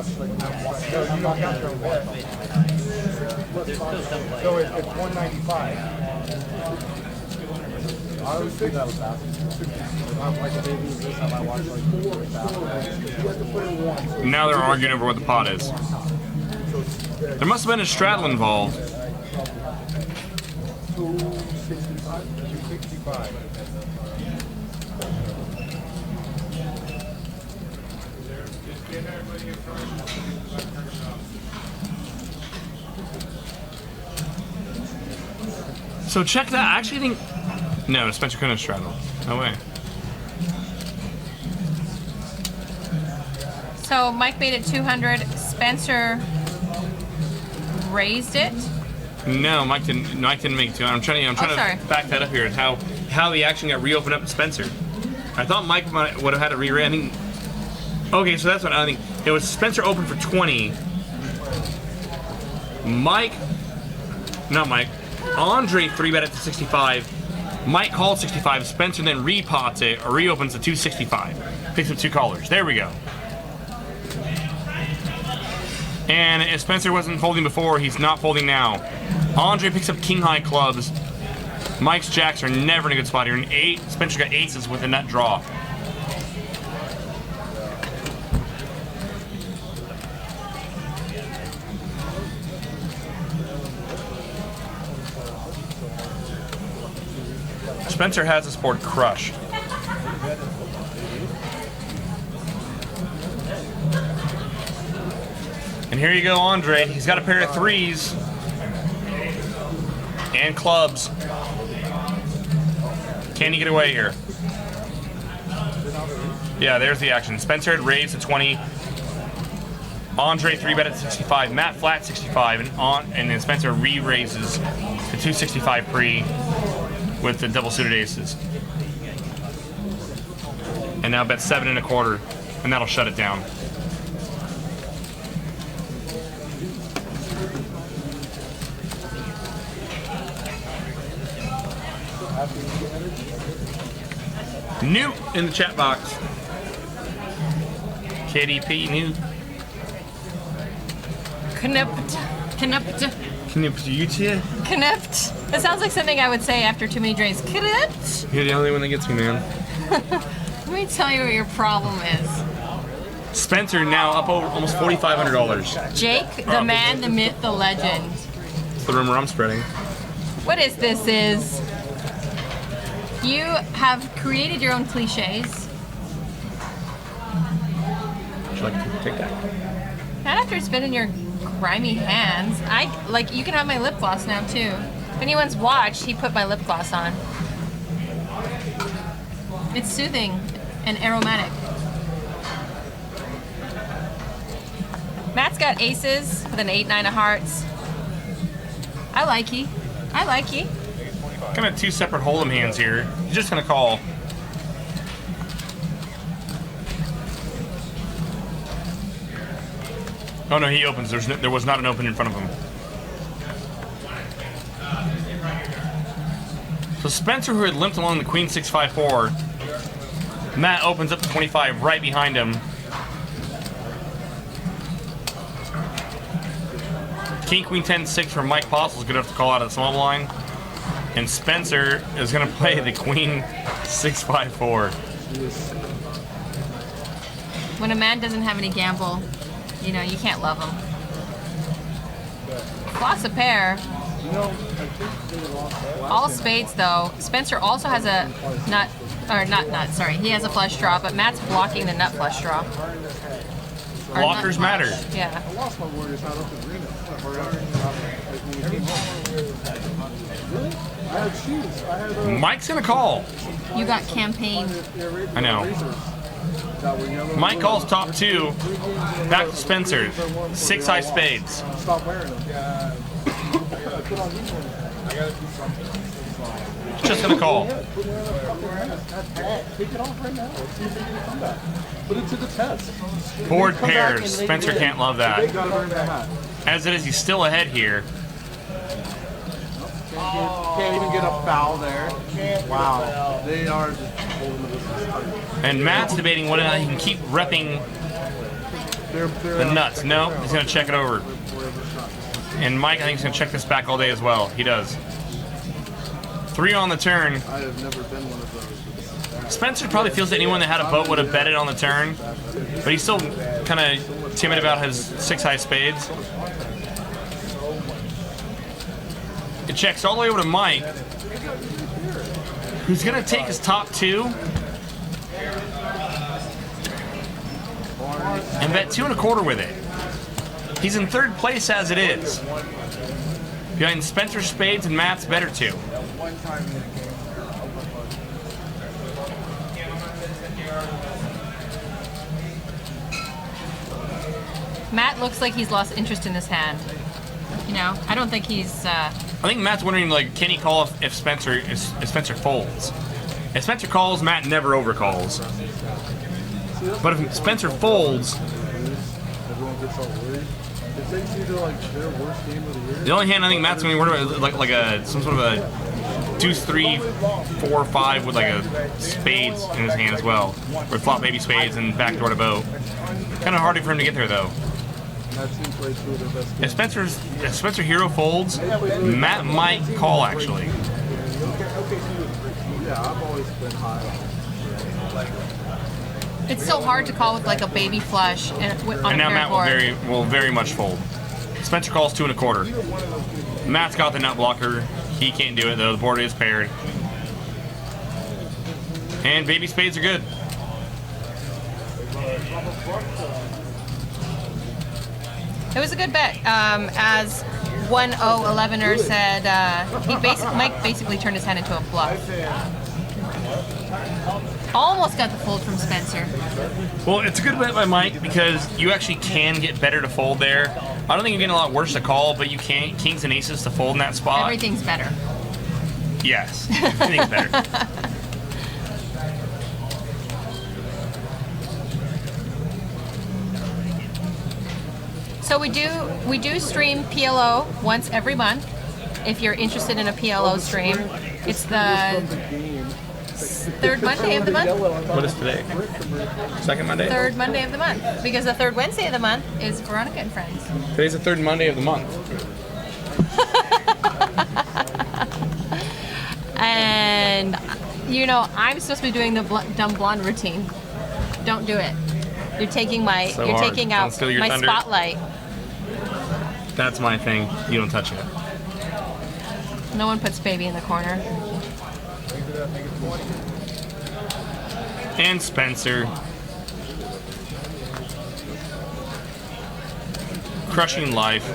No, you don't have to watch. So it's 195. I always think that was fast. I'm like a baby. This time I watch like 4. You have to put in 1. Now they're arguing over what the pot is. There must have been a straddle involved. 265. 265. So check that. I actually think... No, Spencer couldn't have straddled. No way. So Mike made it 200. Spencer raised it. No, Mike didn't make it 200. I'm trying sorry. to back that up here. How the action got reopened up to Spencer. I thought Mike would have had to re-raise. I think... Okay, so that's what I think. It was Spencer open for 20. Andre 3-bet it to 65. Mike called 65. Spencer then repots it or reopens to 265. Picks up 2 callers. There we go. And if Spencer wasn't folding before, he's not folding now. Andre picks up king high clubs. Mike's jacks are never in a good spot here. An 8. Spencer got aces within that draw. Spencer has this board crushed. And here you go, Andre. He's got a pair of 3s and clubs. Can he get away here? Yeah, there's the action. Spencer had raised to 20. Andre 3-bet at 65. Matt flat 65, and then Spencer re-raises to 265 pre with the double suited aces. And now bet 7 1/4, and that'll shut it down. Newt in the chat box. KDP Newt. Knipped. That sounds like something I would say after too many drinks. Knipped. You're the only one that gets me, man. Let me tell you what your problem is. Spencer now up over almost $4,500. Jake, the man, the myth, the legend. That's the rumor I'm spreading. What is this? You have created your own cliches. Would you like to take that? Not after it's been in your grimy hands. You can have my lip gloss now too. If anyone's watched, he put my lip gloss on. It's soothing and aromatic. Matt's got aces with an 8-9 of hearts. I like ye. Kind of two separate hold'em hands here. He's just gonna call. Oh no, he opens. There was not an open in front of him. So Spencer, who had limped along the Queen 6-5-4, Matt opens up to 25 right behind him. King Queen 10-6 from Mike Postle is good enough to call out of the small blind. And Spencer is going to play the Queen 6-5-4. When a man doesn't have any gamble, you can't love him. Floss a pair. All spades though. Spencer also has a he has a flush draw, but Matt's blocking the nut flush draw. Or Blockers nut matter. flush, yeah. I lost my Warriors hat up in Reno. I had shoes. I had Mike's going to call. You got campaign. I know. Mike calls top two. Back to Spencer. 6 high spades. Stop wearing them. Put on these ones. Just going to call. Take it off right now. Let's see if they can come back. Put it to the test. Board pairs. Spencer can't love You that. gotta wear that hat. As it is, he's still ahead here. Can't even get a foul there. Wow. They are just holding this tight. And Matt's debating whether or not he can keep repping the nuts. No, he's going to check it over. And Mike, I think, is going to check this back all day as well. He does. 3 on the turn. I have never been one of those. Spencer probably feels that anyone that had a boat would have betted on the turn, but he's still kind of timid about his 6 high spades. It checks all the way over to Mike, who's going to take his top 2 and bet 2 1/4 with it. He's in 3rd place as it is, behind Spencer's spades and Matt's better 2. Matt looks like he's lost interest in this hand. I don't think he's. I think Matt's wondering, can he call if Spencer folds? If Spencer calls, Matt never overcalls. But if Spencer folds, Everyone gets all worried. If they see their worst game of the year. the only hand I think Matt's going to be worried about is some sort of a deuce 3, 4, 5 with a spades in his hand as well, or flop baby spades and backdoor to boat. Kind of hard for him to get there though. That team plays through their best game. If Spencer Hero folds, Matt might call actually. Yeah, I've always been high on It's so hard to call with a baby flush on And a now paired Matt board. will very much fold. Spencer calls 2 1/4. Matt's got the nut blocker. He can't do it though. The board is paired. And baby spades are good. It was a good bet. As 1011er said, Mike basically turned his hand into a bluff. Almost got the fold from Spencer. Well, it's a good bet by Mike because you actually can get better to fold there. I don't think you're getting a lot worse to call, but you can kings and aces to fold in that spot. Everything's better. Yes, everything's better. So we do stream PLO once every month. If you're interested in a PLO stream, it's the 3rd Monday of the month. What is today? 2nd Monday? 3rd Monday of the month, because the 3rd Wednesday of the month is Veronica and Friends. Today's the 3rd Monday of the month. And I'm supposed to be doing the dumb blonde routine. Don't do it. You're taking my. So you're hard. taking Don't out steal your my thunder. spotlight. That's my thing. You don't touch it. No one puts baby in the corner. And Spencer. Crushing life.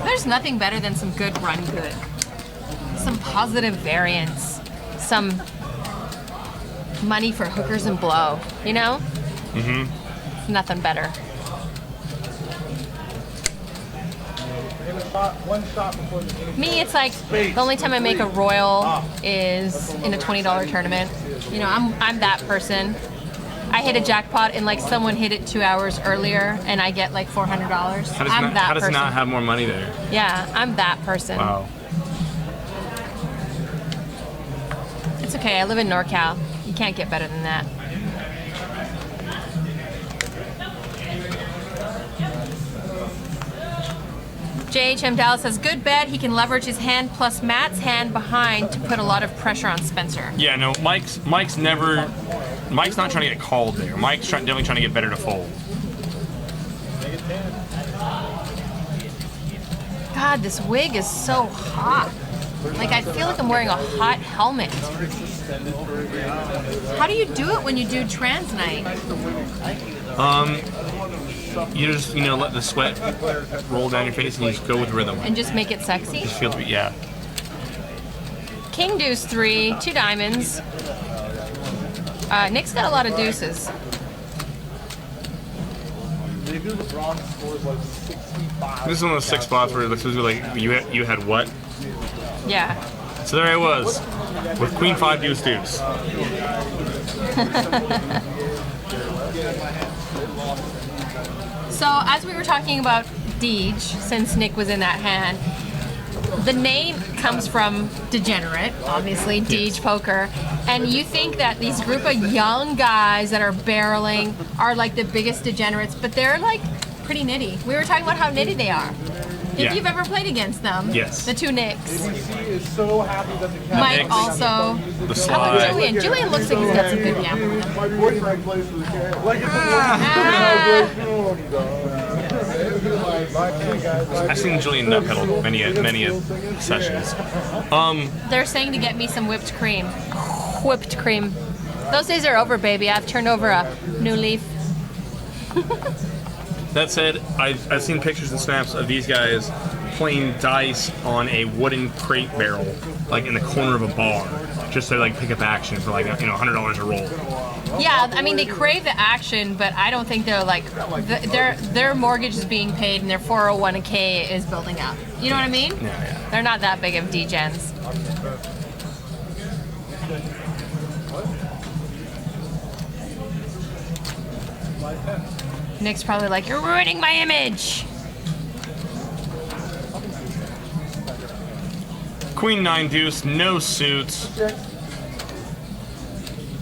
There's nothing better than some good run good. Some positive variance. Some money for hookers and blow. You know? Mm-hmm. Nothing better. One shot before the game. Me, it's like the only time I make a royal is in a $20 tournament. You know, I'm that person. I hit a jackpot and like someone hit it 2 hours earlier and I get like $400. How does, I'm that how does person. it not have more money there? Yeah, I'm that person. Wow. It's okay. I live in NorCal. You can't get better than that. JHM Dallas says, good bet. He can leverage his hand plus Matt's hand behind to put a lot of pressure on Spencer. Yeah, no, Mike's not trying to get called there. Mike's definitely trying to get better to fold. God, this wig is so hot. Like, I feel like I'm wearing a hot helmet. How do you do it when you do trans night? You just, let the sweat roll down your face and you just go with rhythm. And just make it sexy? Just feel, yeah. King deuce 3, 2 diamonds. Nick's got a lot of deuces. Maybe LeBron scores like 65. This is one of those 6 spots where it's like you had what? Yeah. So there I was with Queen 5 deuce deuce. So as we were talking about Deej, since Nick was in that hand, the name comes from degenerate, obviously, Deej poker. And you think that these group of young guys that are barreling are like the biggest degenerates, but they're like pretty nitty. We were talking about how nitty they are. If Yeah. you've ever played against them, Yes. the 2 Nicks. ABC is so happy that the Mike Knicks. also. The How about slide. Julian? Julian looks like he's got some good gambling. My boyfriend plays for the cat. Like it's I've seen Julian nut pedal many sessions. They're saying to get me some whipped cream. Whipped cream. Those days are over, baby. I've turned over a new leaf. That said, I've seen pictures and snaps of these guys playing dice on a wooden crate barrel, like in the corner of a bar, just to like pick up action for like $100 a roll. Yeah, I mean they crave the action, but I don't think they're like their mortgage is being paid and their 401k is building up. You know what I mean? Yeah. They're not that big of degens. Nick's probably like, you're ruining my image. Queen 9 deuce, no suits.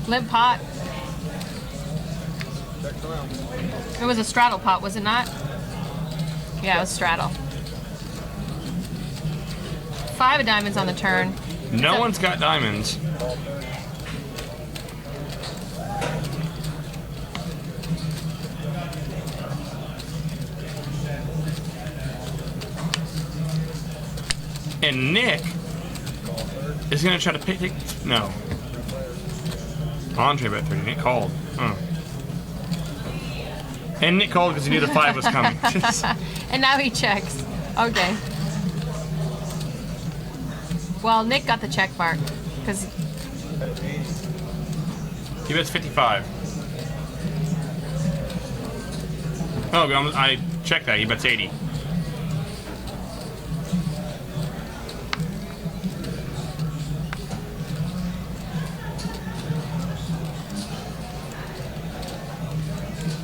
Limp pot. It was a straddle pot, was it not? Yeah, it was straddle. 5 of diamonds on the turn. No one's got diamonds. And Nick is gonna try to pick. No. Entree bet 30. Nick called. Huh. And Nick called because he knew the 5 was coming. And now he checks. Okay. Well, Nick got the check mark because He bets 55. Oh, I checked that. He bets 80.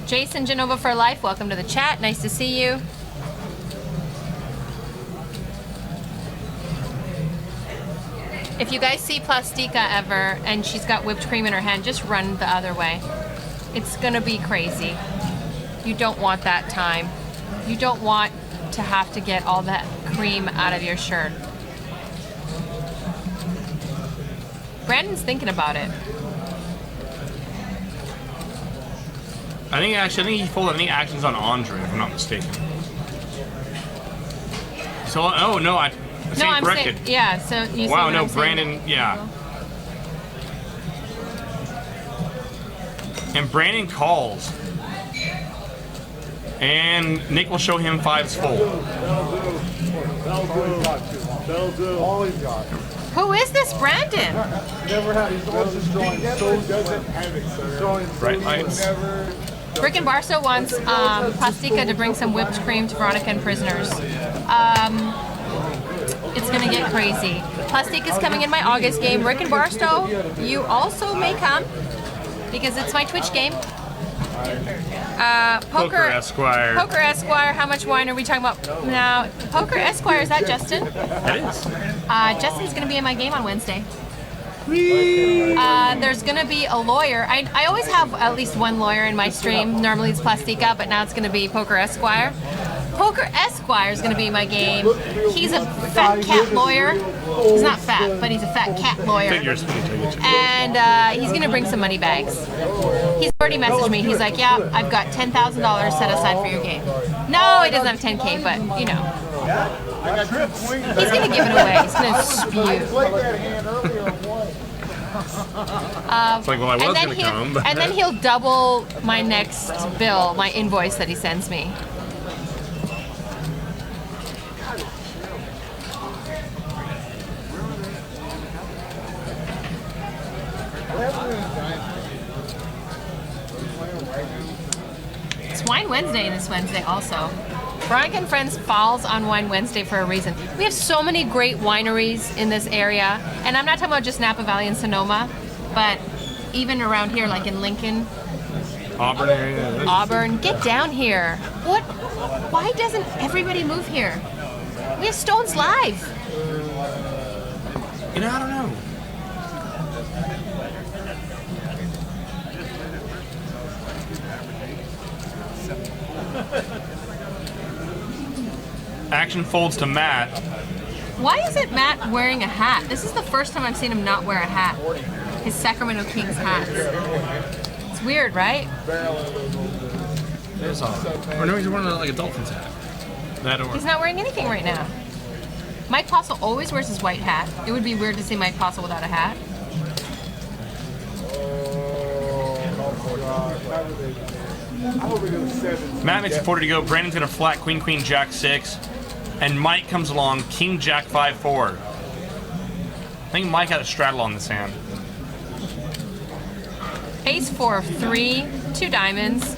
Jason Genova for life. Welcome to the chat. Nice to see you. If you guys see Plastica ever and she's got whipped cream in her hand, just run the other way. It's gonna be crazy. You don't want that time. You don't want to have to get all that cream out of your shirt. Brandon's thinking about it. I think he folded. I think action's on Andre, if I'm not mistaken. So, oh no, I No, stand I'm corrected. saying, yeah, so you see Wow, what no, I'm saying? Brandon, yeah. And Brandon calls. And Nick will show him fives full. That'll do. All he's got. Who is this Brandon? Never had. He's always just drawing so doesn't have it, sir. Drawing so Right lights. never. Rick and Barstow wants Plastica to bring some whipped cream to Veronica and Prisoners. It's gonna get crazy. Plastica's coming in my August game. Rick and Barstow, you also may come because it's my Twitch game. Poker Esquire. Poker Esquire, how much wine are we talking about now? Poker Esquire, is that Justin? That is. Justin's gonna be in my game on Wednesday. There's gonna be a lawyer. I always have at least one lawyer in my stream. Normally it's Plastica, but now it's gonna be Poker Esquire. Poker Esquire is gonna be my game. He's a fat cat lawyer. He's not fat, but he's a fat cat lawyer. Figures. And he's gonna bring some money bags. He's already messaged me. He's like, yeah, I've got $10,000 set aside for your game. No, he doesn't have 10K, but you know. He's gonna give it away. He's gonna spew. It's like, well, I was going to come. But And then he'll double my next bill, my invoice that he sends me. It's Wine Wednesday this Wednesday also. Veronica and Friends falls on Wine Wednesday for a reason. We have so many great wineries in this area, and I'm not talking about just Napa Valley and Sonoma, but even around here, like in Lincoln, Auburn area. Auburn. Get down here. What? Why doesn't everybody move here? We have Stones Live. You know, I don't know. Action folds to Matt. Why isn't Matt wearing a hat? This is the first time I've seen him not wear a hat. His Sacramento Kings hat. It's weird, right? There's or no, he's wearing like a Dolphins hat. That or He's not wearing anything right now. Mike Postle always wears his white hat. It would be weird to see Mike Postle without a hat. Matt makes it 40 to go. Brandon's gonna flat Queen Queen Jack 6, and Mike comes along King Jack 5-4. I think Mike had a straddle on this hand. Ace 4 of 3, 2 diamonds.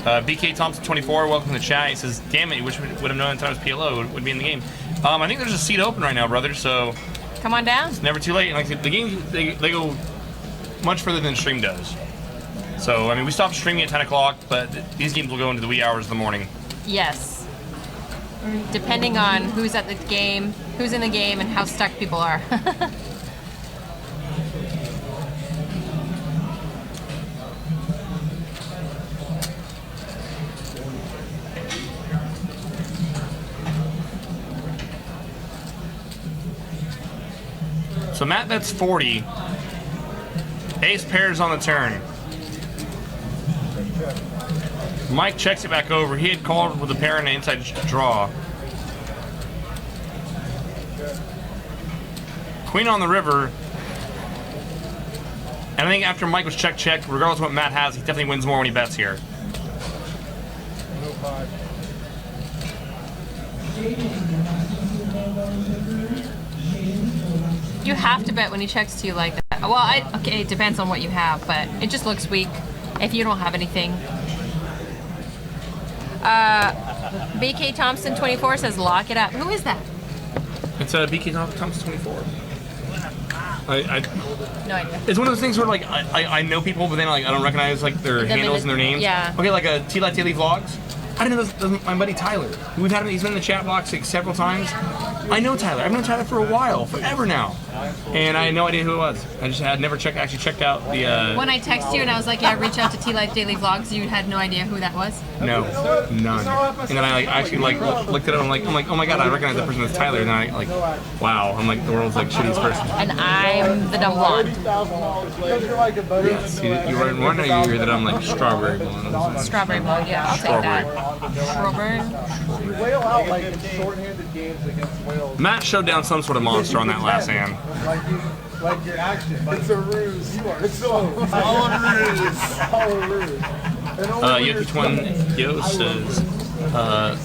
BK Thompson 24, welcome to the chat. He says, "Damn it, you wish we would have known that time PLO would be in the game." I think there's a seat open right now, brother. So Come on down. never too late. And like I said, the game they go much further than the stream does. So I mean, we stopped streaming at 10 o'clock, but these games will go into the wee hours of the morning. Yes. Depending on who's at the game, who's in the game, and how stuck people are. So Matt bets 40. Ace pairs on the turn. Mike checks it back over. He had called with a pair and an inside draw. Queen on the river. And I think after Mike was check, regardless of what Matt has, he definitely wins more when he bets here. You have to bet when he checks to you like that. Well, okay, it depends on what you have, but it just looks weak if you don't have anything. BK Thompson 24 says lock it up. Who is that? It's BK Thompson 24. No idea. It's one of those things where like I know people, but then like I don't recognize like their handles and their names. Yeah. Okay, like a T-Light Daily Vlogs. I didn't know this, my buddy Tyler. He's been in the chat box like several times. I know Tyler. I've known Tyler for a while, forever now, and I had no idea who it was. I just had never actually checked out the. When I texted you and I was like, yeah, reach out to T Life Daily Vlogs, you had no idea who that was? No, none. And then I actually looked at it. I'm like, oh my god, I recognize that person as Tyler. And then wow, I'm like the world's shittiest person. And I'm the dumb blonde. Yes, you were wondering that I'm strawberry blonde. Strawberry blonde, yeah, I'll take that. Strawberry. Whale out in short-handed games against whales. Matt showed down some sort of monster on that last hand. Like your action. It's a ruse. It's all a ruse. All a ruse. Yoki Yo says,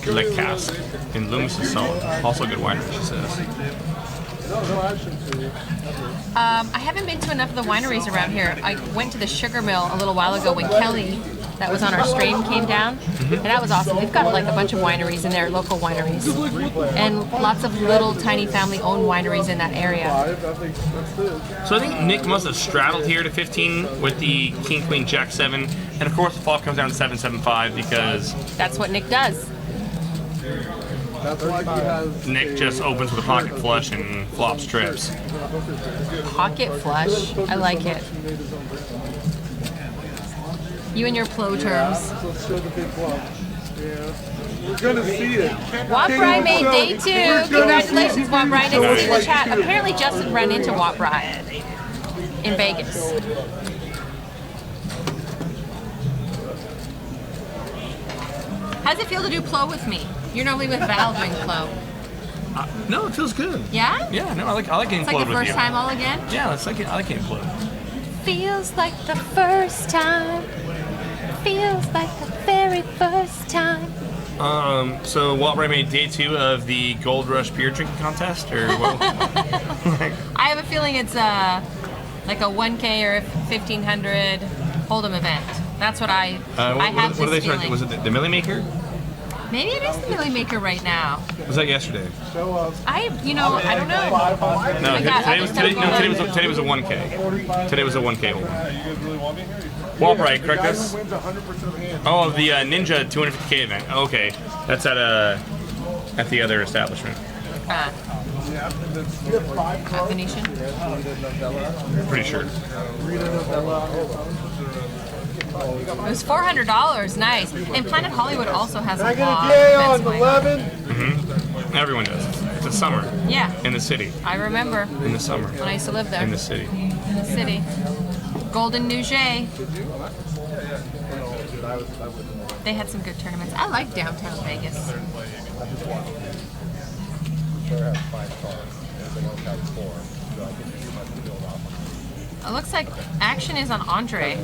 Le Cask in Loomis is solid. Also a good winery, she says. No action for you. I haven't been to enough of the wineries around here. I went to the Sugar Mill a little while ago when Kelly, that was on our stream, came down, and that was awesome. They've got a bunch of wineries in there, local wineries, and lots of little tiny family-owned wineries in that area. So I think Nick must have straddled here to 15 with the King, Queen, Jack 7, and of course the flop comes down to 7-7-5 because That's what Nick does. That's why he has Nick just opens with a pocket flush and flops trips. Pocket flush. I like it. You and your PLO terms. Let's show the big flop. Yeah. We're gonna see it. Waprai made day 2. Congratulations, Waprai. Nice to see the chat. Apparently Justin ran into Waprai in Vegas. How does it feel to do PLO with me? You're normally with Val doing PLO. No, it feels good. Yeah? Yeah, no, I like getting It's like flowed the with first you. time all again? Yeah, I like getting flowed. Feels like the first time. Feels like the very first time. So Waprai made day 2 of the Gold Rush beer drinking contest, or what? I have a feeling it's like a 1K or 1,500 Hold'em event. That's what I have what are they this trying? feeling. Was it the Millie Maker? Maybe it is the Millie Maker right now. Was that yesterday? I don't know. No, I got today other stuff today was a 1K. Today was a 1K hold. You guys really want me here? Waprai, correct us? Wins 100% of the hand. Oh, the Ninja 250K event. Okay, that's at the other establishment. At Venetian. Pretty sure. It was $400. Nice. And Planet Hollywood also has a I lot get of a J events on going 11. Everyone does. It's a summer Yeah, in the city. I remember In the summer. when I used to live there. In the city. In the city. Golden Nouget. They had some good tournaments. I like downtown Vegas. It looks like action is on Andre.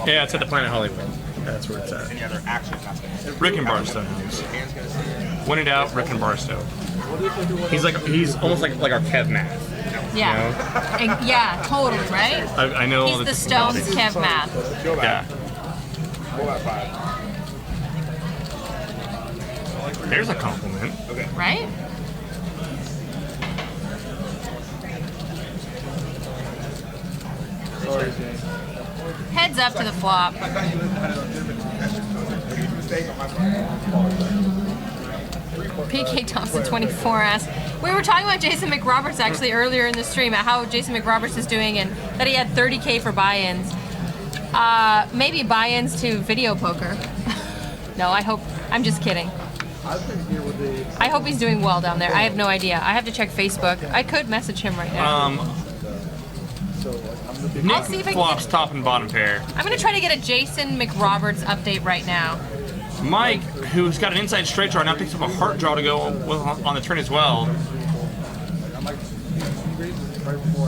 Yeah, it's at the Planet Hollywood. That's where it's at. Any other actions after? Rick and Barstow knows. When in doubt, Rick and Barstow. He's almost like our Kev Math. Yeah. And yeah, totally, right? I know all He's the the Stones technicalities. Kev Math, Yeah. There's a compliment. right? Heads up to the flop. PK Thompson 24 asks, we were talking about Jason McRoberts actually earlier in the stream, at how Jason McRoberts is doing and that he had 30K for buy-ins. Maybe buy-ins to video poker. No, I'm just kidding. I hope he's doing well down there. I have no idea. I have to check Facebook. I could message him right now. Nick I'll see if I can flops get- top and bottom pair. I'm gonna try to get a Jason McRoberts update right now. Mike, who's got an inside straight draw, now picks up a heart draw to go on the turn as well.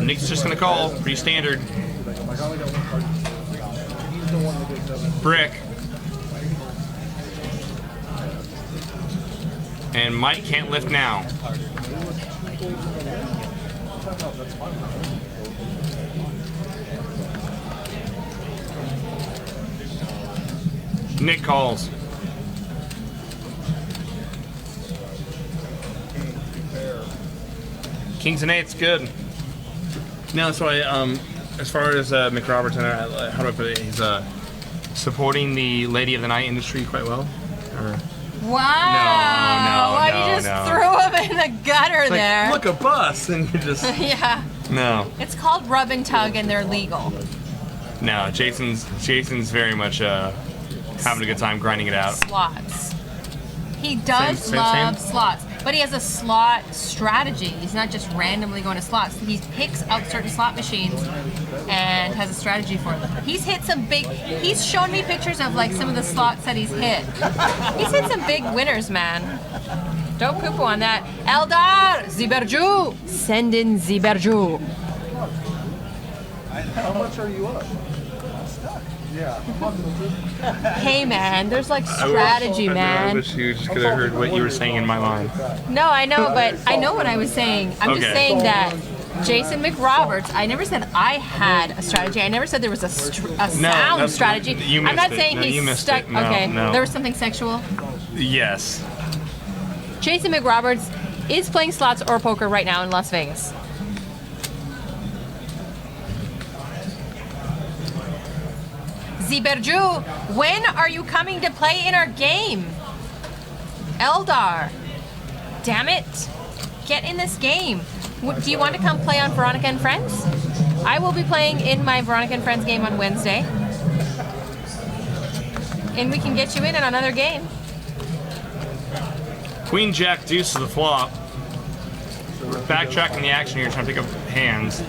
Nick's just gonna call, pretty standard. Brick. And Mike can't lift now. Nick calls. Kings and eights, good. No, so as far as McRoberts, how do I put it? He's supporting the Lady of the Night industry quite well. Or Wow. No, Well, no, you just no. threw him in the gutter Like, there. look, a bus, and you just Yeah. no. It's called rub and tug, and they're legal. No, Jason's very much having a good time grinding it out. Slots. He does Same. love slots, but he has a slot strategy. He's not just randomly going to slots. He picks out certain slot machines and has a strategy for them. He's hit some big. He's shown me pictures of like some of the slots that he's hit. He's hit some big winners, man. Don't poo-poo on that. Eldar Ziberju, send in Ziberju. How much are you up? Yeah. Hey, man, there's like strategy, I man. wish you just could have heard what you were saying in my mind. No, I know, but I know what I was saying. I'm just Okay. saying that Jason McRoberts, I never said I had a strategy. I never said there was a sound that's- strategy. you I'm not missed it. saying No, you he's missed stuck. it. No, okay, no. there was something sexual. Yes. Jason McRoberts is playing slots or poker right now in Las Vegas. Ziberju, when are you coming to play in our game? Eldar, damn it. Get in this game. Do you want to come play on Veronica and Friends? I will be playing in my Veronica and Friends game on Wednesday. And we can get you in another game. Queen Jack Deuce to the flop. We're backtracking the action here, trying to pick up hands.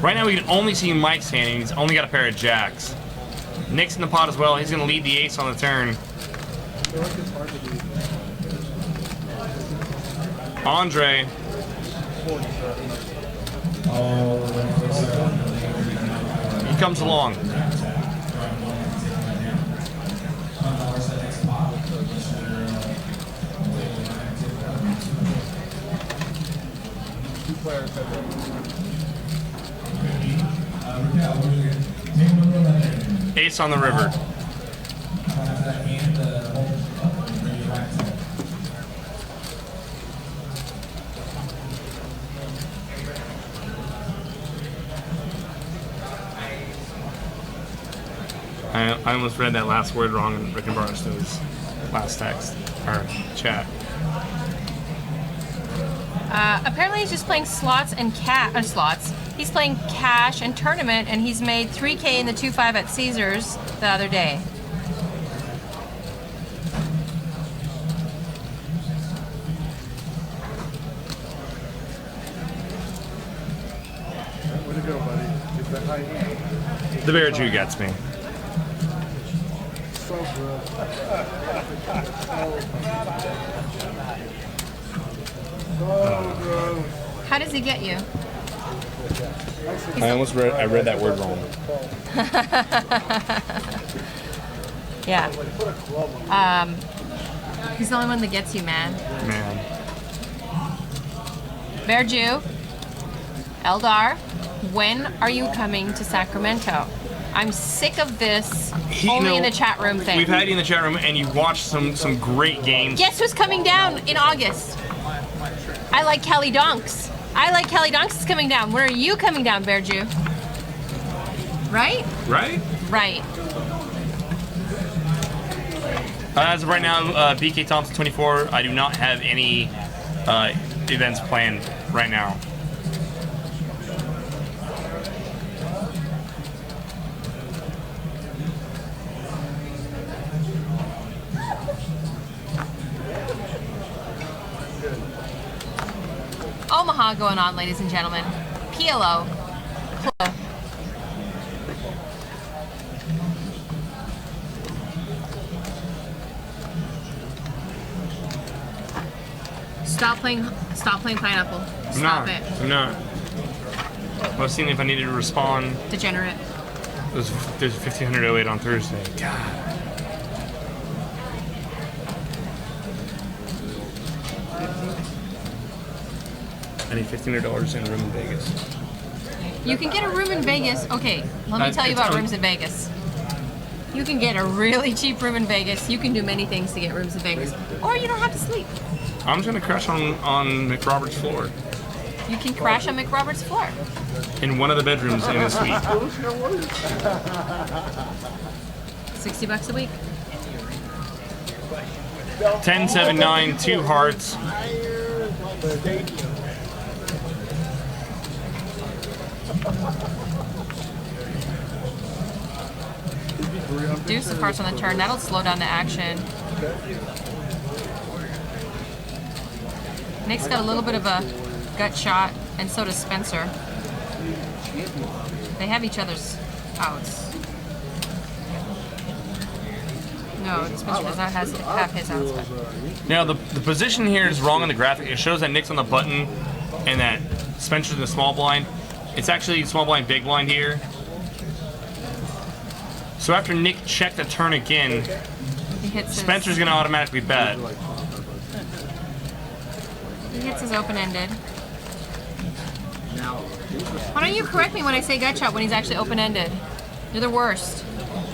Right now we can only see Mike's hand, and he's only got a pair of jacks. Nick's in the pot as well. He's going to lead the ace on the turn. Andre. He comes along. Ace on the river. I almost read that last word wrong in Rick and Barstow's last text or chat. Apparently he's just playing slots and slots. He's playing cash and tournament, and he's made $3K in the 2-5 at Caesars the other day. Way to go, buddy. Get that high hand. The Bear Jew gets me. So good. So good. How does he get you? I read that word wrong. Yeah. He's the only one that gets you, man. Man. Bear Jew, Eldar, when are you coming to Sacramento? I'm sick of this only in the chat room thing. We've had you in the chat room and you watched some great games. Guess who's coming down in August? I like Kelly Donks. I like Kelly Donks is coming down. When are you coming down, Bear Jew? Right? Right? Right. As of right now, BK Thompson 24, I do not have any events planned right now. Omaha going on, ladies and gentlemen. PLO. Stop playing pineapple. Stop it. I'm not. I was seeing if I needed to respond. Degenerate. There's 1508 on Thursday. God. I need $1,500 in a room in Vegas. You can get a room in Vegas. Okay, let me tell you about rooms in Vegas. You can get a really cheap room in Vegas. You can do many things to get rooms in Vegas. Or you don't have to sleep. I'm just gonna crash on McRoberts' floor. You can crash on McRoberts' floor. In one of the bedrooms in his suite. $60 a week. 10, 7, 9, 2 hearts. Deuce of hearts on the turn. That'll slow down the action. Nick's got a little bit of a gut shot, and so does Spencer. They have each other's outs. No, Spencer does not have his outs. But Now, the position here is wrong on the graphic. It shows that Nick's on the button and that Spencer's in the small blind. It's actually small blind, big blind here. So after Nick checked the turn again, he hits Spencer's going to automatically bet. He hits his open-ended. Why don't you correct me when I say gut shot when he's actually open-ended? You're the worst.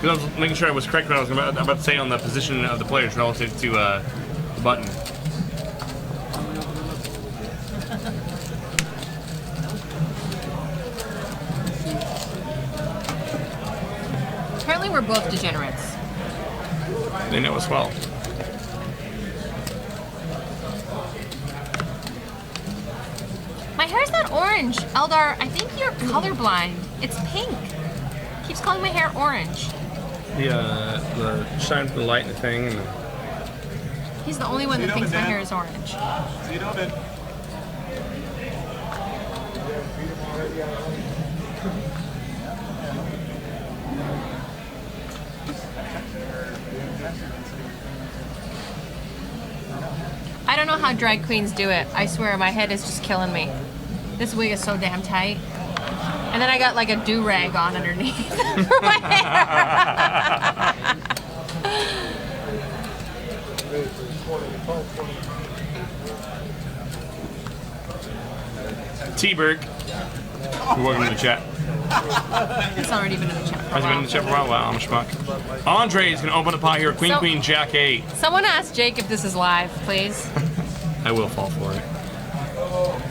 Because I was making sure I was correct what I was about to say on the position of the players relative to the button. Apparently we're both degenerates. They know as well. My hair's not orange. Eldar, I think you're colorblind. It's pink. Keeps calling my hair orange. The shine from the light and the thing. And He's the only one that thinks my hair is orange. See you doing it. I don't know how drag queens do it. I swear, my head is just killing me. This wig is so damn tight. And then I got like a do-rag on underneath for my hair. T-Berg, welcome to the chat. It's already been in the chat for a Has he been in the while. chat for a while? Wow, I'm a schmuck. Andre is going to open the pot here. Queen, So- Queen, Jack 8. Someone ask Jake if this is live, please. I will fall for it.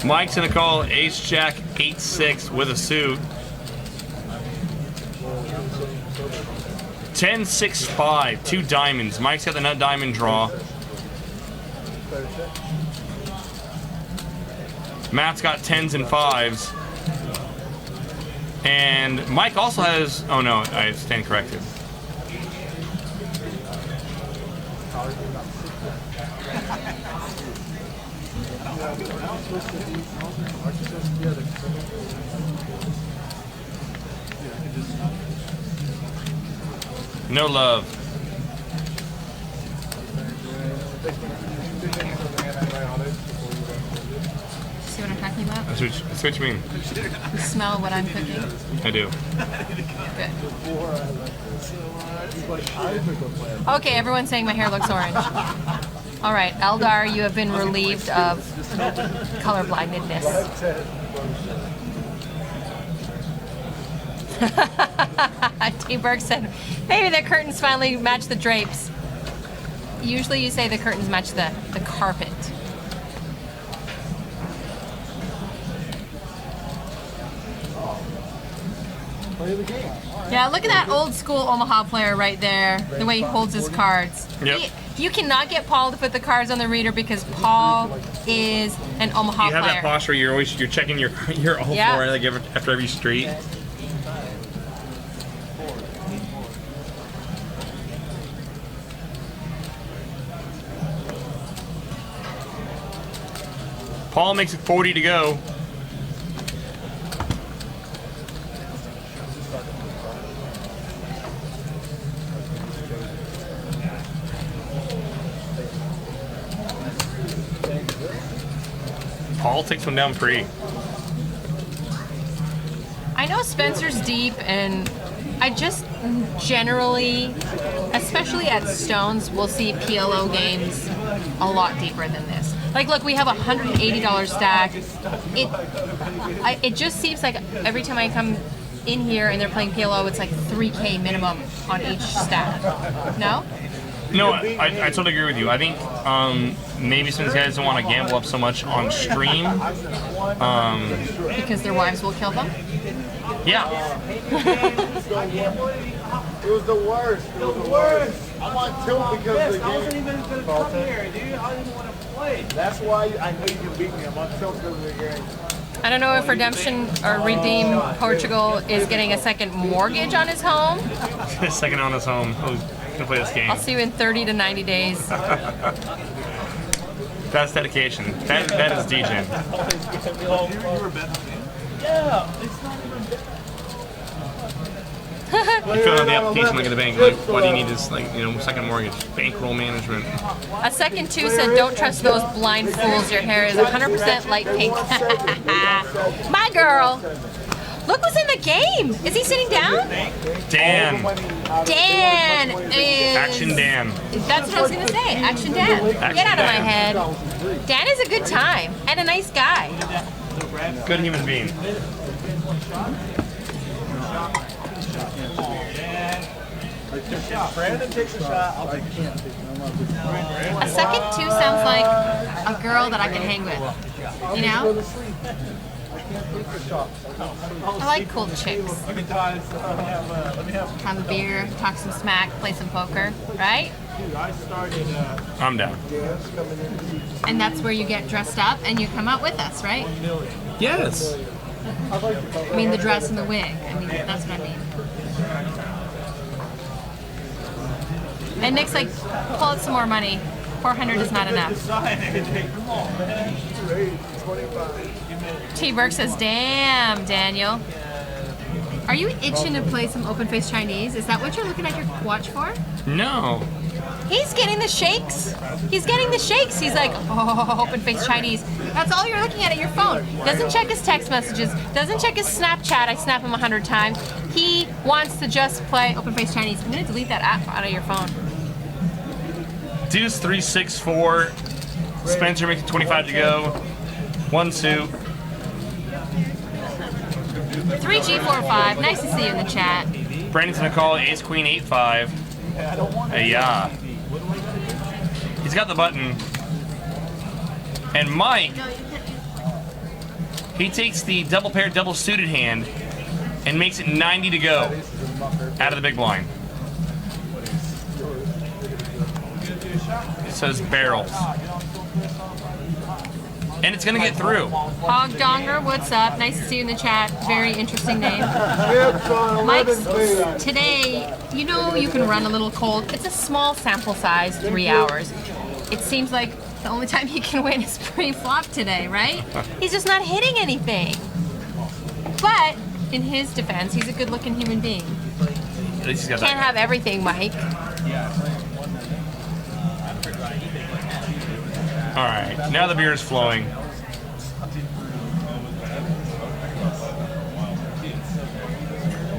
Mike's going to call Ace Jack 8-6 with a suit. 10-6-5, 2 diamonds. Mike's got the nut diamond draw. Matt's got 10s and 5s. And Mike also has, oh no, I stand corrected. No love. See what I'm talking about? That's what you mean. You smell what I'm cooking? I do. Good. Okay, everyone's saying my hair looks orange. All right, Eldar, you have been relieved of colorblindedness. T. Burke said, maybe the curtains finally match the drapes. Usually you say the curtains match the carpet. Yeah, look at that old school Omaha player right there, the way he holds his cards. Yep. You cannot get Paul to put the cards on the reader because Paul is an Omaha You have player. that posture. You're checking your all Yeah. four like after every street. Paul makes it 40 to go. Paul takes one down free. I know Spencer's deep, and I just generally, especially at Stones, will see PLO games a lot deeper than this. Like, look, we have a $180 stack. It just seems like every time I come in here and they're playing PLO, it's like $3K minimum on each stack. No? No, I totally agree with you. I think maybe some of these guys don't want to gamble up so much on stream. Because their wives will kill them. Yeah. It was the worst. It was the worst. I'm on tilt because of the I wasn't game. even gonna come here, dude. I didn't want to play. That's why I know you can beat me. I'm on tilt because of the game. I don't know if Redemption or Redeem Portugal is getting a second mortgage on his home. Second on his home. Who's gonna play this game? I'll see you in 30 to 90 days. That's dedication. That is DJing. You fill out the application like at the bank. Like, what do you need is like second mortgage, bankroll management. A second two said, "Don't trust those blind fools. Your hair is 100% light pink." My girl. Look who's in the game. Is he sitting down? Dan. Dan is. Action Dan. That's what I was gonna say. Action Dan. Get out of my head. Dan is a good time and a nice guy. Good human being. Brandon takes a shot. I'll take a shot. A second two sounds like a girl that I can hang with. You know? I like cool chicks. Have a beer, talk some smack, play some poker, right? I'm down. And that's where you get dressed up and you come out with us, right? Yes. I mean the dress and the wig. I mean, that's what I mean. And Nick's like, pull out some more money. 400 is not enough. T. Burke says, damn, Daniel. Are you itching to play some open-faced Chinese? Is that what you're looking at your watch for? No. He's getting the shakes. He's getting the shakes. He's like, oh, open-faced Chinese. That's all you're looking at your phone. Doesn't check his text messages. Doesn't check his Snapchat. I snap him 100 times. He wants to just play open-faced Chinese. I'm going to delete that app out of your phone. Deuce 3-6-4. Spencer makes it 25 to go. 1 suit. 3G45. Nice to see you in the chat. Brandon's gonna call Ace Queen 8-5. Yeah. He's got the button. And Mike, he takes the double pair, double suited hand and makes it 90 to go out of the big blind. It says barrels. And it's gonna get through. Hog Donger, what's up? Nice to see you in the chat. Very interesting name. Mike's today, you know you can run a little cold. It's a small sample size, 3 hours. It seems like the only time he can win is pre-flop today, right? He's just not hitting anything. But in his defense, he's a good-looking human being. At least he's got Can't that. have everything, Mike. All right, now the beer is flowing.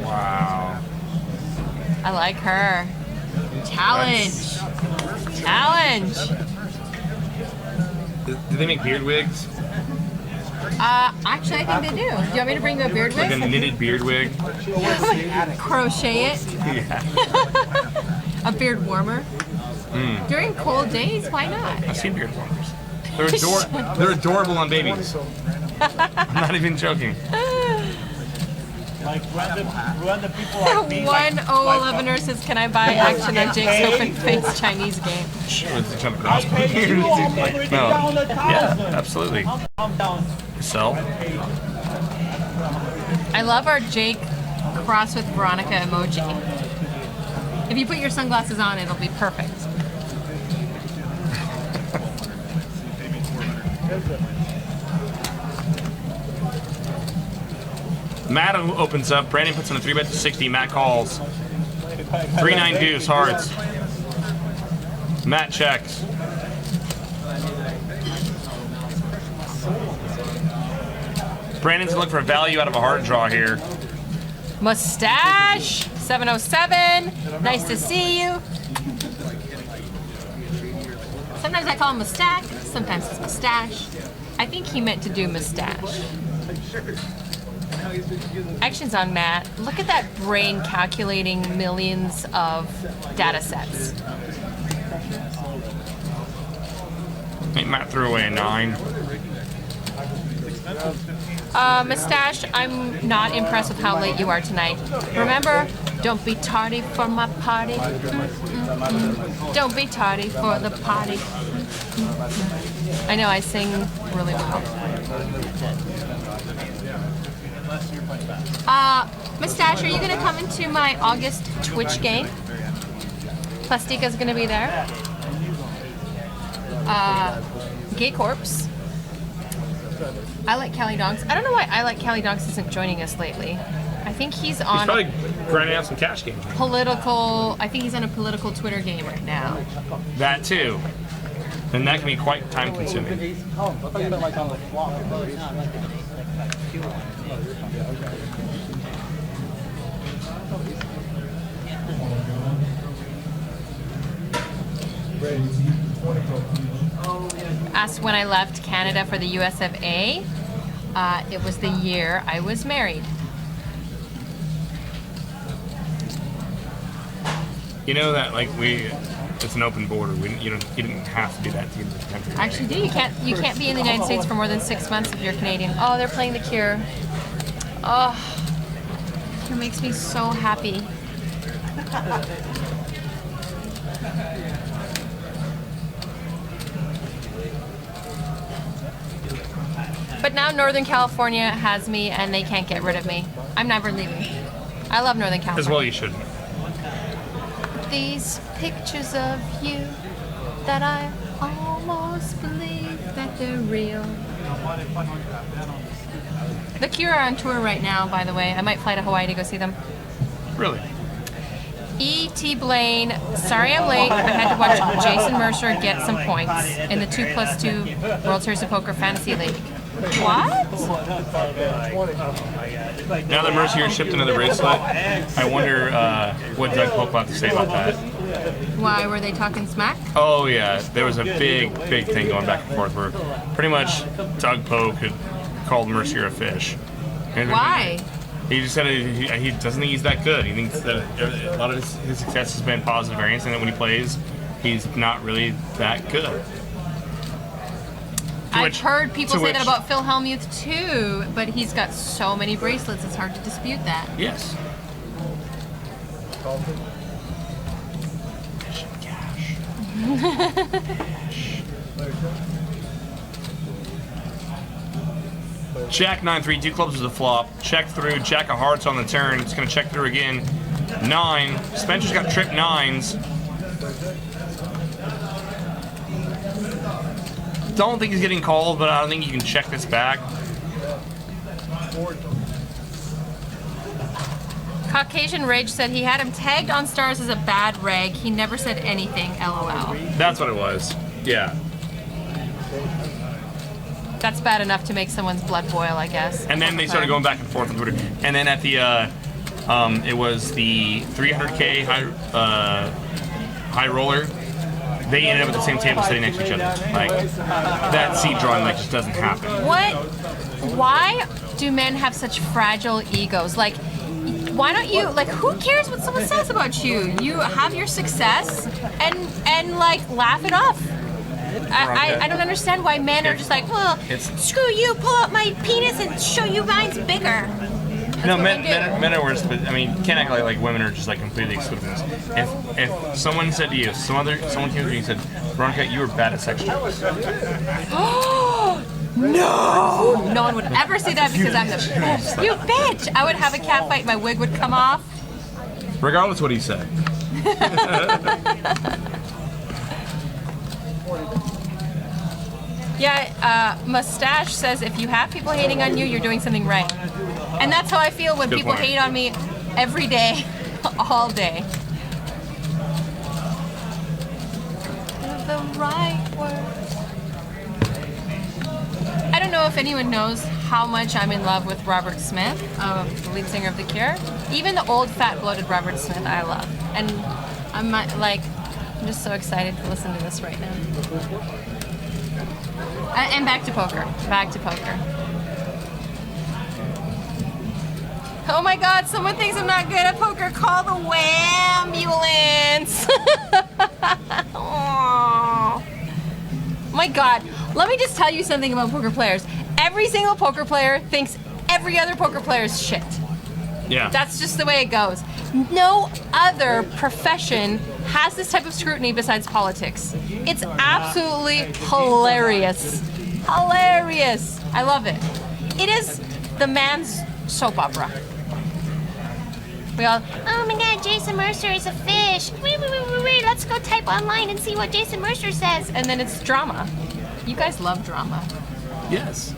Wow. I like her. Challenge. Challenge. Do they make beard wigs? Actually, I think they do. Do you want me to bring you a beard Like a wig? knitted beard wig? Crochet it. Yeah. A beard warmer. During cold days, why not? I've seen beard warmers. They're adorable on babies. I'm not even joking. Like random people like me. Like, 1011er says, can I buy action on Jake's open face Chinese game? Let's jump I across. pay you already No. down 1,000. Yeah, absolutely. I'm down. Sell. I love our Jake cross with Veronica emoji. If you put your sunglasses on, it'll be perfect. Matt opens up. Brandon puts in a 3-bet to 60. Matt calls. 3-9 deuce hearts. Matt checks. Brandon's looking for value out of a hard draw here. Mustache 707. Nice to see you. Sometimes I call him mustache. Sometimes it's mustache. I think he meant to do mustache. Actions on Matt. Look at that brain calculating millions of data sets. think Matt threw away a 9. Mustache, I'm not impressed with how late you are tonight. Remember, don't be tardy for my party. Don't be tardy for the party. I know I sing really well. Mustache, are you gonna come into my August Twitch game? Plastika's gonna be there. Gay Corpse. I Like Cali Donks. I don't know why I Like Cali Donks isn't joining us lately. I think he's He's on probably grinding out some cash games. political. I think he's on a political Twitter game right now. That too. And that can be quite time consuming. Asked when I left Canada for the US of A. It was the year I was married. You know that it's an open border. You didn't have to do that to get into the country. Actually, do you can't be in the United States for more than 6 months if you're Canadian. Oh, they're playing The Cure. Oh, Cure makes me so happy. But now Northern California has me and they can't get rid of me. I'm never leaving. I love Northern California. As well you shouldn't. These pictures of you that I almost believe that they're real. The Cure are on tour right now, by the way. I might fly to Hawaii to go see them. Really? E.T. Blaine, sorry I'm late. I had to watch Jason Mercer get some points in the 2+2 World Series of Poker Fantasy League. What? Now that Mercier shipped another bracelet, I wonder what Doug Polk will have to say about that. Why, were they talking smack? Oh yeah, there was a big thing going back and forth where pretty much Doug Polk had called Mercier a fish. And Why? He just said he doesn't think he's that good. He thinks that a lot of his success has been positive variance, and that when he plays, he's not really that good. I've heard people say that about Phil Hellmuth too, but he's got so many bracelets, it's hard to dispute that. Yes. Jack 9-3, 2 clubs is a flop. Check through, Jack of hearts on the turn. It's going to check through again. 9. Spencer's got trip 9s. Don't think he's getting called, but I don't think you can check this back. Caucasian Rage said he had him tagged on Stars as a bad reg. He never said anything, LOL. That's what it was. Yeah. That's bad enough to make someone's blood boil, I guess. And then they started going back and forth on Twitter. And then at the, it was the 300K high roller. They ended up at the same table sitting next to each other. Like, that seed drawing just doesn't happen. What? Why do men have such fragile egos? Like, why don't you, like, who cares what someone says about you? You have your success and like, laugh it off. I don't understand why men are just like, well, screw you, pull out my penis and show you mine's bigger. No, men are worse, but I mean, you can't act like women are just like completely excluded from this. If someone said to you, someone came to you and said, Veronica, you were bad at sex jokes. No! No one would ever say that because I'm the bitch. You bitch! I would have a cat fight, my wig would come off. Regardless what he said. Yeah, Mustache says if you have people hating on you, you're doing something right. And that's how I feel when people hate on me every day, all day. The right words. I don't know if anyone knows how much I'm in love with Robert Smith, the lead singer of The Cure. Even the old, fat, bloated Robert Smith I love. And I'm just so excited to listen to this right now. And back to poker. Back to poker. Oh my God, someone thinks I'm not good at poker. Call the ambulance. Aww. My my God. Let me just tell you something about poker players. Every single poker player thinks every other poker player is shit. Yeah. That's just the way it goes. No other profession has this type of scrutiny besides politics. It's absolutely hilarious. Hilarious. I love it. It is the man's soap opera. We all, oh my God, Jason Mercer is a fish. Wait, let's go type online and see what Jason Mercer says. And then it's drama. You guys love drama. Yes.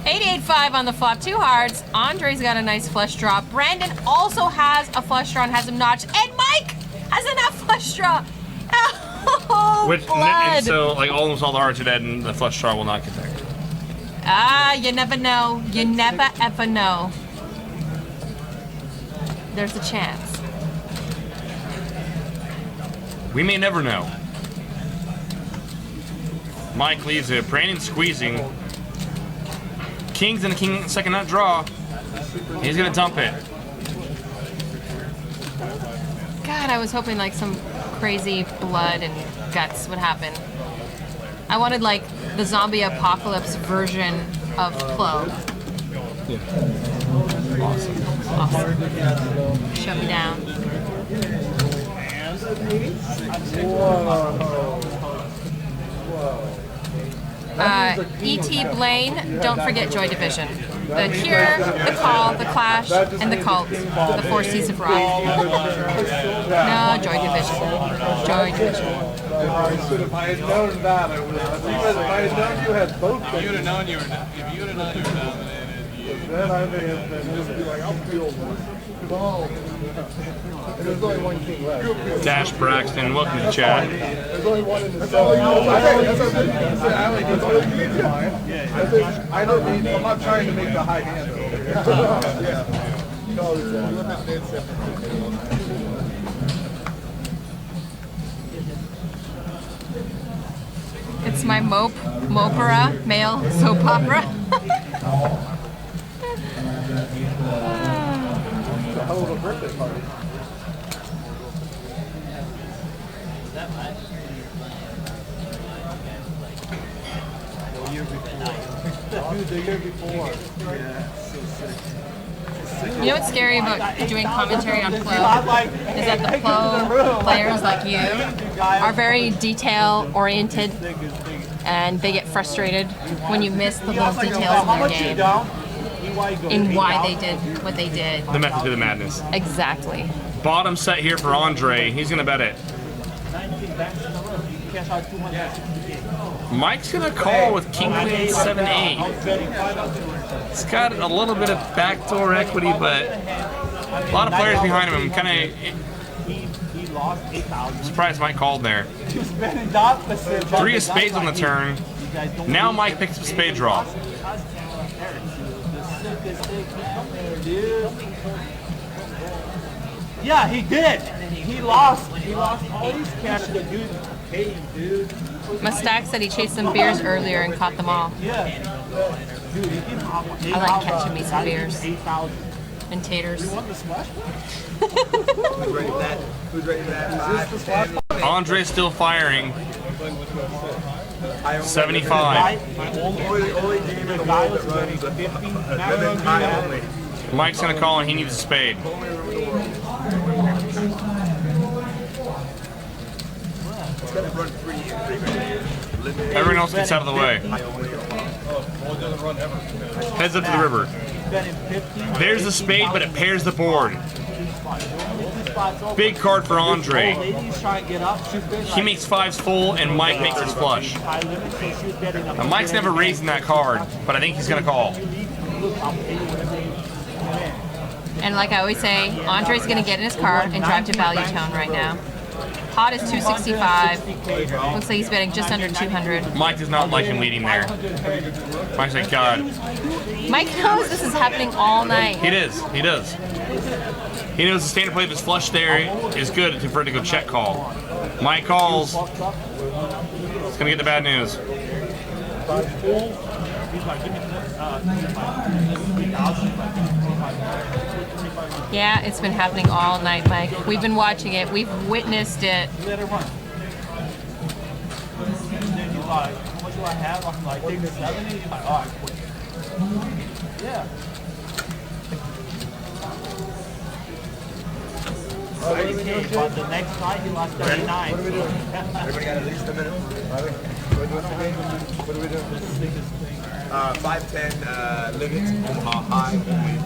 885 on the flop, 2 hearts. Andre's got a nice flush draw. Brandon also has a flush draw and has him notched. And Mike has enough flush draw. Oh, blood. And so, like, almost all the hearts are dead, and the flush draw will not get there. Ah, you never know. You never ever know. There's a chance. We may never know. Mike leaves it. Brandon squeezing. Kings and a king second nut draw. He's gonna dump it. God, I was hoping like some crazy blood and guts would happen. I wanted like the zombie apocalypse version of PLO. Yeah. Awesome. Shut me down. E.T. Blaine, don't forget Joy Division. The Cure, the Call, the Clash, and the Cult. The 4 C's of rock. No, Joy Division. Joy Division. If I had known that, I would have. If I had known you had both things, If you would have known you were dominated, then I may have been just be like, I'll feel one. There's only one king left. Dash Braxton, welcome to chat. There's only one in the cell. I don't need, I'm not trying to make the high hand over here. It's my Mopera, male soap opera. Hell of a birthday party. Dude, the year before. Yeah, so sick. You know what's scary about doing commentary on PLO is that the PLO players like you are very detail oriented and they get frustrated when you miss the little details in your game in why they did what they did. The method to the madness. Exactly. Bottom set here for Andre. He's gonna bet it. Mike's gonna call with King Queen 7-8. It's got a little bit of backdoor equity, but a lot of players behind him. I'm kind of surprised Mike called there. 3 of spades on the turn. Now Mike picks up a spade draw. Yeah, he did. He lost all these cash to the dude paid him, dude. Mustak said he chased some beers earlier and caught them all. Yeah. Dude, he didn't I like catching me some beers. 8,000. And taters. Who's ready for that? Who's ready for that? Andre's still firing. 75. Only game in the world that runs a only. Mike's gonna call and he needs a spade. Everyone else gets out of the way. Heads up to the river. There's the spade, but it pairs the board. Big card for Andre. He makes 5s full, and Mike makes his flush. Now, Mike's never raising that card, but I think he's gonna call. And like I always say, Andre's gonna get in his car and drive to Value Town right now. Pot is 265. Looks like he's betting just under 200. Mike does not like him leading there. Mike's like, God. Mike knows this is happening all night. He does. He does. He knows the standard play of his flush there is good for it to go check call. Mike calls. It's gonna get the bad news. Yeah, it's been happening all night, Mike. We've been watching it. We've witnessed it. Let it run. And then he's like, how much do I have? I'm like, take the 70. He's like, oh, I quit. Yeah. $30K, but the next night he lost 39. What are we doing? Everybody got at least a minute? What are we doing? 5'10", limits, Omaha high only.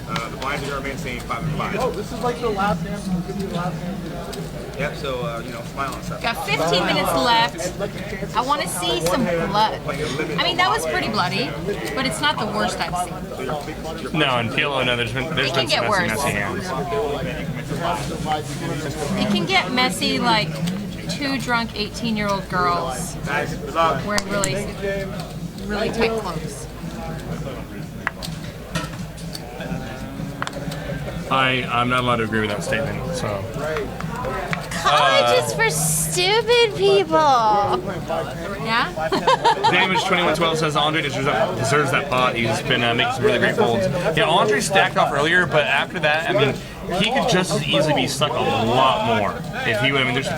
The blinds are remain same, 5 and 5. Oh, this is like the last hand. It could be the last hand. Yep, so, smile and stuff. Got 15 minutes left. I want to see some blood. I mean, that was pretty bloody, but it's not the worst I've seen. No, in PLO, no, there's been It can some get worse. messy hands. It can get messy like 2 drunk 18-year-old girls Nice. Good luck. wearing really tight clothes. I'm not allowed to agree with that statement, so. Colleges for stupid people. Yeah? Damage2112 says Andre deserves that pot. He's been making some really great folds. Yeah, Andre stacked off earlier, but after that, I mean, he could just as easily be stuck a lot more if he would. I mean, there's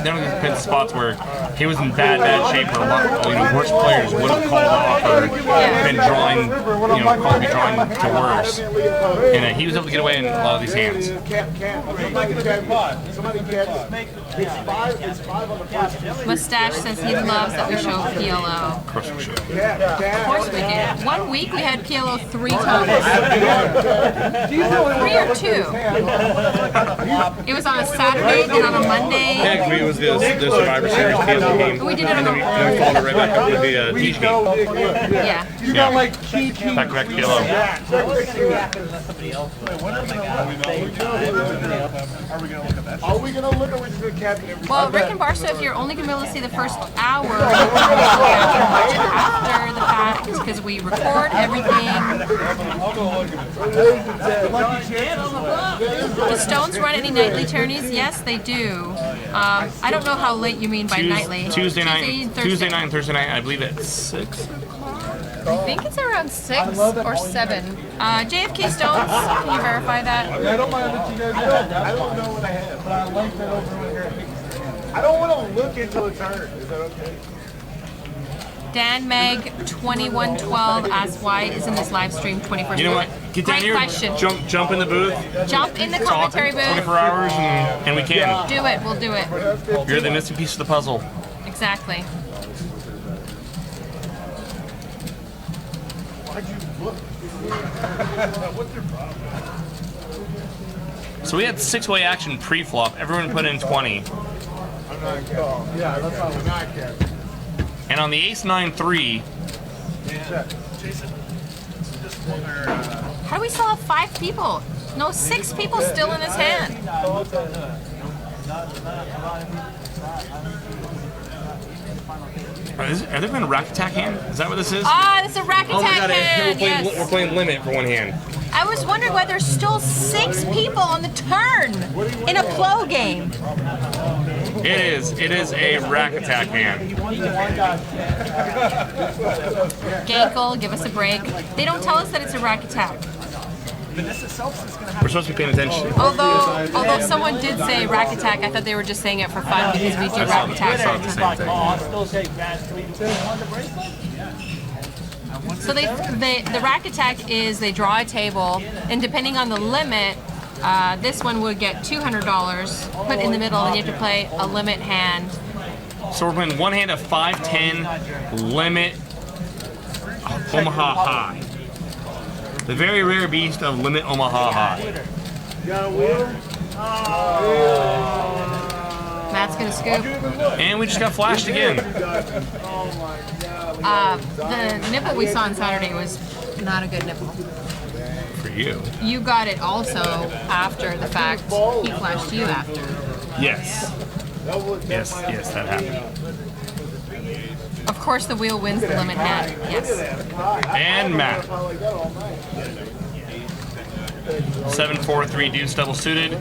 been spots where he was in bad shape, or a lot worse players would have called off or been drawing, called be drawing to worse. And he was able to get away in a lot of these hands. Mustache says he loves that we show PLO. Of course we should. Of course we did. 1 week we had PLO 3 times. 3 or 2. It was on a Saturday and on a Monday. Yeah, 'cause it was the Survivor Series PLO game. We did it on and then we followed it right back up with the Teach game. Yeah. You got like key. Back to back PLO. Are we gonna look at we're just gonna captain everything? Well, Rick and Barstow, if you're only going to be able to see the first hour, you can watch it after the fact because we record everything. Do Stones run any nightly tourneys? Yes, they do. I don't know how late you mean by nightly. Tuesday night, Thursday. and Thursday night. I believe it's 6. I think it's around 6 or 7. JFK Stones, can you verify that? I don't mind that you guys do. I don't know what I have, but I like that over here. I don't want to look until it's hurt. Is that okay? Dan Meg 2112 asks why isn't this live stream 24/7? You know what? Get down Great here, question. jump in the booth, Jump in the talk commentary booth. 24 hours, and we can. Do it. We'll do it. You're the missing piece of the puzzle. Exactly. So we had 6-way action pre-flop. Everyone put in 20. Yeah, that's how we're not captain. And on the ace-9-3, How do we still have 5 people? No, 6 people still in his hand. are there been a rack attack hand? Is that what this is? Ah, this is a rack Oh my attack god, hand. we're Yes. playing limit for one hand. I was wondering why there's still 6 people on the turn in a PLO game. It is a rack attack hand. Gankle, give us a break. They don't tell us that it's a rack attack. We're supposed to be paying attention. Although someone did say rack attack, I thought they were just saying it for fun because we do rack attacks all the time. So the rack attack is they draw a table, and depending on the limit, this one would get $200 put in the middle, and you have to play a limit hand. So we're playing one hand of 5-10 limit Omaha High. The very rare beast of limit Omaha High. Matt's gonna scoop. And we just got flashed again. The nipple we saw on Saturday was not a good nipple. For you. You got it also after the fact. He flashed you after. Yes. Yes, that happened. Of course, the wheel wins the limit hand. Yes. And Matt. 7-4-3 deuce double suited.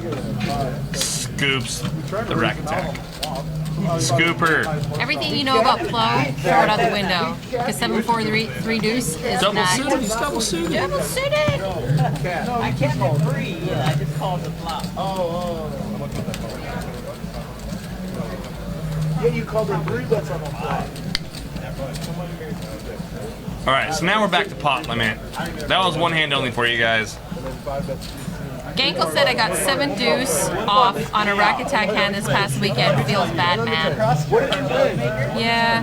Scoops the rack attack. Scooper. Everything you know about PLO, throw it out the window. Because 7-4-3 deuce is Double not. suited. Just double suited. Double suited. I can't call 3. Yeah, I just called the flop. Yeah, you called her 3 bets on the flop. All right, so now we're back to pot limit. That was one hand only for you guys. Gankle said I got 7 deuce off on a rack attack hand this past weekend. Feels bad, man. Yeah.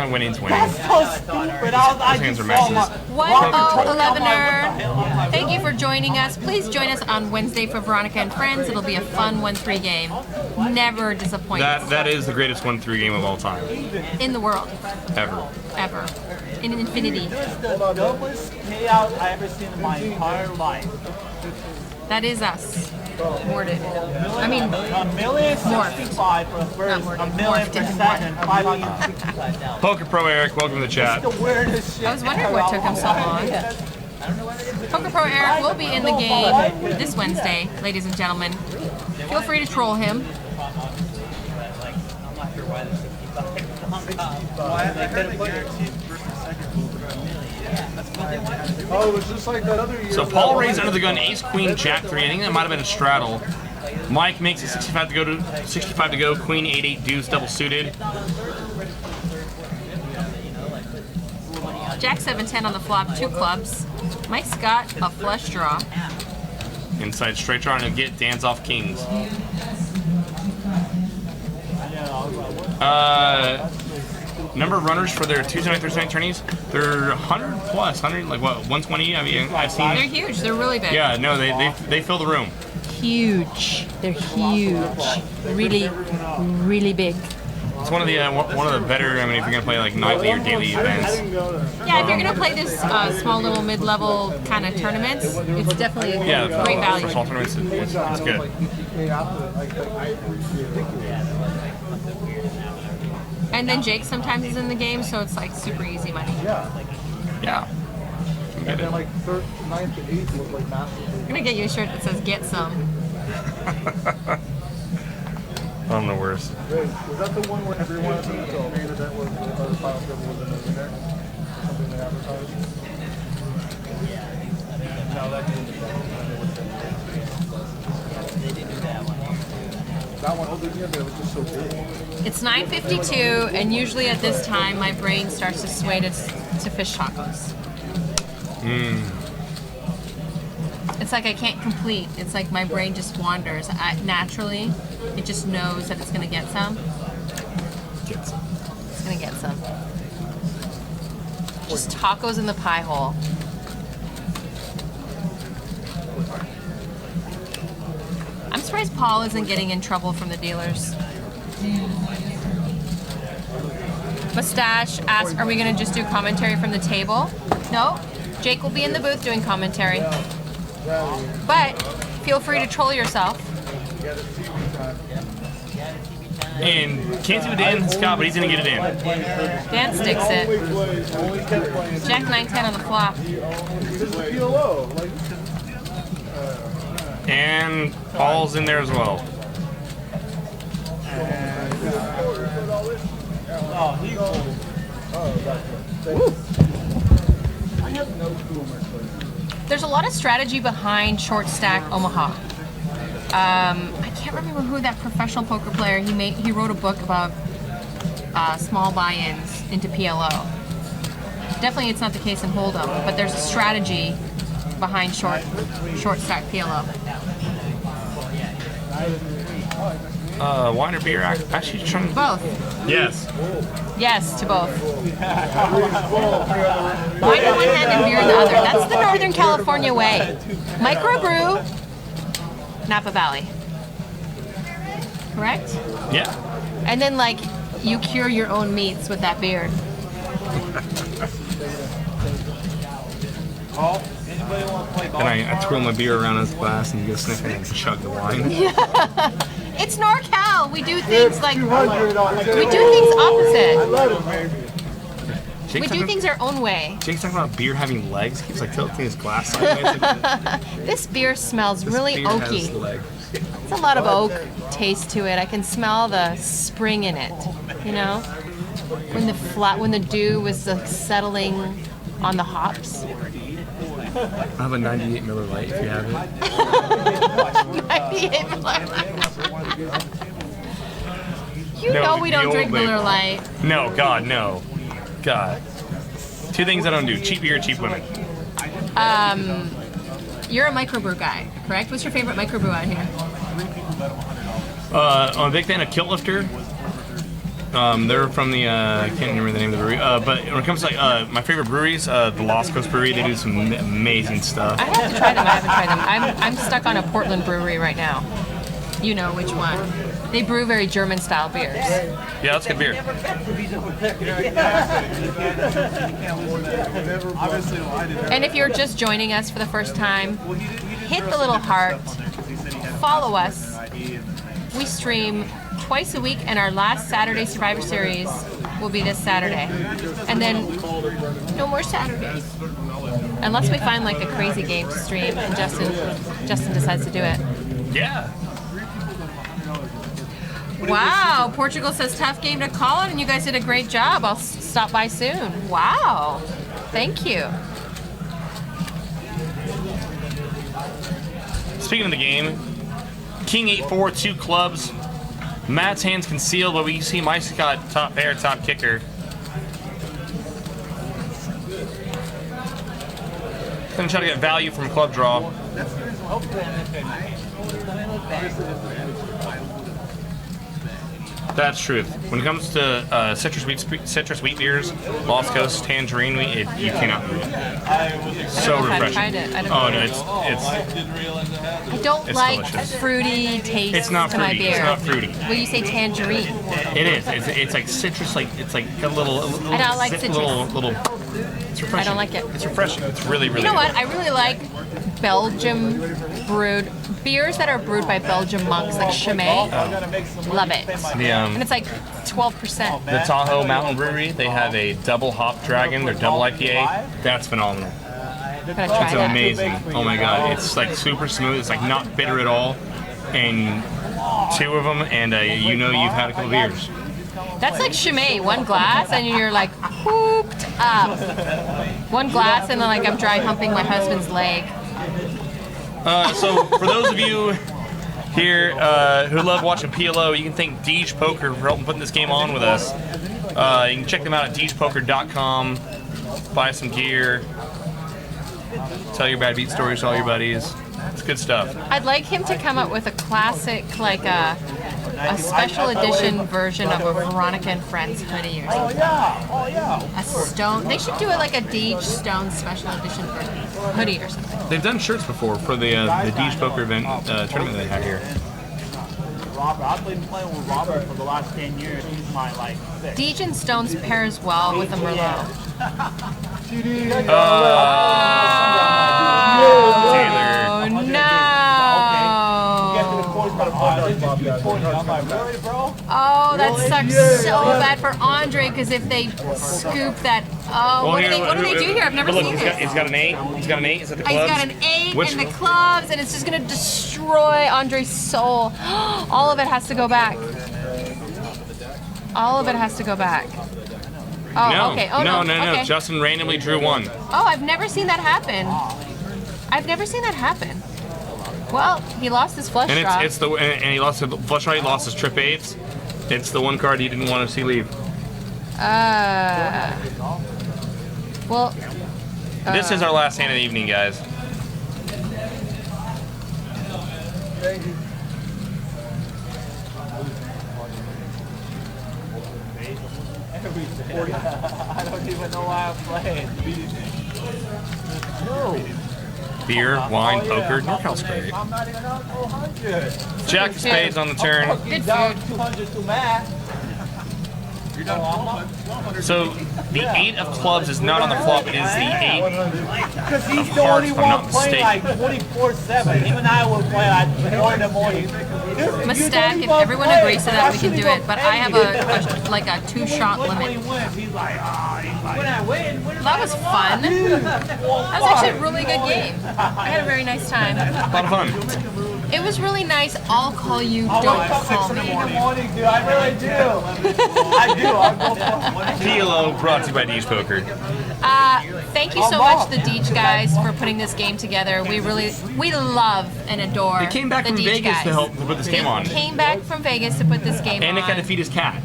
Winning's winning. That's so stupid. I hands just are saw messes. 1011er. Thank you for joining us. Please join us on Wednesday for Veronica and Friends. It'll be a fun 1-3 game. Never disappoints. That is the greatest 1-3 game of all time. In the world. Ever. Ever. In infinity. This is the dumbest payout I ever seen in my entire life. That is us. Morted. I mean, $1,065,000 for the first, Not $1,000,000 for morphed. second, $565,000. Poker Pro Eric, welcome to the chat. The weirdest shit. I was wondering what took him so long. Poker Pro Eric will be in the game this Wednesday, ladies and gentlemen. Feel free to troll him. Oh, it was just like that other year. So Paul raised under the gun Ace Queen Jack 3. I think that might have been a straddle. Mike makes it 65 to go. Queen 8-8 deuce double suited. Jack 7-10 on the flop, 2 clubs. Mike's got a flush draw. Inside straight draw and get Dan's off kings. Number of runners for their Tuesday night, Thursday night tourneys, they're 100 plus, 100, like what, 120? I mean, I've seen. They're huge. They're really big. Yeah, no, they fill the room. Huge. They're huge. Really, really big. It's one of the better. I mean, if you're gonna play like nightly or daily events. Yeah, if you're gonna play this small little mid-level kind of tournaments, it's definitely a Yeah, great value. for small tournaments, it's good. And then Jake sometimes is in the game, so it's like super easy money. Yeah. And then like 9th to 8th was like massive. I'm gonna get you a shirt that says "Get Some." I'm the worst. Wait, was that the one where everyone seemed to agree that was the final script was in there? Something they advertised? No, that didn't. That one, oh, yeah, but it was just so big. It's 9:52, and usually at this time, my brain starts to sway to fish tacos. It's like I can't complete. It's like my brain just wanders. Naturally, it just knows that it's gonna get some. Get some. It's gonna get some. Just tacos in the pie hole. I'm surprised Paul isn't getting in trouble from the dealers. Mustache asks, are we gonna just do commentary from the table? No, Jake will be in the booth doing commentary. But feel free to troll yourself. And can't do Dan Scott, but he's gonna get it in. Dan sticks it. Jack 9-10 on the flop. This is the PLO. Like, And Paul's in there as well. Oh, he I have no clue on my play. There's a lot of strategy behind short stack Omaha. I can't remember who that professional poker player, he wrote a book about small buy-ins into PLO. Definitely it's not the case in Hold'em, but there's a strategy behind short stack PLO. Wine or beer? Actually trying to... Both. Yes. Yes to both. Wine in one hand and beer in the other. That's the Northern California way. Microbrew, Napa Valley. Correct? Yeah. And then like you cure your own meats with that beer. Anybody want to play golf? And I twirl my beer around his glass and go sniff it and chug the wine. It's NorCal. We do things like we $200. do things opposite. Let him, baby. We do things our own way. Jake's talking about beer having legs. He keeps like tilting his glass sideways. This beer smells This really beer oaky. has legs. It's a lot of oak taste to it. I can smell the spring in it. You know, when the dew was like settling on the hops. I have a 98 Miller Lite if you have it. 98 Miller Lite. You No, know we the don't old drink label. Miller Lite. No, God, no. God. Two things I don't do: cheap beer, cheap women. You're a microbrew guy, correct? What's your favorite microbrew out here? I'm a big fan of Kilt Lifter. They're from the I can't remember the name of the brewery. But when it comes to like my favorite breweries, the Lost Coast Brewery, they do some amazing stuff. I have to try them. I haven't tried them. I'm stuck on a Portland brewery right now. You know which one. They brew very German-style beers. Yeah, that's good beer. And if you're just joining us for the first time, hit the little heart, follow us. We stream twice a week, and our last Saturday Survivor Series will be this Saturday. And then no more Saturdays. Unless we find like a crazy game to stream and Justin decides to do it. Yeah. Wow, Portugal says tough game to call it, and you guys did a great job. I'll stop by soon. Wow, thank you. Speaking of the game, King 8-4, 2 clubs. Matt's hands concealed, but we see Mike's got top pair, top kicker. Gonna try to get value from club draw. That's truth. When it comes to citrus wheat beers, Lost Coast Tangerine wheat, you cannot. So I've refreshing. tried it. I don't Oh know. no, it's I don't it's like delicious. fruity taste It's not to my fruity. beer. It's not fruity. Well, you say tangerine. It is. It's like citrus. Like it's like a little. I don't like citrus. Little. It's refreshing. I don't like it. It's refreshing. It's really, really. You know good. what? I really like Belgium brewed beers that are brewed by Belgian monks, like Chimay. Love it. And it's like 12%. The Tahoe Mountain Brewery, they have a double hop dragon, their double IPA. That's phenomenal. Gotta try It's that. amazing. Oh my god, it's like super smooth. It's like not bitter at all. And 2 of them, and you know you've had a couple beers. That's like Chimay, one glass, and you're like hooped up. One glass, and then like I'm dry humping my husband's leg. So for those of you here who love watching PLO, you can thank Deej Poker for helping putting this game on with us. You can check them out at deejpoker.com. Buy some gear. Tell your bad beat stories to all your buddies. It's good stuff. I'd like him to come up with a classic, like a special edition version of a Veronica and Friends hoodie or something. A stone. They should do it like a Deej Stone special edition hoodie or something. They've done shirts before for the Deej Poker event tournament they had here. Robert, I've been playing with Robert for the last 10 years. He's my like six. Deej and Stones pairs well with a Merlot. Taylor. Oh no! Oh, that sucks so bad for Andre because if they scoop that, oh, what do they do here? I've never seen this. He's got an 8. He's got an 8. Is that the He's clubs? got an 8 Which in the clubs, and it's just gonna destroy Andre's soul. All of it has to go back. All of it has to go back. Oh, No, okay. Oh, no. Okay. Justin randomly drew 1. Oh, I've never seen that happen. I've never seen that happen. Well, he lost his flush And draw. and he lost his flush draw. He lost his trip 8s. It's the one card he didn't want to see leave. Well, This is our last hand of the evening, guys. I don't even know why I'm playing. Beer, wine, poker. NorCal's great. I'm not even up 400. Jack of spades on the turn. good Down food. 200 to math. So the 8 of clubs is not on the flop. It is the 8. Because he's Of the hearts, only if I'm not one playing like 24/7. Even I will play like 4 in the morning. I'm a stack. If everyone agrees to that, we can do it. But I have a 2-shot limit. He's like, when I win, That was fun. That was actually a really good game. I had a very nice time. A lot of fun. It was really nice. I'll call you. I Don't wake up call 6 in the me. morning, dude. I really do. I do. I go for PLO brought to you by Deej Poker. Thank you so much, the Deej guys, for putting this game together. We love and adore. They came back the from Deej Vegas guys. to help to put this game on. They came back from Vegas to put this game And on. Nick had to feed his cat.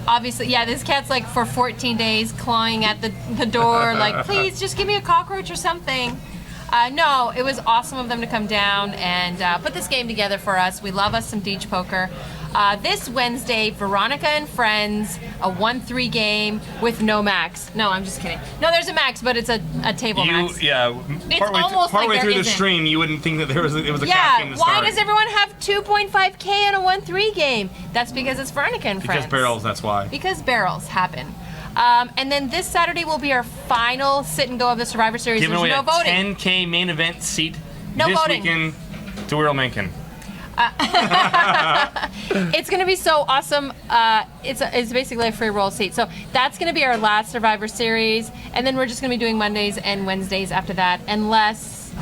Obviously, yeah, this cat's like for 14 days clawing at the door, like, please just give me a cockroach or something. No, it was awesome of them to come down and put this game together for us. We love us some Deej Poker. This Wednesday, Veronica and Friends, a 1-3 game with no max. No, I'm just kidding. No, there's a max, but it's a table max. Yeah, almost like partway there through the isn't. stream, you wouldn't think that it was a cat game Yeah, to why start. does everyone have 2.5K in a 1-3 game? That's because it's Veronica and Friends. Because barrels, that's why. Because barrels happen. And then this Saturday will be our final sit and go of the Survivor Series. Giving There's away no a voting. 10K main event seat No this voting. weekend to Earl Mencken. It's going to be so awesome. It's basically a free roll seat. So that's going to be our last Survivor Series. And then we're just going to be doing Mondays and Wednesdays after that, unless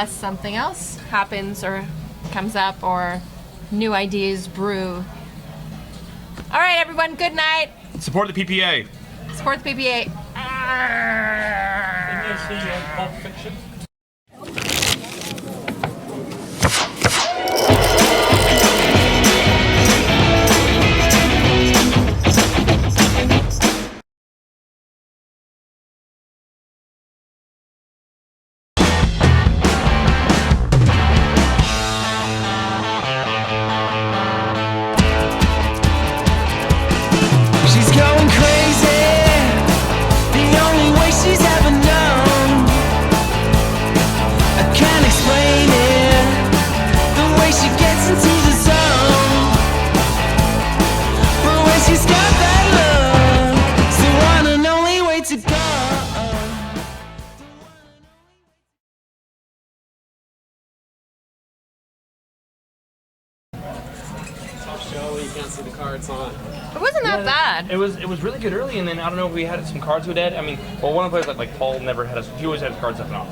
something else happens or comes up or new ideas brew. All right, everyone, good night. Support the PPA. Support the PPA. Didn't you see Pulp Fiction? She's going crazy, the only way she's ever known. I can't explain it, the way she gets into the zone. But when she's got that look, it's the one and only way to go. It wasn't that bad. It was really good early, and then I don't know if we had some cards we did. I mean, well, one of the players like Paul never had us. He always had his cards up and off.